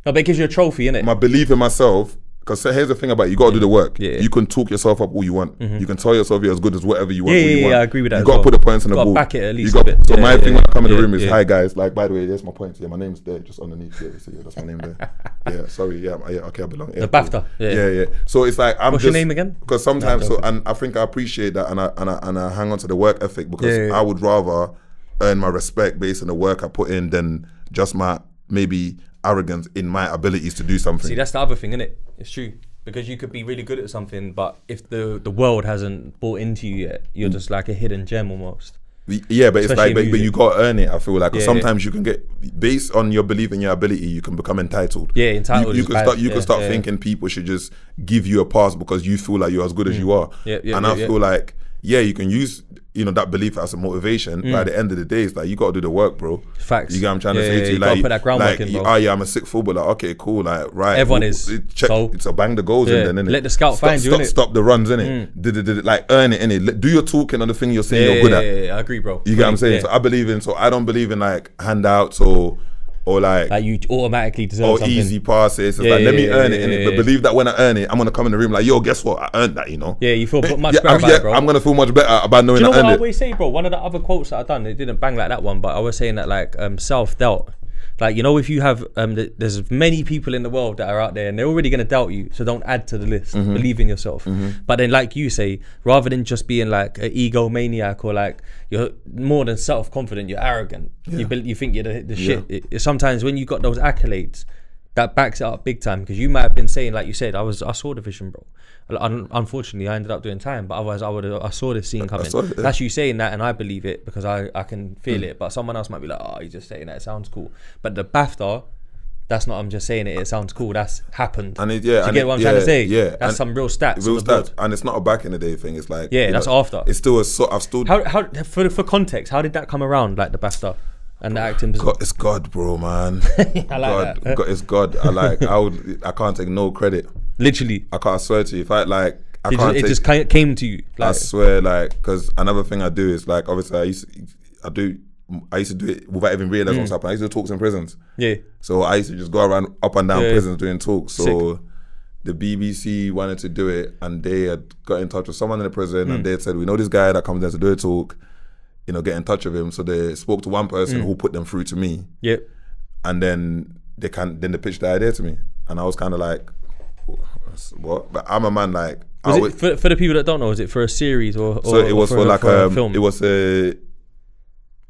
No, but it gives you a trophy, innit? My belief in myself. Because here's the thing about it, you got to do the work. You can talk yourself up all you want. You can tell yourself you're as good as whatever you want. I agree with that. You got to put the points on the board. Back it at least a bit. So my thing when I come in the room is, hi guys, like by the way, there's my points. Yeah, my name's there, just underneath. Yeah, so that's my name there. Yeah, sorry. Yeah, okay, I belong. Yeah, the BAFTA. Yeah. So it's like what's your name again? Because sometimes, and I think I appreciate that, and I hang on to the work ethic because I would rather earn my respect based on the work I put in than just my maybe arrogance in my abilities to do something. See, that's the other thing, isn't it? It's true. Because you could be really good at something, but if the world hasn't bought into you yet, you're just like a hidden gem almost. Yeah, but especially it's like, but you got to earn it, I feel like. Because sometimes you can get, based on your belief in your ability, you can become entitled. Yeah, entitled. You can start thinking people should just give you a pass because you feel like you're as good as you are. And I feel like, you can use, that belief as a motivation. But at the end of the day, it's like, you got to do the work, bro. Facts. You get what I'm trying to say to you? You got to put that groundwork in, bro. I'm a sick footballer. Okay, cool. Like, right. Everyone is. Check. So, it's a bang the goals in then, innit? Let the scout find you, innit? Stop the runs, innit? Like, earn it, innit? Do your talking on the thing you're saying you're good at. Yeah, I agree, bro. You get what I'm saying? So I don't believe in like handouts or like you automatically deserve something. Easy passes. It's like, let me earn it, innit? But believe that when I earn it, I'm gonna come in the room like, yo, guess what? I earned that, Yeah, you feel much better about it, bro. I'm gonna feel much better about knowing I earned it. Do you know what I always say, bro? One of the other quotes that I've done, it didn't bang like that one, but I was saying that like self-doubt. Like, if you have, there's many people in the world that are out there and they're already going to doubt you. So don't add to the list. Believe in yourself. But then like you say, rather than just being like an egomaniac or like you're more than self-confident, you're arrogant. You think you're the shit. Sometimes when you got those accolades, that backs it up big time. Because you might have been saying, like you said, I saw the vision, bro. Unfortunately, I ended up doing time, but otherwise I saw this scene coming. That's you saying that, and I believe it because I can feel it. But someone else might be like, "Oh, you're just saying that. It sounds cool." But the BAFTA, that's not. I'm just saying it. It sounds cool. That's happened. And you get what I'm trying to say? Yeah, that's some real stats. Real stats, and it's not a back in the day thing. It's like that's after. It's still I've still. How for context? How did that come around? Like the BAFTA. And the acting it's God, bro, man. I like that. It's God. I can't take no credit. Literally. I swear to you, if it just came to you. Like, I swear, like, because another thing I do is like, obviously I used to do it without even realizing what's happening. I used to do talks in prisons. Yeah. So I used to just go around up and down prisons doing talks. So sick. The BBC wanted to do it and they had got in touch with someone in the prison and they had said, we know this guy that comes there to do a talk. Get in touch with him. So they spoke to one person who put them through to me. Yep. And then they pitched the idea to me. And I was kind of like, what? But I'm a man like... For the people that don't know, was it for a series or so it was for a film? It was a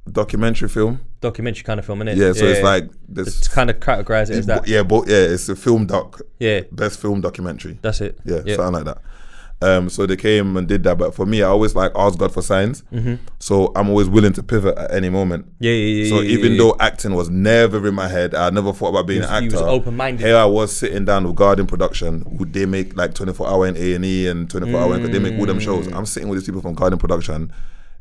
documentary film. Documentary kind of film, innit? Yeah, so it's like... It's kind of categorised it as that. Yeah, it's a film doc. Yeah. Best film documentary. That's it. Yeah, something like that. So they came and did that, but for me, I always like ask God for signs. So I'm always willing to pivot at any moment. So even though acting was never in my head, I never thought about being an actor. You was open-minded. Here I was sitting down with Garden Production. They make like 24-hour in A&E and 24-hour because they make all them shows. I'm sitting with these people from Garden Production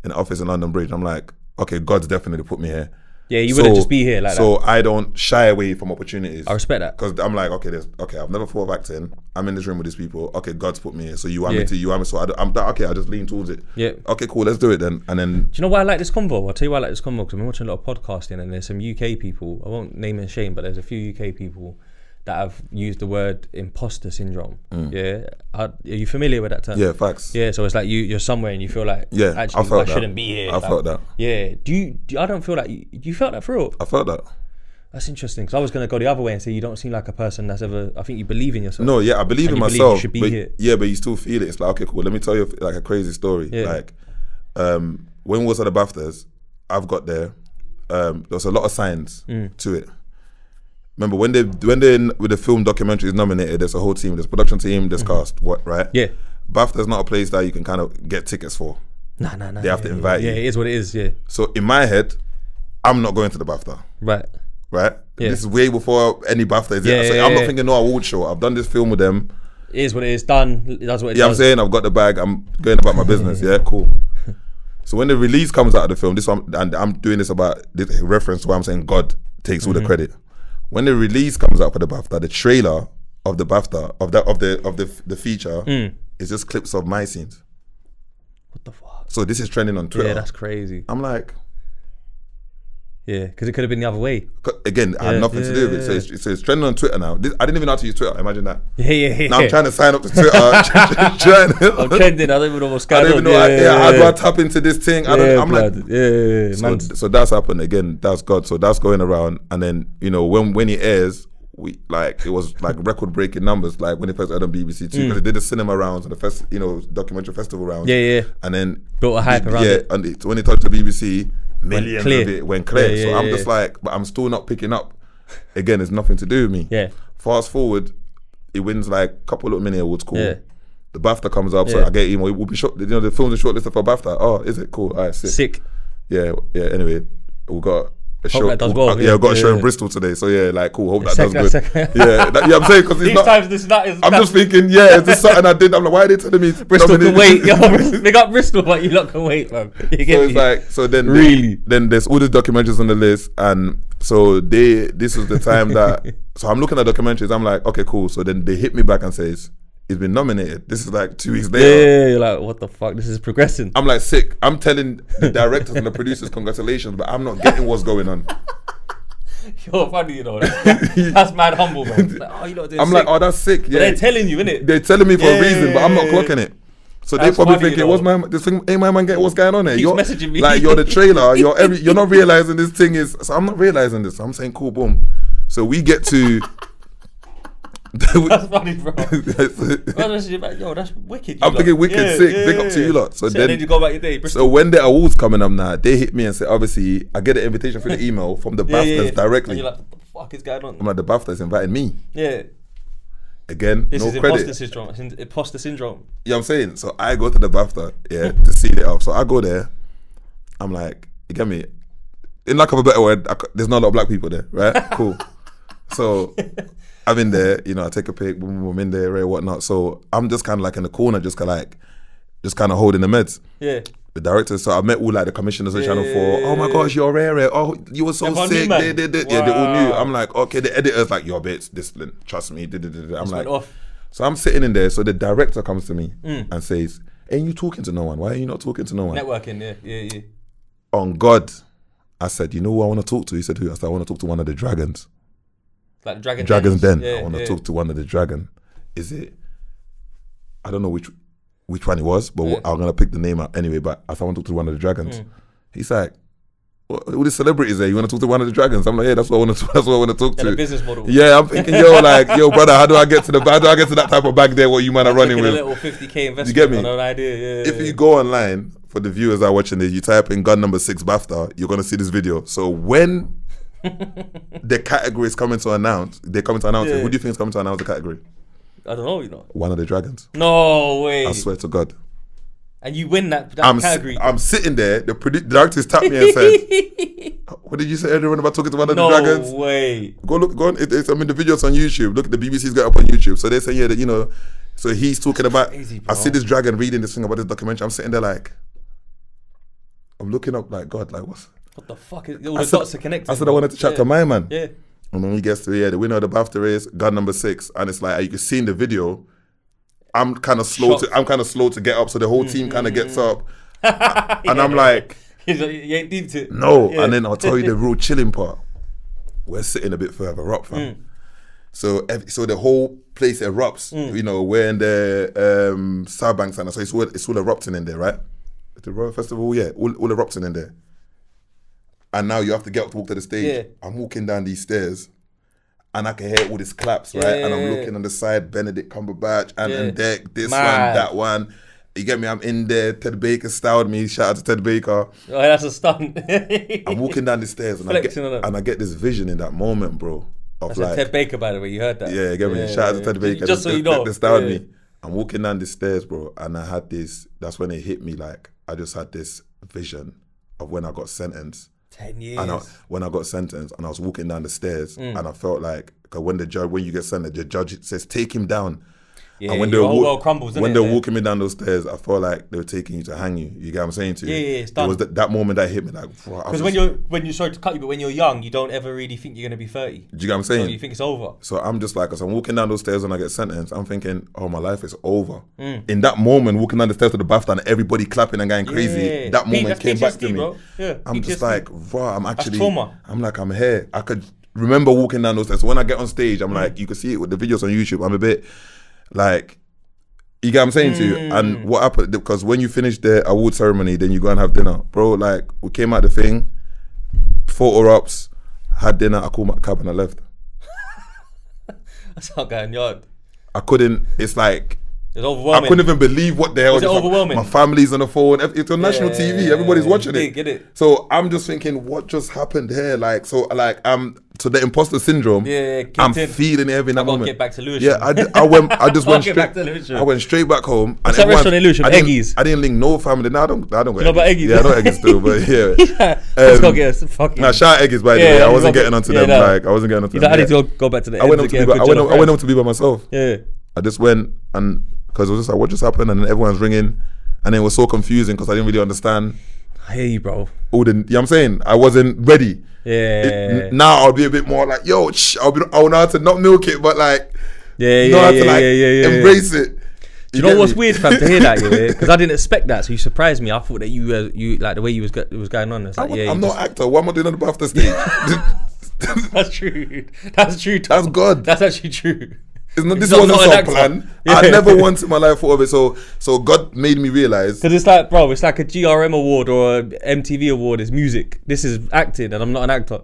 in the office in London Bridge. I'm like, okay, God's definitely put me here. Yeah, you wouldn't just be here like that. So I don't shy away from opportunities. I respect that. Because I'm like, I've never thought of acting. I'm in this room with these people. Okay, God's put me here. So you want me to, you want me. So I'm like, okay, I'll just lean towards it. Yeah. Okay, cool, let's do it then. And then... Do you know why I like this convo? I'll tell you why I like this convo, because I've been watching a lot of podcasting and there's some UK people, I won't name and shame, but there's a few UK people that have used the word impostor syndrome. Yeah. Are you familiar with that term? Yeah, facts. Yeah, so it's like you're somewhere and you feel like, actually, I shouldn't be here. I felt that. Yeah. I don't feel like, you felt that through? I felt that. That's interesting, because I was going to go the other way and say you don't seem like a person that's ever, I think you believe in yourself. No, yeah, I believe in myself. You should be here. Yeah, but you still feel it. It's like, okay, cool, let me tell you like a crazy story. Yeah. Like, when we was at the BAFTAs, I've got there, there was a lot of signs to it. Remember when they with the film documentary is nominated, there's a whole team, there's production team, there's cast, right? Yeah. BAFTA's not a place that you can kind of get tickets for. Nah. They have to invite you. Yeah, it is what it is, yeah. So in my head, I'm not going to the BAFTA. Right? Yeah. This is way before any BAFTA is I'm not thinking no award show. I've done this film with them. It is what it is. Done. That's what it does. Yeah, I'm saying I've got the bag. I'm going about my business. Yeah, cool. So when the release comes out of the film, this one, and I'm doing this about this reference to why I'm saying God takes all the credit. When the release comes out for the BAFTA, the trailer of the BAFTA of the feature is just clips of my scenes. What the fuck? So this is trending on Twitter. Yeah, that's crazy. I'm like, yeah, because it could have been the other way. Again, I had nothing to do with it. So it's trending on Twitter now. I didn't even know how to use Twitter. Imagine that. Yeah. Now I'm trying to sign up to Twitter. I'm trending. I don't even know what's going on. I don't even know. How do I tap into this thing? I'm like, So that's happened again. That's God. So that's going around. And then when it airs, it was like record breaking numbers. Like when it first aired on BBC Two, because it did the cinema rounds and the documentary festival rounds. Yeah. And then built a hype around it. And when it touched the BBC. Millions of it went clear. Yeah, I'm just like, but I'm still not picking up. Again, it's nothing to do with me. Yeah. Fast forward, it wins like a couple of mini awards. Cool. Yeah. The BAFTA comes up, so I get email. We'll be short. The films are shortlisted for BAFTA. Oh, is it cool? All right, sick. Yeah. Anyway, we got a show. That does well. We've got a show in Bristol today. So yeah, like cool. Hope that does good. I'm saying because these times this that is. I'm just thinking, is this something I did? I'm like, why are they telling me Bristol can wait? Big up Bristol, but you lot can wait, man. Then there's all these documentaries on the list, and so this was the time that. So I'm looking at documentaries. I'm like, okay, cool. So then they hit me back and says, he's been nominated. This is like 2 weeks later. Yeah, you're like, what the fuck? This is progressing. I'm like sick. I'm telling the directors and the producers congratulations, but I'm not getting what's going on. You're funny, That's mad humble, man. Like, I'm sick. Like, oh, that's sick. Yeah, but they're telling you, innit? They're telling me for a reason, but I'm not clocking it. So that's they probably thinking, what's this thing? Ain't my man getting what's going on here? You're messaging me. Like, you're the trailer. You're not realizing this thing is. So I'm not realizing this. So I'm saying, cool, boom. So we get to. That's funny, bro. Yo, that's wicked. I'm thinking wicked, sick. Big up to you lot. So then you go about your day. So when the awards coming up now, they hit me and say, obviously, I get an invitation through the email from the BAFTAs directly. And you're like, what the fuck is going on? I'm like, the BAFTAs invited me. Yeah. Again, this no is credit. Imposter syndrome. Yeah, I'm saying. So I go to the BAFTA, to seal it up. So I go there. I'm like, you get me? In lack of a better word, there's not a lot of black people there, right? Cool. So I'm in there, I take a pic, boom, boom, in there, right, whatnot. So I'm just kind of like in the corner, just kind of holding the meds. Yeah. The directors, so I met all like the commissioners of Channel 4. Oh my gosh, you're rare. Oh, you were so sick. They all knew. I'm like, okay, the editor's like, you're a bit disciplined. Trust me. I'm like, so I'm sitting in there. So the director comes to me and says, ain't you talking to no one? Why are you not talking to no one? Networking, yeah. On God, I said, you know who I want to talk to? He said, who? I said, I want to talk to one of the dragons. Like the Dragon's Den. I want to talk to one of the dragon. Is it? I don't know which one it was, but I'm gonna pick the name out anyway. But I want to talk to one of the dragons. He's like, all these celebrities there. You want to talk to one of the dragons? I'm like, yeah, that's what I want to. That's what I want to talk to. The business model. Yeah, I'm thinking, yo, brother, how do I get to that type of bag there? What you man are running with? A little 50k investment. You get me? On an idea. Yeah. If you go online for the viewers that are watching this, you type in gun number 6 BAFTA, you're gonna see this video. So when the category is coming to announce, it. Who do you think is coming to announce the category? I don't know, One of the dragons. No way. I swear to God. And you win that category. I'm sitting there, the directors tapped me and said, what did you say earlier about talking to one of the dragons? No way. Go on. The video's on YouTube. Look, the BBC's got up on YouTube. So they say, that, so he's talking about, crazy, I see this dragon reading this thing about this documentary. I'm sitting there like, I'm looking up like, God, like what the fuck is all the dots are connected? I said I wanted to chat to my man. Yeah. And then he gets to the winner of the BAFTA is gun number 6, and it's like you can see in the video. I'm kind of slow to get up, so the whole team kind of gets up, and I'm like, you ain't deep to no. Yeah. And then I'll tell you the real chilling part. We're sitting a bit further up, fam. So the whole place erupts. We're in the South Bank Center, so it's all erupting in there, right? The Royal Festival, all erupting in there. And now you have to get up to walk to the stage. Yeah. I'm walking down these stairs, and I can hear all these claps, right? And I'm looking on the side, Benedict Cumberbatch, and Deck, this one, that one. You get me? I'm in there. Ted Baker styled me. Shout out to Ted Baker. Oh, that's a stunt. I'm walking down the stairs, and I get this vision in that moment, bro. That's like Ted Baker, by the way. You heard that? Yeah, you get me? Shout out to Ted Baker. Just so you know. They styled me. I'm walking down the stairs, bro, and I had this. That's when it hit me. Like I just had this vision of when I got sentenced. 10 years. And when I got sentenced, and I was walking down the stairs, and I felt like, cause when you get sentenced, the judge says take him down. Yeah, and when they were crumbles, when they were walking me down those stairs, I felt like they were taking you to hang you. You get what I'm saying to you? Yeah, it's done. It was that moment that hit me like. Because when you're sorry to cut you, but when you're young, you don't ever really think you're gonna be 30. Do you get what I'm saying? So you think it's over. So I'm just like, as I'm walking down those stairs and I get sentenced, I'm thinking, oh, my life is over. In that moment, walking down the stairs to the BAFTA and everybody clapping and going crazy, that moment came back to me. Bro. Yeah, I'm just like, wow, I'm actually. That's trauma. I'm like, I'm here. I could remember walking down those stairs. So when I get on stage, I'm like, you can see it with the videos on YouTube. I'm a bit like. You get what I'm saying to you? And what happened, because when you finish the award ceremony, then you go and have dinner. Bro, like, we came out the thing, photo ops, had dinner, I called my cab and I left. That's not going yard. I couldn't, it's like, it's overwhelming. I couldn't even believe what the hell. Was it overwhelming? My family's on the phone. It's on national TV. Everybody's watching it. Get it. So I'm just thinking, what just happened here? Like, so the impostor syndrome. I'm feeling it every moment. I gotta get back to Lewisham. Yeah, I just went straight. I went straight back home. What's that restaurant in Lewisham? Eggies. I didn't link no family. No, I don't go. You know about Eggies? Yeah, I know Eggies too, but yeah. Let's go get us. Fucking. Nah, shout out Eggies by the way. I wasn't getting onto them. Like I wasn't getting onto them. I need to go back to the. I went home to be by myself. Yeah. I just went and. Because it was just like, what just happened? And then everyone's ringing. And it was so confusing because I didn't really understand. I hear you, bro. You know what I'm saying? I wasn't ready. Yeah. Now I'll be a bit more like, yo, I'll know how to not milk it, but like, know how to embrace it. Do you know what's weird, fam, to hear that, yeah? Because I didn't expect that, so you surprised me. I thought that you like the way it was going on. It's like, I'm not an actor. What am I doing on the BAFTA stage? That's true. That's true. Tom. That's God. That's actually true. This wasn't some plan. I never once in my life thought of it. So God made me realize. Because it's like, bro, it's like a GRM award or a MTV award is music. This is acting, and I'm not an actor.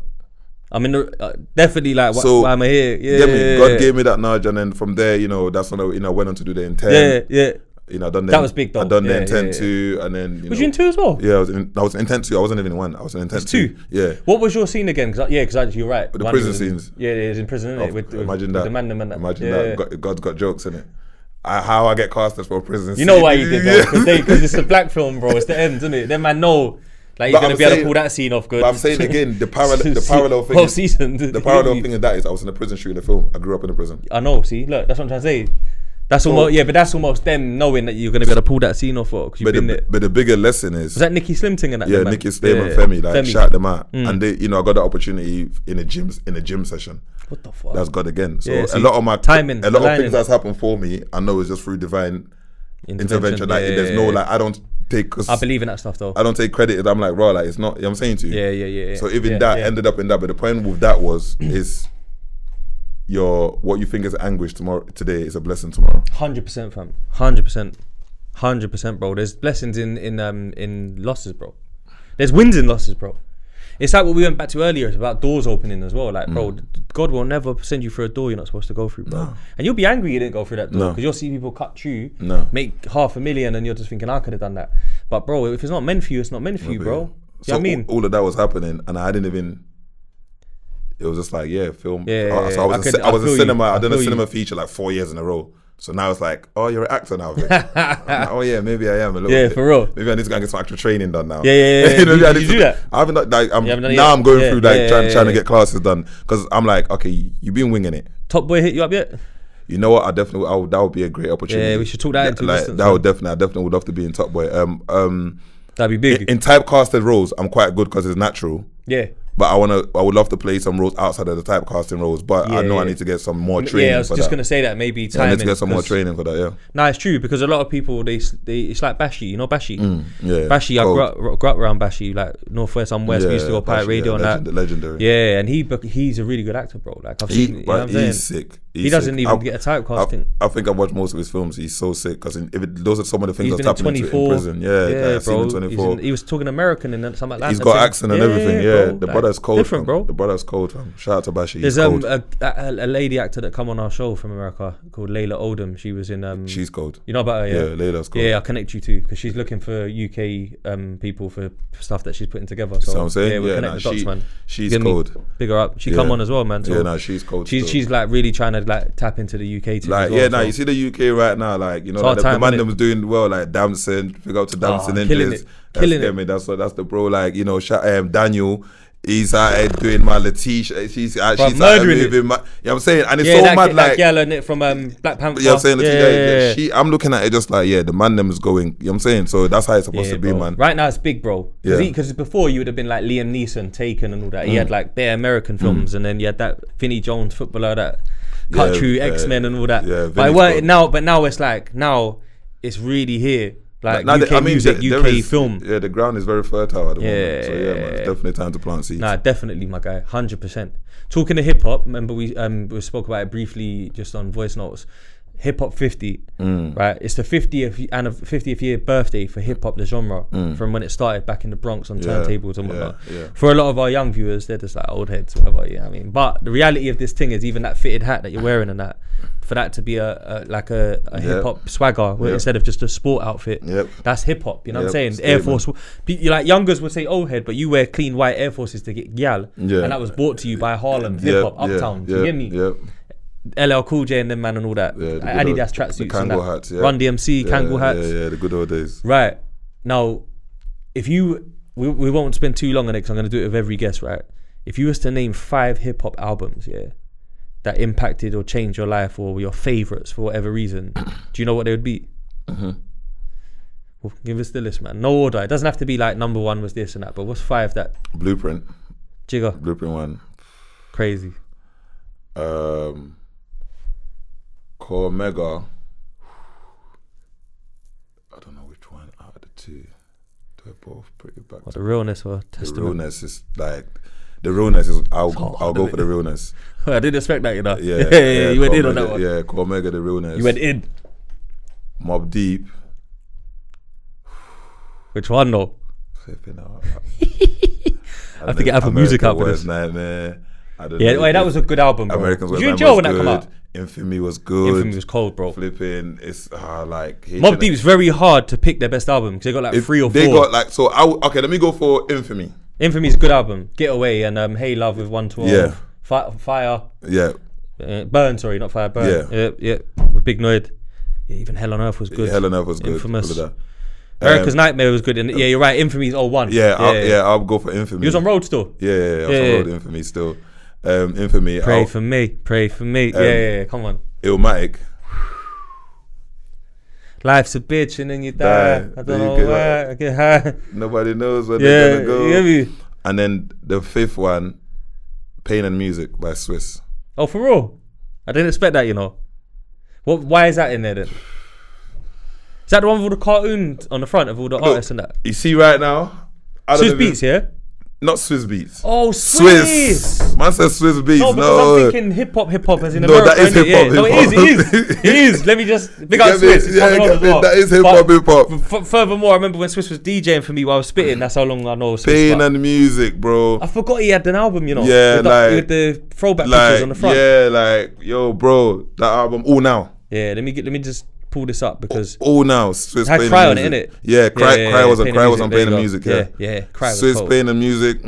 I'm in the, definitely like, why am I here? Yeah. God gave me that nudge, and then from there, that's when I went on to do the intent. Yeah. I done that was big though. I done the intent 2, and then was you in 2 as well? Yeah, I was in intent 2. I wasn't even in 1. I was in intent 2. Yeah. What was your scene again? Because you're right. The prison scenes. Yeah, it was in prison, isn't it? Imagine that. Imagine that. God's got jokes in it. How I get casted for a prison scene. You know why you did that? Because it's a black film, bro. It's the end, isn't it? Them man know. Like you're gonna be able to pull that scene off good. But I'm saying again, the parallel thing. The parallel thing in that is I was in a prison shooting a film. I grew up in a prison. I know. See, look, that's what I'm trying to say. That's almost but that's almost them knowing that you're gonna be able to pull that scene off because you've been there. But the bigger lesson is, was that Nicky Slim thing in that? Yeah, Nicky Slim and Femi, shout them out, and they, I got the opportunity in a gym session. What the fuck? That's God again. So a lot of my timing, a lot of things that's happened for me, I know is just through divine intervention. Like there's no I don't take. Cause I believe in that stuff though. I don't take credit. I'm like, bro, it's not. You know what I'm saying to you. Yeah. So even that ended up in that, but the point with that is. What you think is anguish today is a blessing tomorrow. 100%, fam. 100%, bro. There's blessings in losses, bro. There's wins in losses, bro. It's like what we went back to earlier. It's about doors opening as well. Like, bro, God will never send you through a door you're not supposed to go through, bro. No. And you'll be angry you didn't go through that door because you'll see people cut through, make $500,000, and you're just thinking, I could have done that. But bro, if it's not meant for you, it's not meant for you, bro. So you know what I mean? All of that was happening, and I hadn't even. It was just like, film. So I was in cinema. I done a cinema feature like 4 years in a row. So now it's like, oh, you're an actor now, Vic. Like, oh yeah, maybe I am a little bit. Yeah, for real. Maybe I need to go and get some extra training done now. Yeah. You do that? I haven't I'm going through trying to get classes done because I'm like, okay, you've been winging it. Top Boy hit you up yet? You know what? That would be a great opportunity. Yeah, we should talk that into distance. I definitely would love to be in Top Boy. That'd be big. In typecasted roles, I'm quite good because it's natural. Yeah. But I would love to play some roles outside of the typecasting roles. But I know I need to get some more training. Yeah, I was just gonna say that maybe timing. I need to get some more training for that. Yeah. No, it's true because a lot of people it's like Bashi. You know Bashi. Yeah. Bashi. I grew up around Bashi, like Northwest and West. We used to go Pirate Radio and that. Legendary. Yeah, and he's a really good actor, bro. Like I've seen. You know what I'm saying? He's sick. He doesn't even get a typecasting. I think I've watched most of his films. He's so sick because those are some of the things that's happening in prison. Yeah, bro. 24. He was talking American and some Atlanta. He's got accent and everything. Yeah, the brother's cold. Different, bro. The brother's cold, fam. Shout out to Bashi. There's a lady actor that come on our show from America called Layla Odom. She was in. She's cold. You know about her, yeah? Yeah, Layla's cold. Yeah, I'll connect you to because she's looking for UK people for stuff that she's putting together. So I'm saying, we're connecting the dots, man. She's cold. Big her up. She come on as well, man. So she's cold. She's like really trying to like tap into the UK team. Like, you see the UK right now, like, you know, like the man them was doing well, like dancing, big up to dancing Ninjas. Killing it. That's the bro, like, you know, Daniel. He's out doing my Letitia. She's murdering it. You know what I'm saying? And it's so mad, like yeah, learned it from Black Panther. You know what I'm saying? I'm looking at it just like, the man them is going. You know what I'm saying? So that's how it's supposed to be, man. Right now it's big, bro. Because before you would have been like Liam Neeson, Taken, and all that. He had like bare American films, and then you had that Vinnie Jones footballer that cut through X-Men and all that. But now it's like it's really here. Like UK music, UK film. Yeah, the ground is very fertile at the moment. So man, it's definitely time to plant seeds. Nah, definitely, my guy, 100%. Talking to hip hop, remember we spoke about it briefly just on voice notes. Hip Hop 50, right? It's the 50th year birthday for hip hop, the genre, from when it started back in the Bronx on turntables and whatnot. For a lot of our young viewers, they're just like old heads, whatever. You know what I mean? But the reality of this thing is, even that fitted hat that you're wearing and that, for that to be a hip hop swagger instead of just a sport outfit, that's hip hop. You know what I'm saying? Air Force. You like youngers would say old head, but you wear clean white Air Forces to get gal, and that was brought to you by Harlem hip hop Uptown. Do you get me? LL Cool J and them man and all that. Adidas tracksuits and that. Hats, Run DMC, Kangol hats. Yeah, the good old days. Right. Now, if we won't spend too long on it because I'm going to do it with every guest, right? If you was to name 5 hip hop albums, that impacted or changed your life or were your favorites for whatever reason, do you know what they would be? Well, give us the list, man. No order. It doesn't have to be like number 1 was this and that, but what's 5 that? Blueprint. Jigger. Blueprint 1. Crazy. Core Mega. I don't know which one out of the 2. They're both pretty back. The realness or testament? The realness is like, I'll go for the realness. I didn't expect that, you know. Yeah, you went in on that one. Yeah, Core Mega, the realness. You went in. Mobb Deep. Which one though? Flipping out. I have to get Apple Music out for this. Nightmare. That was a good album, bro. Americans was you in jail when that come out? Infamy was good. Infamy was cold, bro. Flipping, it's like Mobb Deep is very hard to pick their best album because they got like 3 or 4. They got like okay. Let me go for Infamy. Infamy's a good album. Get Away and Hey Love with 112. Yeah. Fire. Yeah. Burn, sorry, not Fire. Burn. Yeah. With Big Noid. Yeah, even Hell on Earth was good. Hell on Earth was good. Infamous. America's Nightmare was good, and you're right. Infamy's 01. I'll go for Infamy. You was on road still. Yeah, I was on road. Infamy still. Infamy. Pray for me. Yeah. Come on. Illmatic. Life's a bitch and then you die. I don't know why. I get high. Nobody knows where they're gonna go. You get me? And then the 5th one, Pain and Music by Swiss. Oh, for real? I didn't expect that, you know. Why is that in there then? Is that the one with all the cartoons on the front of all the artists and that? You see right now? Swiss Beats, yeah? Not Swiss Beats. Oh, Swiss. Man says Swiss Beats. No, because I'm thinking hip hop as in America. No, that is hip hop. No, it is. Let me just big up Swiss. That is hip hop. Furthermore, I remember when Swiss was DJing for me while I was spitting. That's how long I know Swiss. Pain and Music, bro. I forgot he had an album, you know. Yeah, with the throwback pictures on the front. Yeah, like, yo, bro, that album, All Now. Yeah, let me just pull this up because All Now, Swiss had Cry on it, innit? Yeah, Cry was on Pain and Music. Yeah, Cry was Swiss cold. Pain and Music.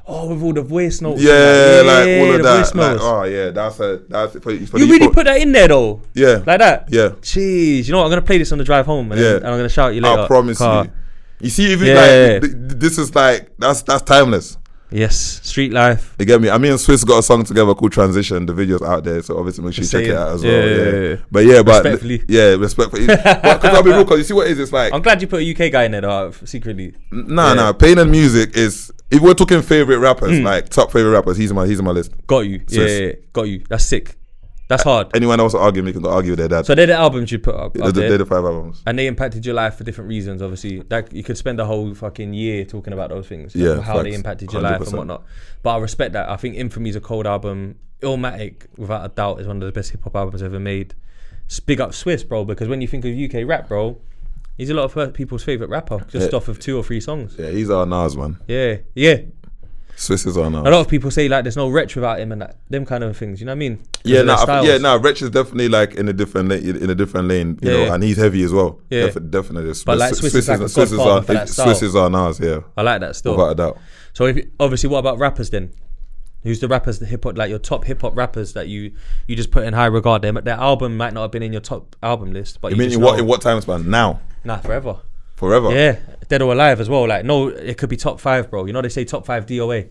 Oh, with all the voice notes. Yeah, like all of that. Like, oh yeah, that's for you really put that in there though. Yeah, like that. Yeah. Jeez, you know what? I'm gonna play this on the drive home, and I'm gonna shout you later. I promise you. You see, even like this is like that's timeless. Yes, street life. You get me? I mean, Swiss got a song together called Transition. The video's out there, so obviously make sure you check it out as well. Yeah. But respectfully. Because I'll be real, because you see what it is, it's like, I'm glad you put a UK guy in there though, secretly. Nah. Pain and Music is, if we're talking favorite rappers, like top favorite rappers, he's on my list. Got you. Yeah, got you. That's sick. That's hard. Anyone else arguing, you can go argue with their dad. So they're the albums you put up. They're the 5 albums. And they impacted your life for different reasons, obviously. Like, you could spend a whole fucking year talking about those things. Yeah. How they impacted your 100%. Life and whatnot. But I respect that. I think Infamy's a cold album. Illmatic, without a doubt, is one of the best hip hop albums ever made. Big up Swiss, bro, because when you think of UK rap, bro, he's a lot of people's favourite rapper, just off of 2 or 3 songs. Yeah, he's our Nas, man. Yeah. Swiss is on. A lot of people say like there's no Wretch without him and that, them kind of things. You know what I mean? Wretch is definitely like in a different lane, you know, and he's heavy as well. Yeah, definitely. But like Swiss is like a godfather for that style. Swiss is on ours, yeah. I like that still, without a doubt. So obviously, what about rappers then? Who's the rappers, the hip hop, like your top hip hop rappers that you just put in high regard? Their album might not have been in your top album list, but you mean in what time span? Now? Nah, forever. Forever. Yeah, dead or alive as well. Like no, it could be top 5, bro. You know they say top 5 DOA.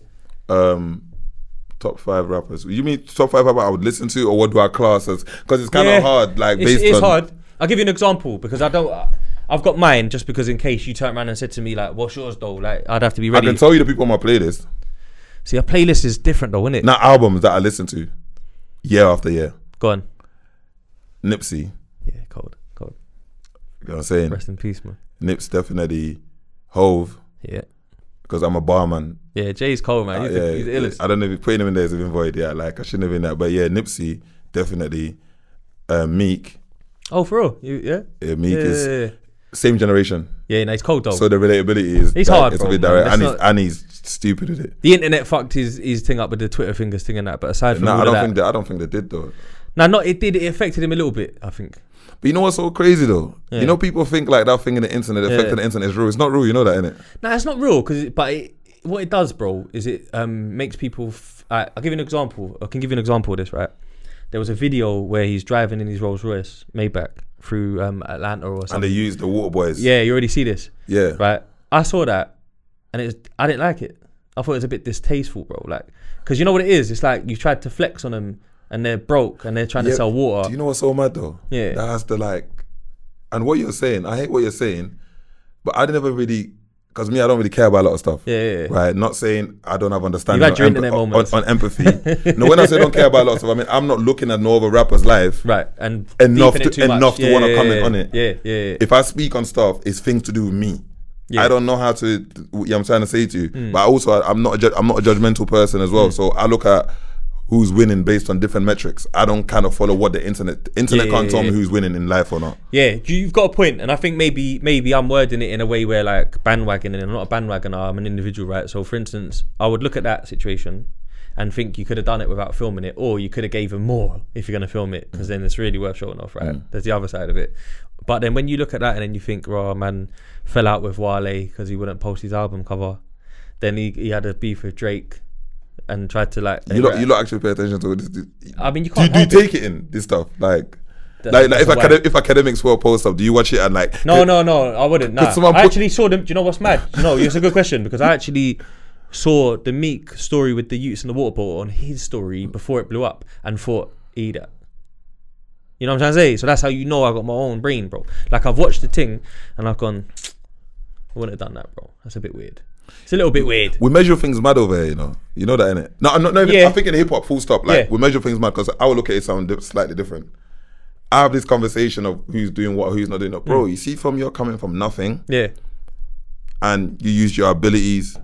Top 5 rappers. You mean top 5 rappers I would listen to, or what do I class as? Because it's kind of hard. Like it's hard. I'll give you an example because I've got mine just because in case you turn around and said to me like, "What's yours though?" Like I'd have to be ready. I can tell you the people on my playlist. See, a playlist is different though, isn't it? Not albums that I listen to year after year. Go on. Nipsey. Yeah, cold. You know what I'm saying? Rest in peace, man. Nips definitely. Hove. Yeah. Because I'm a barman. Yeah, Jay's cold, man. He's the illest. I don't know if putting him in there is even void. Yeah, like I shouldn't have been that. But yeah, Nipsey, definitely. Meek. Oh, for real? Yeah, Meek is same generation. Yeah, no, he's cold though. So the relatability is it's hard, it's bro, a bit direct, and he's stupid with it. The internet fucked his thing up with the Twitter fingers thing and that. But aside from I don't think they did though. No, it did. It affected him a little bit, I think. But you know what's so crazy though? Yeah. You know, people think like that thing in the internet affecting the internet is real. It's not real. You know that, innit? No, it's not real. What it does, bro, is it makes people. I'll give you an example. I can give you an example of this, right? There was a video where he's driving in his Rolls Royce Maybach through Atlanta or something. And they used the Water Boys. Yeah, you already see this. Yeah. Right? I saw that and I didn't like it. I thought it was a bit distasteful, bro. Like, because you know what it is? It's like you tried to flex on them and they're broke and they're trying to sell water. Do you know what's so mad though? Yeah. That has to like, and what you're saying, I hate what you're saying, but I never really, because me, I don't really care about a lot of stuff. Yeah. Right? Not saying I don't have understanding You've had your internet moments. On empathy. No, when I say I don't care about a lot of stuff, I mean, I'm not looking at no other rapper's life. Right. And enough to want to comment on it. Yeah. If I speak on stuff, it's things to do with me. Yeah. I don't know how to, I'm trying to say to you. But also, I'm not a judgmental person as well. So I look at who's winning based on different metrics. I don't kind of follow what the internet can't tell me who's winning in life or not. Yeah, you've got a point, and I think maybe I'm wording it in a way where like bandwagoning, and I'm not a bandwagoner, I'm an individual, right? So for instance, I would look at that situation and think you could have done it without filming it, or you could have gave him more if you're going to film it, because then it's really worth showing off, right? There's the other side of it. But then when you look at that and then you think, oh man, fell out with Wale because he wouldn't post his album cover. Then he had a beef with Drake and tried to like... You lot actually pay attention to this. I mean, you can't... Do you take it in, this stuff? Like if academics will post up, do you watch it and like... No, I wouldn't. Nah. I actually saw them... Do you know what's mad? It's a good question, because I actually saw the Meek story with the Utes and the water bottle on his story before it blew up and thought, eat that. You know what I'm trying to say? So that's how you know I got my own brain, bro. Like I've watched the thing and I've gone, I wouldn't have done that, bro. That's a bit weird. It's a little bit weird. We measure things mad over here, you know. You know that, innit? No, I'm not even, I think in hip hop, full stop. Like we measure things mad because I would look at it something slightly different. I have this conversation of who's doing what, who's not doing it. Bro, you see you're coming from nothing. Yeah. And you use your abilities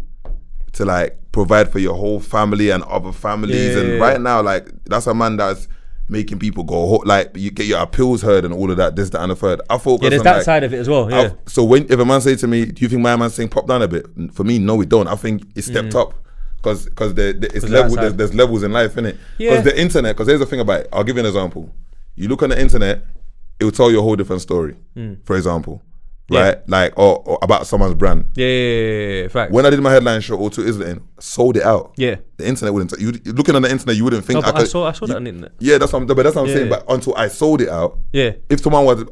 to like provide for your whole family and other families. And right now, like that's a man that's making people go, like you get your appeals heard and all of that, this, that, and the third. I focus on there's that side of it as well. Yeah. So if a man say to me, do you think my man's saying pop down a bit? For me, no, we don't. I think it's stepped up because there's levels in life, innit? Because the internet, because there's the thing about it. I'll give you an example. You look on the internet, it will tell you a whole different story. For example. Right, like or about someone's brand. Yeah, fact. When I did my headline show, O2 Islington, sold it out. Yeah, the internet wouldn't. You looking on the internet, you wouldn't think. No, I saw that on the internet. Yeah, that's what I'm saying. But until I sold it out, if someone was,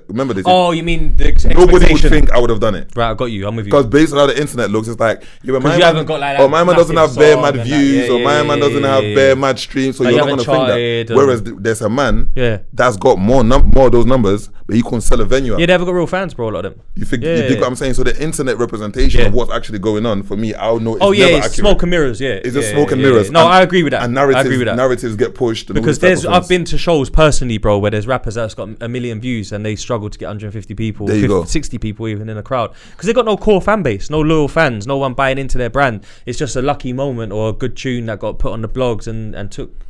remember this. Oh, you mean the nobody would think I would have done it. Right, I got you. I'm with you. Because based on how the internet looks, it's like you haven't got like that. Or my man doesn't have bare mad views, or my man doesn't have bare mad streams, so you're not gonna think that. Whereas there's a man that's got more of those numbers, but he couldn't sell a venue. Yeah, they haven't got real fans, bro. A lot of them. You think? You dig what I'm saying? So the internet representation of what's actually going on, for me, I'll know it's never accurate. It's smoke and mirrors, It's just smoke and mirrors. No, I agree with that. And narratives get pushed. Because I've been to shows personally, bro, where there's rappers that's got 1 million views and they struggle to get 150 people, 60 people even in a crowd. Because they got no core fan base, no loyal fans, no one buying into their brand. It's just a lucky moment or a good tune that got put on the blogs and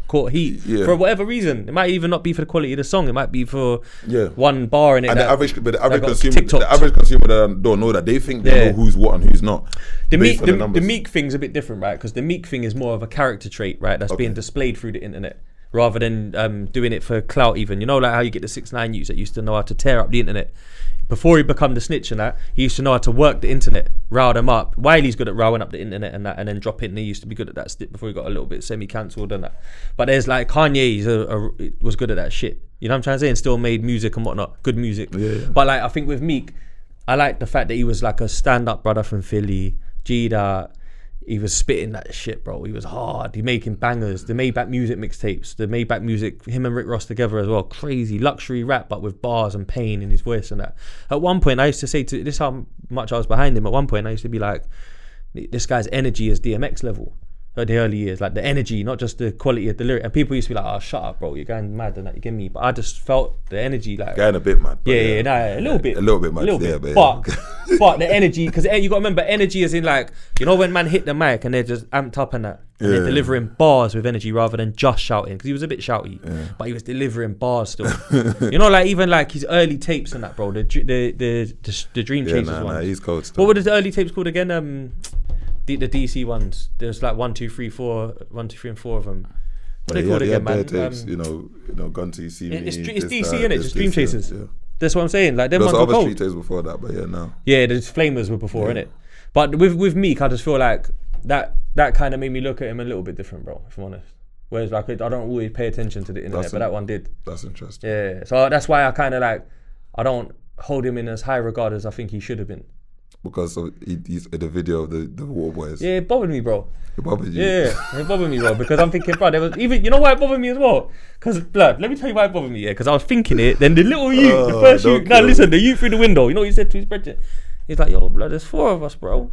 caught heat for whatever reason. It might even not be for the quality of the song. It might be for one bar in it. And the average consumer don't know that. They think they know who's what and who's not. The Meek thing's a bit different, right? Because the Meek thing is more of a character trait, right? That's being displayed through the internet. rather than doing it for clout even. You know, like how you get the 6ix9ine youths that used to know how to tear up the internet. Before he become the snitch and that, he used to know how to work the internet, rile them up. Wiley's good at riling up the internet and that, and then drop it, and he used to be good at that stick before he got a little bit semi-cancelled and that. But there's like Kanye was good at that shit. You know what I'm trying to say? And still made music and whatnot, good music. Yeah. But like I think with Meek, I like the fact that he was like a stand-up brother from Philly, G-Dot. He was spitting that shit, bro. He was hard. He making bangers. The Maybach music mixtapes. The Maybach music, him and Rick Ross together as well. Crazy luxury rap, but with bars and pain in his voice and that. At one point, I used to say this how much I was behind him. At one point, I used to be like, this guy's energy is DMX level. At the early years, like the energy, not just the quality of the lyric. And people used to be like, "Oh, shut up, bro! You're going mad and that. You get me?" But I just felt the energy, like going a bit mad. A little bit mad. But the energy, because you got to remember, energy is in like, you know, when man hit the mic and they're just amped up and that, and they're delivering bars with energy rather than just shouting. Because he was a bit shouty, but he was delivering bars still. You know, like even like his early tapes and that, bro. The Dream Chasers ones. He's cold still. What were the early tapes called again? The DC ones. There's like 1, 2, 3, 4, 1, 2, 3, and 4 of them. What they called again, man? Tapes, you know, Gun to See Me. It's DC, innit? Just Dream Chasers. Yeah. That's what I'm saying. Like them ones were other cold. street tapes before that, but no. Yeah, the Flamers were before, innit? But with Meek, I just feel like that kind of made me look at him a little bit different, bro. If I'm honest. Whereas like I don't always pay attention to the internet, but that one did. That's interesting. Yeah, so that's why I kind of like I don't hold him in as high regard as I think he should have been. Because he's in the video of the Water Boys. Yeah, it bothered me, bro. It bothered you? Yeah, it bothered me, bro. Because I'm thinking, bro, there was even, you know why it bothered me as well? Because, blood, let me tell you why it bothered me, yeah? Because I was thinking it, then the little youth, the first youth, now listen, the youth through the window, you know what he said to his brother? He's like, yo, blood, there's 4 of us, bro.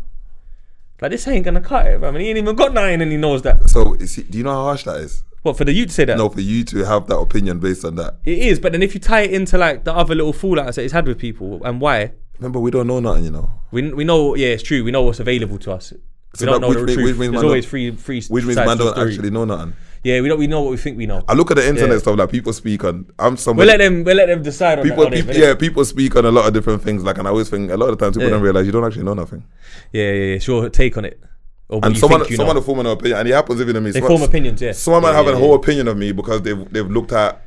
Like, this ain't gonna cut it, bro. I mean, he ain't even got 9 and he knows that. So, do you know how harsh that is? What, for the youth to say that? No, for you to have that opinion based on that. It is, but then if you tie it into, like, the other little fallouts that he's had with people and why. Remember, we don't know nothing, you know. We know, yeah, it's true. We know what's available to us. So we don't know the truth. There's always free which means man don't actually know nothing. Yeah, we know what we think we know. I look at the internet stuff, like people speak on. I'm somebody. We'll let them decide on that. People speak on a lot of different things. Like, and I always think a lot of the times people don't realize you don't actually know nothing. Yeah. Sure, take on it. And someone will form an opinion, and it happens even to me. They form opinions, yeah. Someone might have a whole opinion of me because they've looked at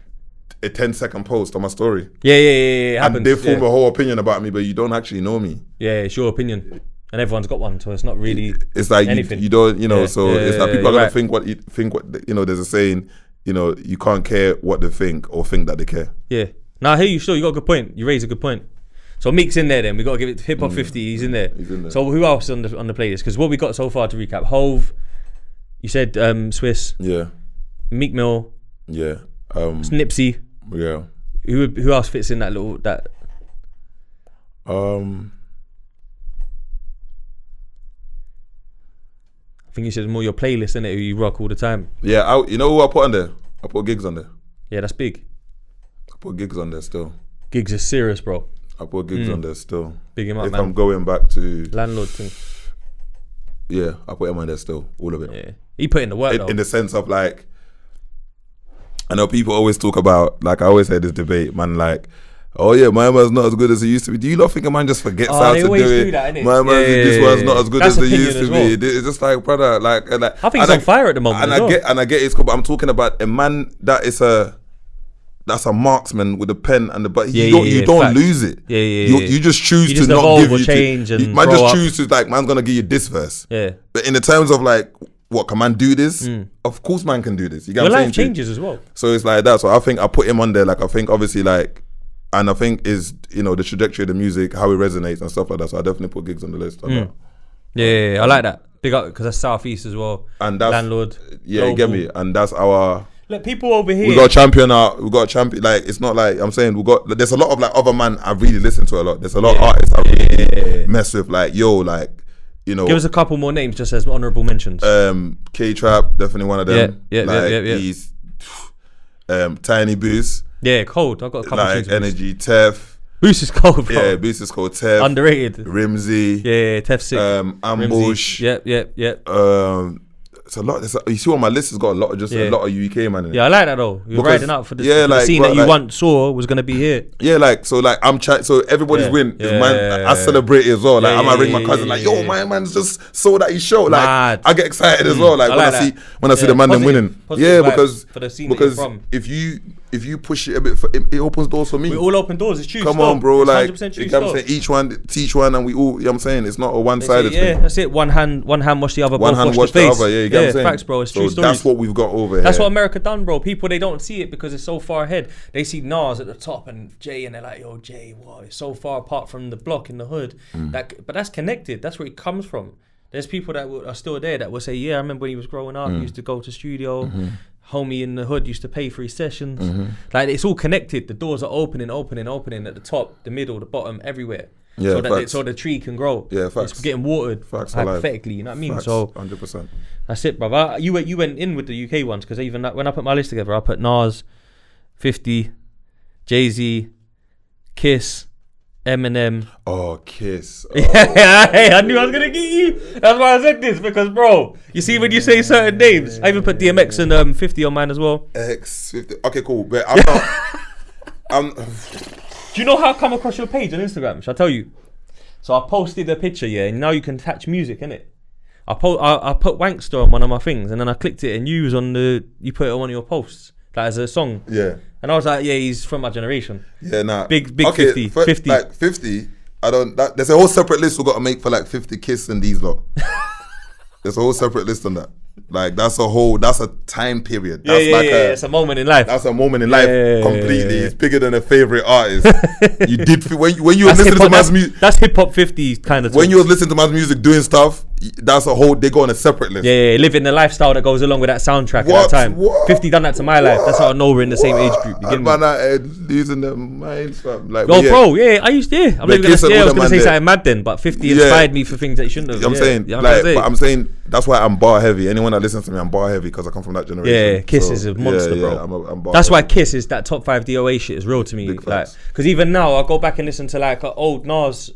a 10-second post on my story. Yeah. It happens, and they form a whole opinion about me, but you don't actually know me. Yeah, it's your opinion. And everyone's got one, so it's not really it's like anything. You don't, you know, so it's like people are going to think what, you know, there's a saying, you know, you can't care what they think or think that they care. Yeah. Now, I hear you, sure, you got a good point. You raise a good point. So Meek's in there then. We got to give it Hip Hop 50. He's in there. So who else on the playlist? Because what we got so far to recap, Hove, you said Swiss. Yeah. Meek Mill. Yeah. Nipsey. Yeah. Who else fits in that little I think you said more your playlist, innit? Who you rock all the time. Yeah, you know who I put on there? I put Gigs on there. Yeah, that's big. I put Gigs on there still. Gigs is serious, bro. I put Gigs on there still. Big him up, if man. I'm going back to Landlord thing. Yeah, I put him on there still. All of it. Yeah. He put in the work, though. In the sense of like, I know people always talk about, like I always had this debate, man, like, oh yeah, my man's not as good as it used to be. Do you not think a man just forgets how to do it? That, my man's this one's not as good as it used to be. It's just like, brother, like I think he's on fire at the moment. And I get it's cool, but I'm talking about a man that's a marksman with a pen and you don't lose it. You just choose to not give you change to, man just choose to like, man's gonna give you this verse. Yeah. But in the terms of like, what, can man do this? Of course man can do this. You get your what I'm life changes as well. So it's like that. So I think I put him on there. Like I think obviously like, and I think is, you know, the trajectory of the music, how it resonates and stuff like that. So I definitely put Gigs on the list. Yeah, I like that. Big up, because that's Southeast as well. And that's Landlord. Yeah, you get me. And that's our. Look, people over here. We got a champion. Like it's not like I'm saying there's a lot of like other man I really listen to a lot. There's a lot of artists I really mess with. Like like, you know. Give us a couple more names just as honourable mentions. K-Trap, definitely one of them. Yeah. He's Tiny Boost. Yeah, cold. I've got a couple like Energy, Tef. Boost is cold, bro. Yeah, Boost is cold. Tef. Underrated. Rimsey. Yeah, Tef sick. Ambush. Rimsey. Yep. it's a lot. You see, on my list has got a lot of a lot of UK man. In it. Yeah, I like that though. You're riding out for the scene that you once saw was gonna be here. Yeah, I'm trying. So everybody's win. I celebrate it as well. Like I might ring my cousin. Yo, my man's just saw that he showed. Like I get excited as well. Like when I see the man them winning. Yeah, because if you push it a bit, it opens doors for me. We all open doors. It's true. Come on, bro. Like you know what I'm saying, each one teach one, and we all. You know what I'm saying, it's not a one-sided thing. Yeah, that's it. One hand wash the other. One hand wash the other. Yeah, you get what I'm saying. Facts, bro. It's true stories. That's what we've got over here. That's what America done, bro. People, they don't see it because it's so far ahead. They see Nas at the top and Jay, and they're like, yo, Jay, what? It's so far apart from the block in the hood. But that's connected. That's where it comes from. There's people that are still there that will say, yeah, I remember when he was growing up, he used to go to studio. Homie in the hood used to pay for his sessions. Like, it's all connected. The doors are opening at the top, the middle, the bottom, everywhere. Yeah, so the tree can grow. Yeah, facts. It's getting watered, hypothetically, you know what I mean? Facts, so 100%. That's it, brother. You went in with the UK ones, because even when I put my list together, I put Nas, 50, Jay-Z, Kiss, Eminem. Oh, Kiss. Oh. Yeah, I knew I was gonna get you. That's why I said this, because bro, you see when you say certain names, I even put DMX and 50 on mine as well. X50. Okay, cool. But I'm not. Do you know how I come across your page on Instagram? Shall I tell you? So I posted a picture, and now you can attach music, innit? I put Wankster on one of my things, and then I clicked it, and you put it on one of your posts, like as a song. Yeah. And I was like, yeah, he's from my generation. Yeah, nah. Big okay, 50. 50. Like 50, there's a whole separate list we've got to make for like 50 Kiss and these lot. There's a whole separate list on that. Like that's a time period. That's it's a moment in life. That's a moment in life completely. It's bigger than a favorite artist. You did when you were listening to man's music. That's hip hop 50 kind of. When you were listening to man's music doing stuff, that's a whole. They go on a separate list. Yeah, living the lifestyle that goes along with that soundtrack at that time. 50 done that to my life. That's how I know we're in the same age group. Using the minds, like. Bro, yeah, I used to. I'm not gonna say I was gonna say something mad then, but 50 inspired me for things that you shouldn't have. I'm saying, but I'm saying that's why I'm bar heavy. Anyone that listens to me, I'm bar heavy because I come from that generation. Yeah, Kiss is a monster, bro. I'm bar. That's why Kiss is that top 5 DOA shit is real to me. Like, because even now I go back and listen to like an old Nas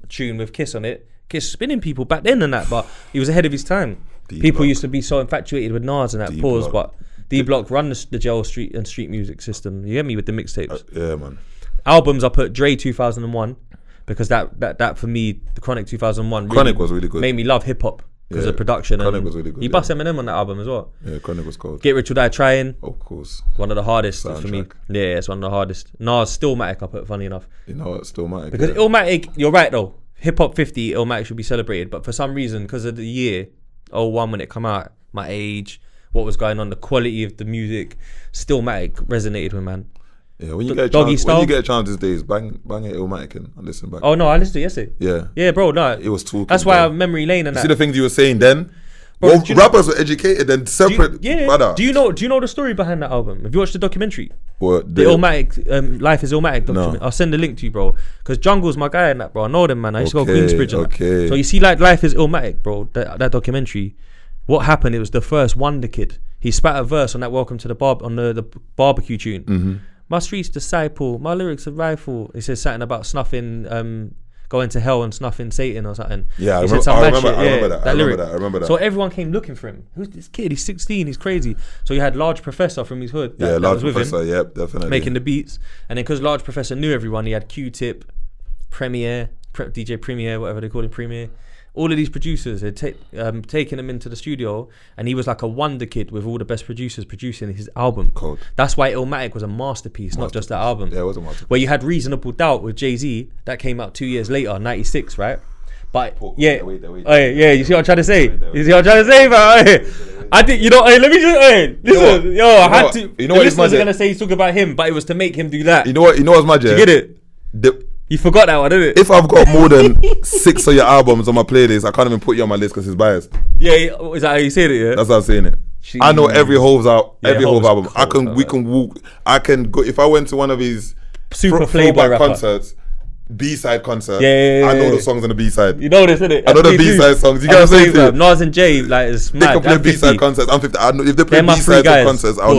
tune with Kiss on it. Kiss spinning people back then and that, but he was ahead of his time. People used to be so infatuated with Nas and that pause, but D-Block run the jail street music system. You get me with the mixtapes? Yeah, man. Albums, I put Dre 2001 because that for me, the Chronic 2001 Chronic was really good. Made me love hip hop because of production. Chronic was really good. He bust Eminem on that album as well. Yeah, Chronic was cold. Get Rich or Die Trying. Of course. One of the hardest for me. Yeah, it's one of the hardest. Nas, Stillmatic, I put, funny enough. You know what, Stillmatic. Because Illmatic, you're right though. Hip Hop 50, Illmatic should be celebrated, but for some reason, because of the year 01 when it come out, my age, what was going on, the quality of the music, Stillmatic resonated with, man. Yeah, when you get a chance these days, bang it Illmatic and listen back. Oh no, I listened to it yesterday. Yeah, bro, no, it was talking. That's why I'm memory lane and that. See the things you were saying then. Bro, rappers were educated and separate. Brother. Do you know the story behind that album? Have you watched the documentary? What, the Illmatic, Life is Illmatic documentary? No. I'll send the link to you, bro. Because Jungle's my guy in that, bro. I know them, man. I used to go Queensbridge and that. So you see, like, Life is Illmatic, bro. That documentary. What happened? It was the first Wonder Kid. He spat a verse on that Welcome to the the barbecue tune. Mm-hmm. My street's disciple. My lyrics are rifle. He says something about snuffing. Going to hell and snuffing Satan or something. Yeah, I remember that. So everyone came looking for him. Who's this kid? He's 16. He's crazy. So you had Large Professor from his hood. Large Professor. Yep, definitely. Making the beats. And then because Large Professor knew everyone, he had Q-Tip, Premier, DJ Premier, whatever they call him, Premier. All of these producers had taken him into the studio, and he was like a wonder kid with all the best producers producing his album. Cold. That's why Illmatic was a masterpiece, not just that album. Yeah, it was a masterpiece. Where you had Reasonable Doubt with Jay-Z, that came out 2 years later, 96, right? But yeah, you see what I'm trying to say? You see what I'm trying to say, bro? I think, let me just, listen, I had to. You know what? The listeners are going to say he's talking about him, but it was to make him do that. You know what's magic? You get it? You forgot that one, didn't it? If I've got more than 6 of your albums on my playlist, I can't even put you on my list because it's biased. Yeah, is that how you said it? Yeah, that's how I'm saying it. I know every Hove's album. We can walk. I can go if I went to one of his super Playboy concerts. B-side concert. I know the songs on the B-side. You know this, innit? I know the B-side songs. You guys say Nas and Jay, like, it's mad. They can play B-side concerts. I'm 50. I know if they play B-side concerts, I'll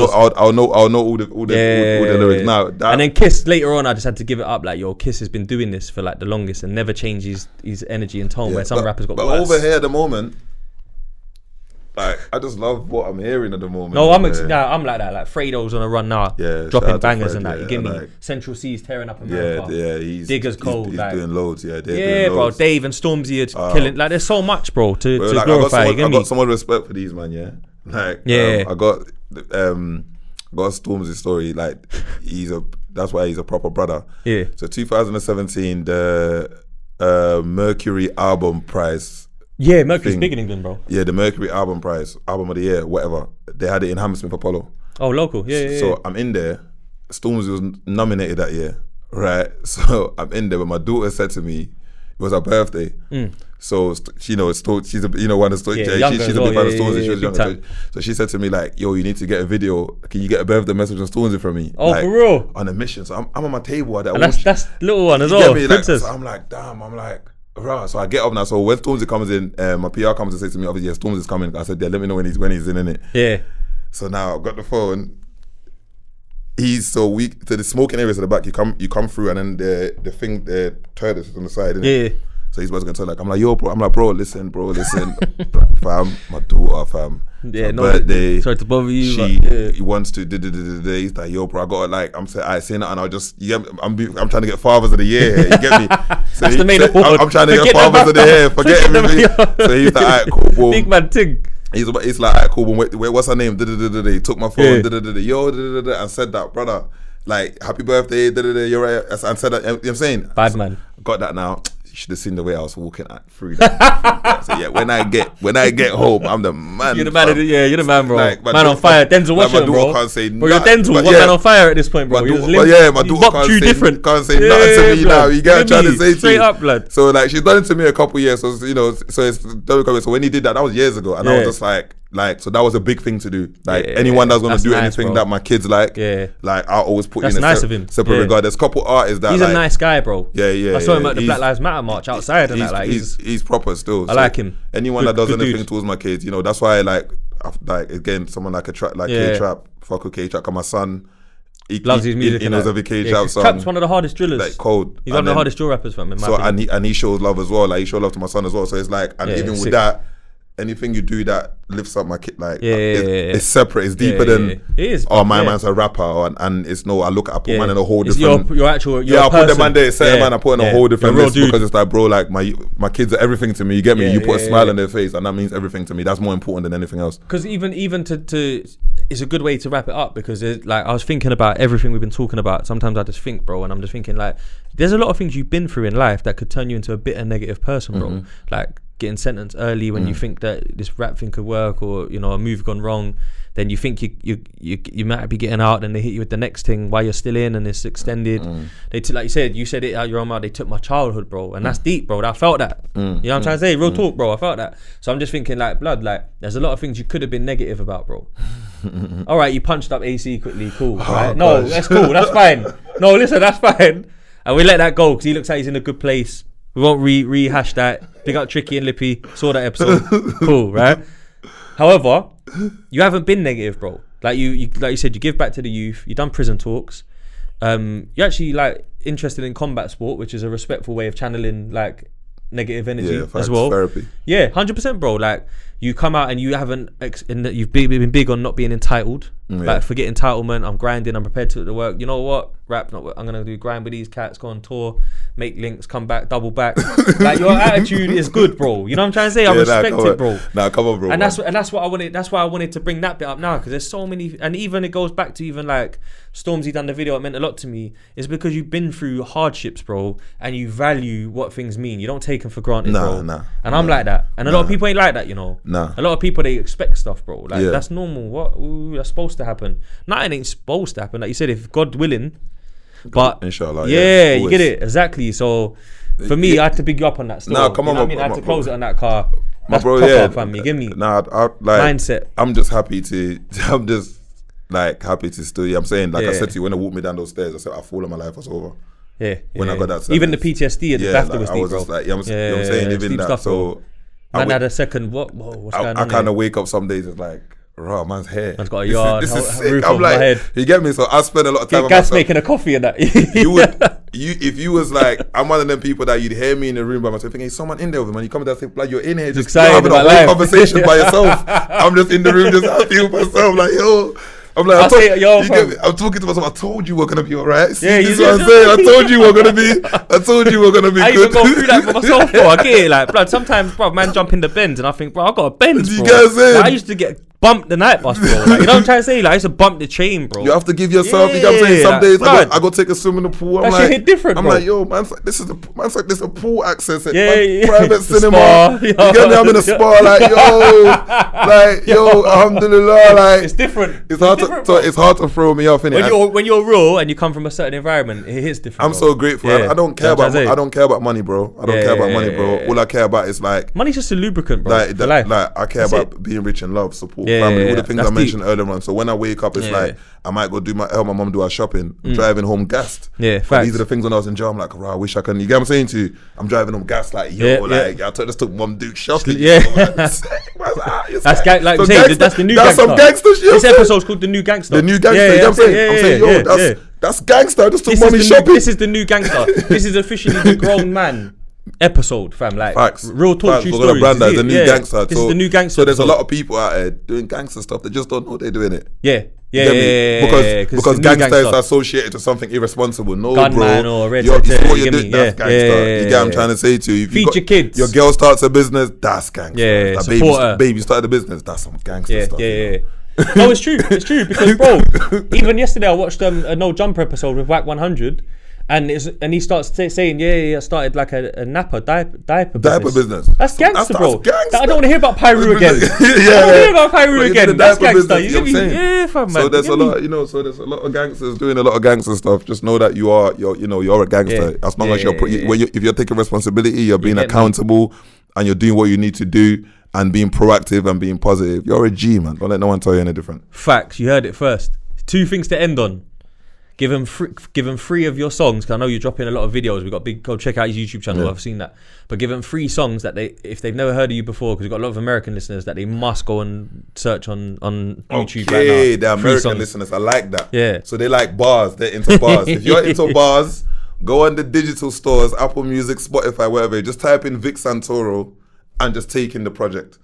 know all the lyrics now. And then Kiss later on, I just had to give it up. Like, Kiss has been doing this for like the longest and never changed his energy and tone. Where some rappers got worse. Over here at the moment, Like, I just love what I'm hearing at the moment. No, I'm like that. Like Fredo's on a run now, dropping bangers and that. Yeah, you give me Central C's tearing up America. He's Diggers cold. He's like, doing loads. Yeah, bro. Dave and Stormzy are killing. Like, there's so much, bro, to glorify. I got so much respect for these, man. Yeah, like I got Stormzy's story. Like, that's why he's a proper brother. Yeah. So 2017, the Mercury album prize. Yeah, Mercury's big in England, bro. Yeah, the Mercury album prize, album of the year, whatever. They had it in Hammersmith Apollo. Oh, local. Yeah. So I'm in there. Stormzy was nominated that year, right? So I'm in there, but my daughter said to me, it was her birthday. So she's one of the she's a big fan of Stormzy. She was younger. So she said to me like, "Yo, you need to get a video. Can you get a birthday message on Stormzy for me?" Oh, like, for real? On a mission. So I'm on my table at that. And that's little one as well. Princess. So I'm like, damn. I'm like. Right, so I get up now. So when Stormzy comes in, my PR comes and says to me, obviously, Stormzy's coming. I said, yeah, let me know when he's in it. Yeah. So now I've got the phone. To the smoking areas at the back, you come through, and then the thing, the toilet is on the side, isn't it? So he's about to go to like, I'm like, yo, bro. I'm like, bro, listen. Fam, my daughter, fam. Yeah, no, birthday. Sorry to bother you. He wants to. He's like, yo, bro, I got like, I'm saying that, and I'll just, I'm trying to get fathers of the year. You get me? So that's the main award. I'm trying to get fathers of the year. Forget everything. So he's like, alright, cool, boom. Big man ting. He's like, alright, cool, boom. Wait, what's her name? He took my phone. Yo, and said that, brother. Like, happy birthday. You're right. And said that. You know what I'm saying? Bad man. Got that now. You should have seen the way I was walking through that. So yeah, when I get home, I'm the man. You're the man. You're the man, bro. Like, man on fire. Denzel Washington, bro. Can't say bro, you're Denzel. One man on fire at this point, bro. My daughter can't say nothing to me now. You get what I'm trying to say to you. Straight up, blood. So like, she's done it to me a couple years. So it's so when he did that was years ago, and I was just like, so that was a big thing to do. Like, anyone that's gonna do anything that my kids like, like, I'll always put in a separate regard. There's a couple artists that he's a nice guy, bro. Yeah. I saw him at the Black Lives Matter march outside, and that, like, he's proper still. I like him. Anyone that does anything towards my kids, you know, that's why like again, someone like K-Trap, fuck with K-Trap, cause my son, he loves his music. He knows every K-Trap song. Trap's one of the hardest drillers. Like, cold. He's one of the hardest drill rappers, fam. So and he shows love as well. Like, he shows love to my son as well. So it's like, and even with that, anything you do that lifts up my kid, like, it's separate, it's deeper than, it is, my man's a rapper, and it's I put man in a whole different, your I put the man there, man, I put in a whole different list, because it's like, bro, like, my kids are everything to me, you get me? You put a smile on their face, and that means everything to me. That's more important than anything else. Because even to it's a good way to wrap it up, because like, I was thinking about everything we've been talking about. Sometimes I just think, bro, and I'm just thinking, like, there's a lot of things you've been through in life that could turn you into a bitter negative person, bro. Like, getting sentenced early when you think that this rap thing could work, or, you know, a move gone wrong, then you think you might be getting out, and they hit you with the next thing while you're still in, and it's extended. They like you said it out your own mouth, they took my childhood, bro, and that's deep, bro. I felt that. You know what I'm trying to say? Real talk, bro. I felt that. So I'm just thinking, like, blood, like, there's a lot of things you could have been negative about, bro. All right, you punched up AC quickly, cool, right? No, that's cool, that's fine. No, listen, that's fine, and we let that go because he looks like he's in a good place. We won't rehash that. Big up Tricky and Lippy. Saw that episode. Cool, right? However, you haven't been negative, bro. Like you said, you give back to the youth. You've done prison talks. You're actually like interested in combat sport, which is a respectful way of channeling like negative energy as well. Therapy. Yeah, 100%, bro. Like, you come out and you haven't, you've been big on not being entitled. Like, forget entitlement. I'm grinding. I'm prepared to work. You know what? Rap. I'm gonna do grind with these cats. Go on tour, make links, come back, double back. Like, your attitude is good, bro. You know what I'm trying to say? I respect it, bro. Nah, come on, bro. And that's what I wanted. That's why I wanted to bring that bit up now, because there's so many, and even it goes back to even like Stormzy done the video. It meant a lot to me. It's because you've been through hardships, bro, and you value what things mean. You don't take them for granted, bro. And I'm like that, and a lot of people ain't like that, you know. A lot of people, they expect stuff, bro. Like, that's normal. What? Ooh, that's supposed to happen. Nothing ain't supposed to happen. Like you said, if God willing. But inshallah, you get it exactly. So for me, I had to big you up on that. Nah, come on, I had to close it on that car. That's bro, proper, fam. You give me. Nah, I like mindset. I'm just happy to. I'm just like happy to still. Yeah, I'm saying, like I said to you when I walked me down those stairs, I said I thought my life was over. When I got that. Even the PTSD at the BAFTA was deep, I was bro. just like, you know what I'm saying, even that. Stuff, so man had a second. What's going on? I kind of wake up some days, it's like, raw, man's hair. Man's got a yard. This is sick. Roof I'm over like, my head. You get me? So I spend a lot of time. Gas making a coffee and that. if you was like, I'm one of them people that you'd hear me in the room by myself, thinking, hey, someone in there with me, man. You come down and say, like, you're in here, just having a whole conversation by yourself. I'm just in the room, just happy with myself, like, yo. I'm like, I'm talking to myself. I told you we're gonna be alright. Yeah, this is what I'm saying. I told you we're gonna be. I told you we're gonna be. I even go through that for myself, bro. I get it, like, blood. Sometimes, bro, man, jump in the bends, and I think, bro, I got a bends, bro. You get what I'm saying? Like, I used to get bumped the night bus, bro. Like, you know what I'm trying to say? Like, I used to bump the chain, bro. You have to give yourself. You know what I'm saying? Some days I go take a swim in the pool. I'm like, hit different. I'm like, yo, man's like, this is a pool access at private cinema. You get me? I'm in a spa, like, yo, alhamdulillah, like, it's different. It's hard to throw me off, innit? When you're raw and you come from a certain environment, it hits different. I'm so grateful. I don't care about money, bro. I don't care about money, bro. All I care about is like money's just a lubricant, bro. Like I care about being rich in love, support, family, all the things I mentioned earlier on. So when I wake up, it's like I might go help my mum do her shopping. I'm driving home gassed. Yeah, facts. These are the things when I was in jail. I'm like, I wish I can. You get what I'm saying to you? I'm driving home gassed, like, yo, I just took Mum Duke shopping. Yeah, that's the new Gangsta. That's some gangster shit. This episode's called The New Gangsta. The New Gangsta. You know what I'm saying? I'm saying, yo, that's gangster. I just took Mummy shopping. This is the new gangster. This is officially the grown man episode, fam. Like, facts. Real talk, true stories. Brand that, the new gangster. This is the new gangster. So there's a lot of people out there doing gangster stuff. They just don't know they're doing it. Because gangster is associated to something irresponsible. No, gunman bro. Or red what you're doing, that's gangster. You get what I'm trying to say to you? Feed your kids. Your girl starts a business, that's gangster. Yeah, that baby started a business, that's some gangster stuff. No, it's true because, bro, even yesterday I watched a No Jumper episode with Whack 100, and he starts saying, I started like a diaper business. That's gangster, bro. Gangster. I don't want to hear about Pyru again. I don't want to hear about Pyru again. That's gangster. So there's a lot, so there's a lot of gangsters doing a lot of gangster stuff. Just know that you're a gangster. As long as if you're taking responsibility, you're being accountable, and you're doing what you need to do. And being proactive and being positive. You're a G, man. Don't let no one tell you any different. Facts. You heard it first. 2 things to end on. Give him 3 of your songs, because I know you're dropping a lot of videos. Go check out his YouTube channel. I've seen that. But give him 3 songs that if they've never heard of you before, because we've got a lot of American listeners that they must go and search on YouTube right now. Okay, the American listeners. I like that. Yeah. So they like bars. They're into bars. If you're into bars, go on the digital stores, Apple Music, Spotify, wherever. Just type in Vic Santoro. And just taking the project,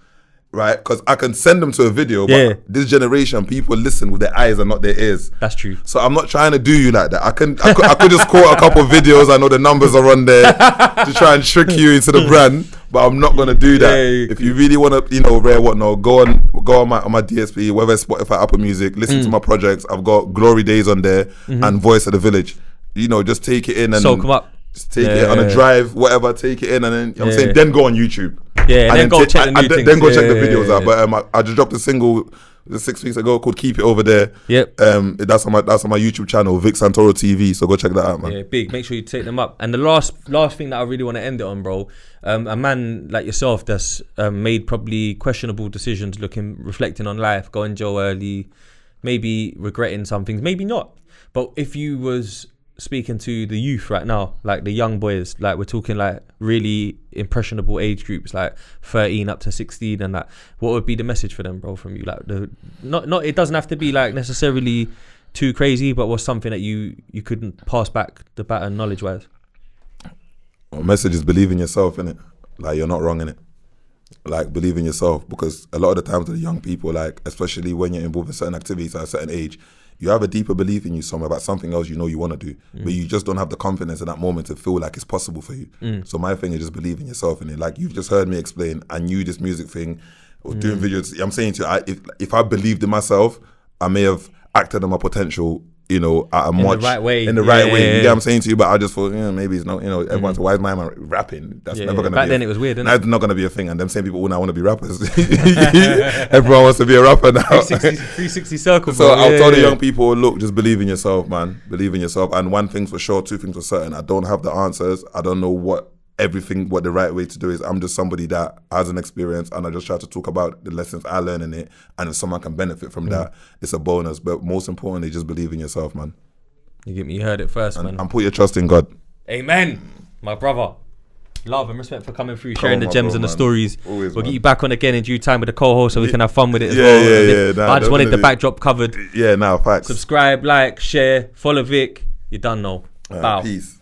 right? Because I can send them to a video, but this generation, people listen with their eyes and not their ears. That's true. So I'm not trying to do you like that. I could just quote a couple of videos. I know the numbers are on there to try and trick you into the brand, but I'm not gonna do that. If you really want to, rare whatnot, go on my DSP, whether it's Spotify, Apple Music, listen to my projects. I've got Glory Days on there and Voice of the Village. Just take it in and soak them up. Just take it on a drive, whatever. Take it in, and then I'm saying, then go on YouTube. Yeah, and then go check the new things. Then go check the videos out. But I just dropped a single 6 weeks ago called "Keep It Over There." Yep. That's on my YouTube channel, Vic Santoro TV. So go check that out, man. Yeah, big. Make sure you take them up. And the last thing that I really want to end it on, bro. A man like yourself that's made probably questionable decisions, reflecting on life, going to jail early, maybe regretting some things, maybe not. But if you was speaking to the youth right now, like the young boys, like we're talking like really impressionable age groups, like 13 up to 16, and that, what would be the message for them, bro, from you? Like not it doesn't have to be like necessarily too crazy, but what's something that you couldn't pass back the baton knowledge wise? Well, message is believe in yourself, innit? Like, you're not wrong in it. Like, believe in yourself, because a lot of the times with the young people, like especially when you're involved in certain activities at a certain age, you have a deeper belief in you somewhere about something else you want to do, but you just don't have the confidence in that moment to feel like it's possible for you. So my thing is just believe in yourself in it. Like, you've just heard me explain, I knew this music thing, or doing videos. I'm saying to you, if I believed in myself, I may have acted on my potential, at a much the right way. In the right way. You get what I'm saying to you? But I just thought, maybe it's not, everyone's why is my man rapping? That's never gonna back then it was weird, isn't it? That's not gonna be a thing. And them same people now want to be rappers. Everyone wants to be a rapper now. 360 circle. So I'll tell the young people, look, just believe in yourself, man. Believe in yourself. And one thing's for sure, 2 things for certain. I don't have the answers. I don't know what the right way to do is. I'm just somebody that has an experience, and I just try to talk about the lessons I learn in it, and if someone can benefit from that, it's a bonus. But most importantly, just believe in yourself, man. You heard it first, man. And put your trust in God. Amen, my brother. Love and respect for coming through, sharing the gems and the stories. Always, we'll get you back on again in due time with the co-host, so we can have fun with it as well. But I just wanted the backdrop covered. Yeah, facts. Subscribe, like, share, follow Vic. You done know. Bow. Peace.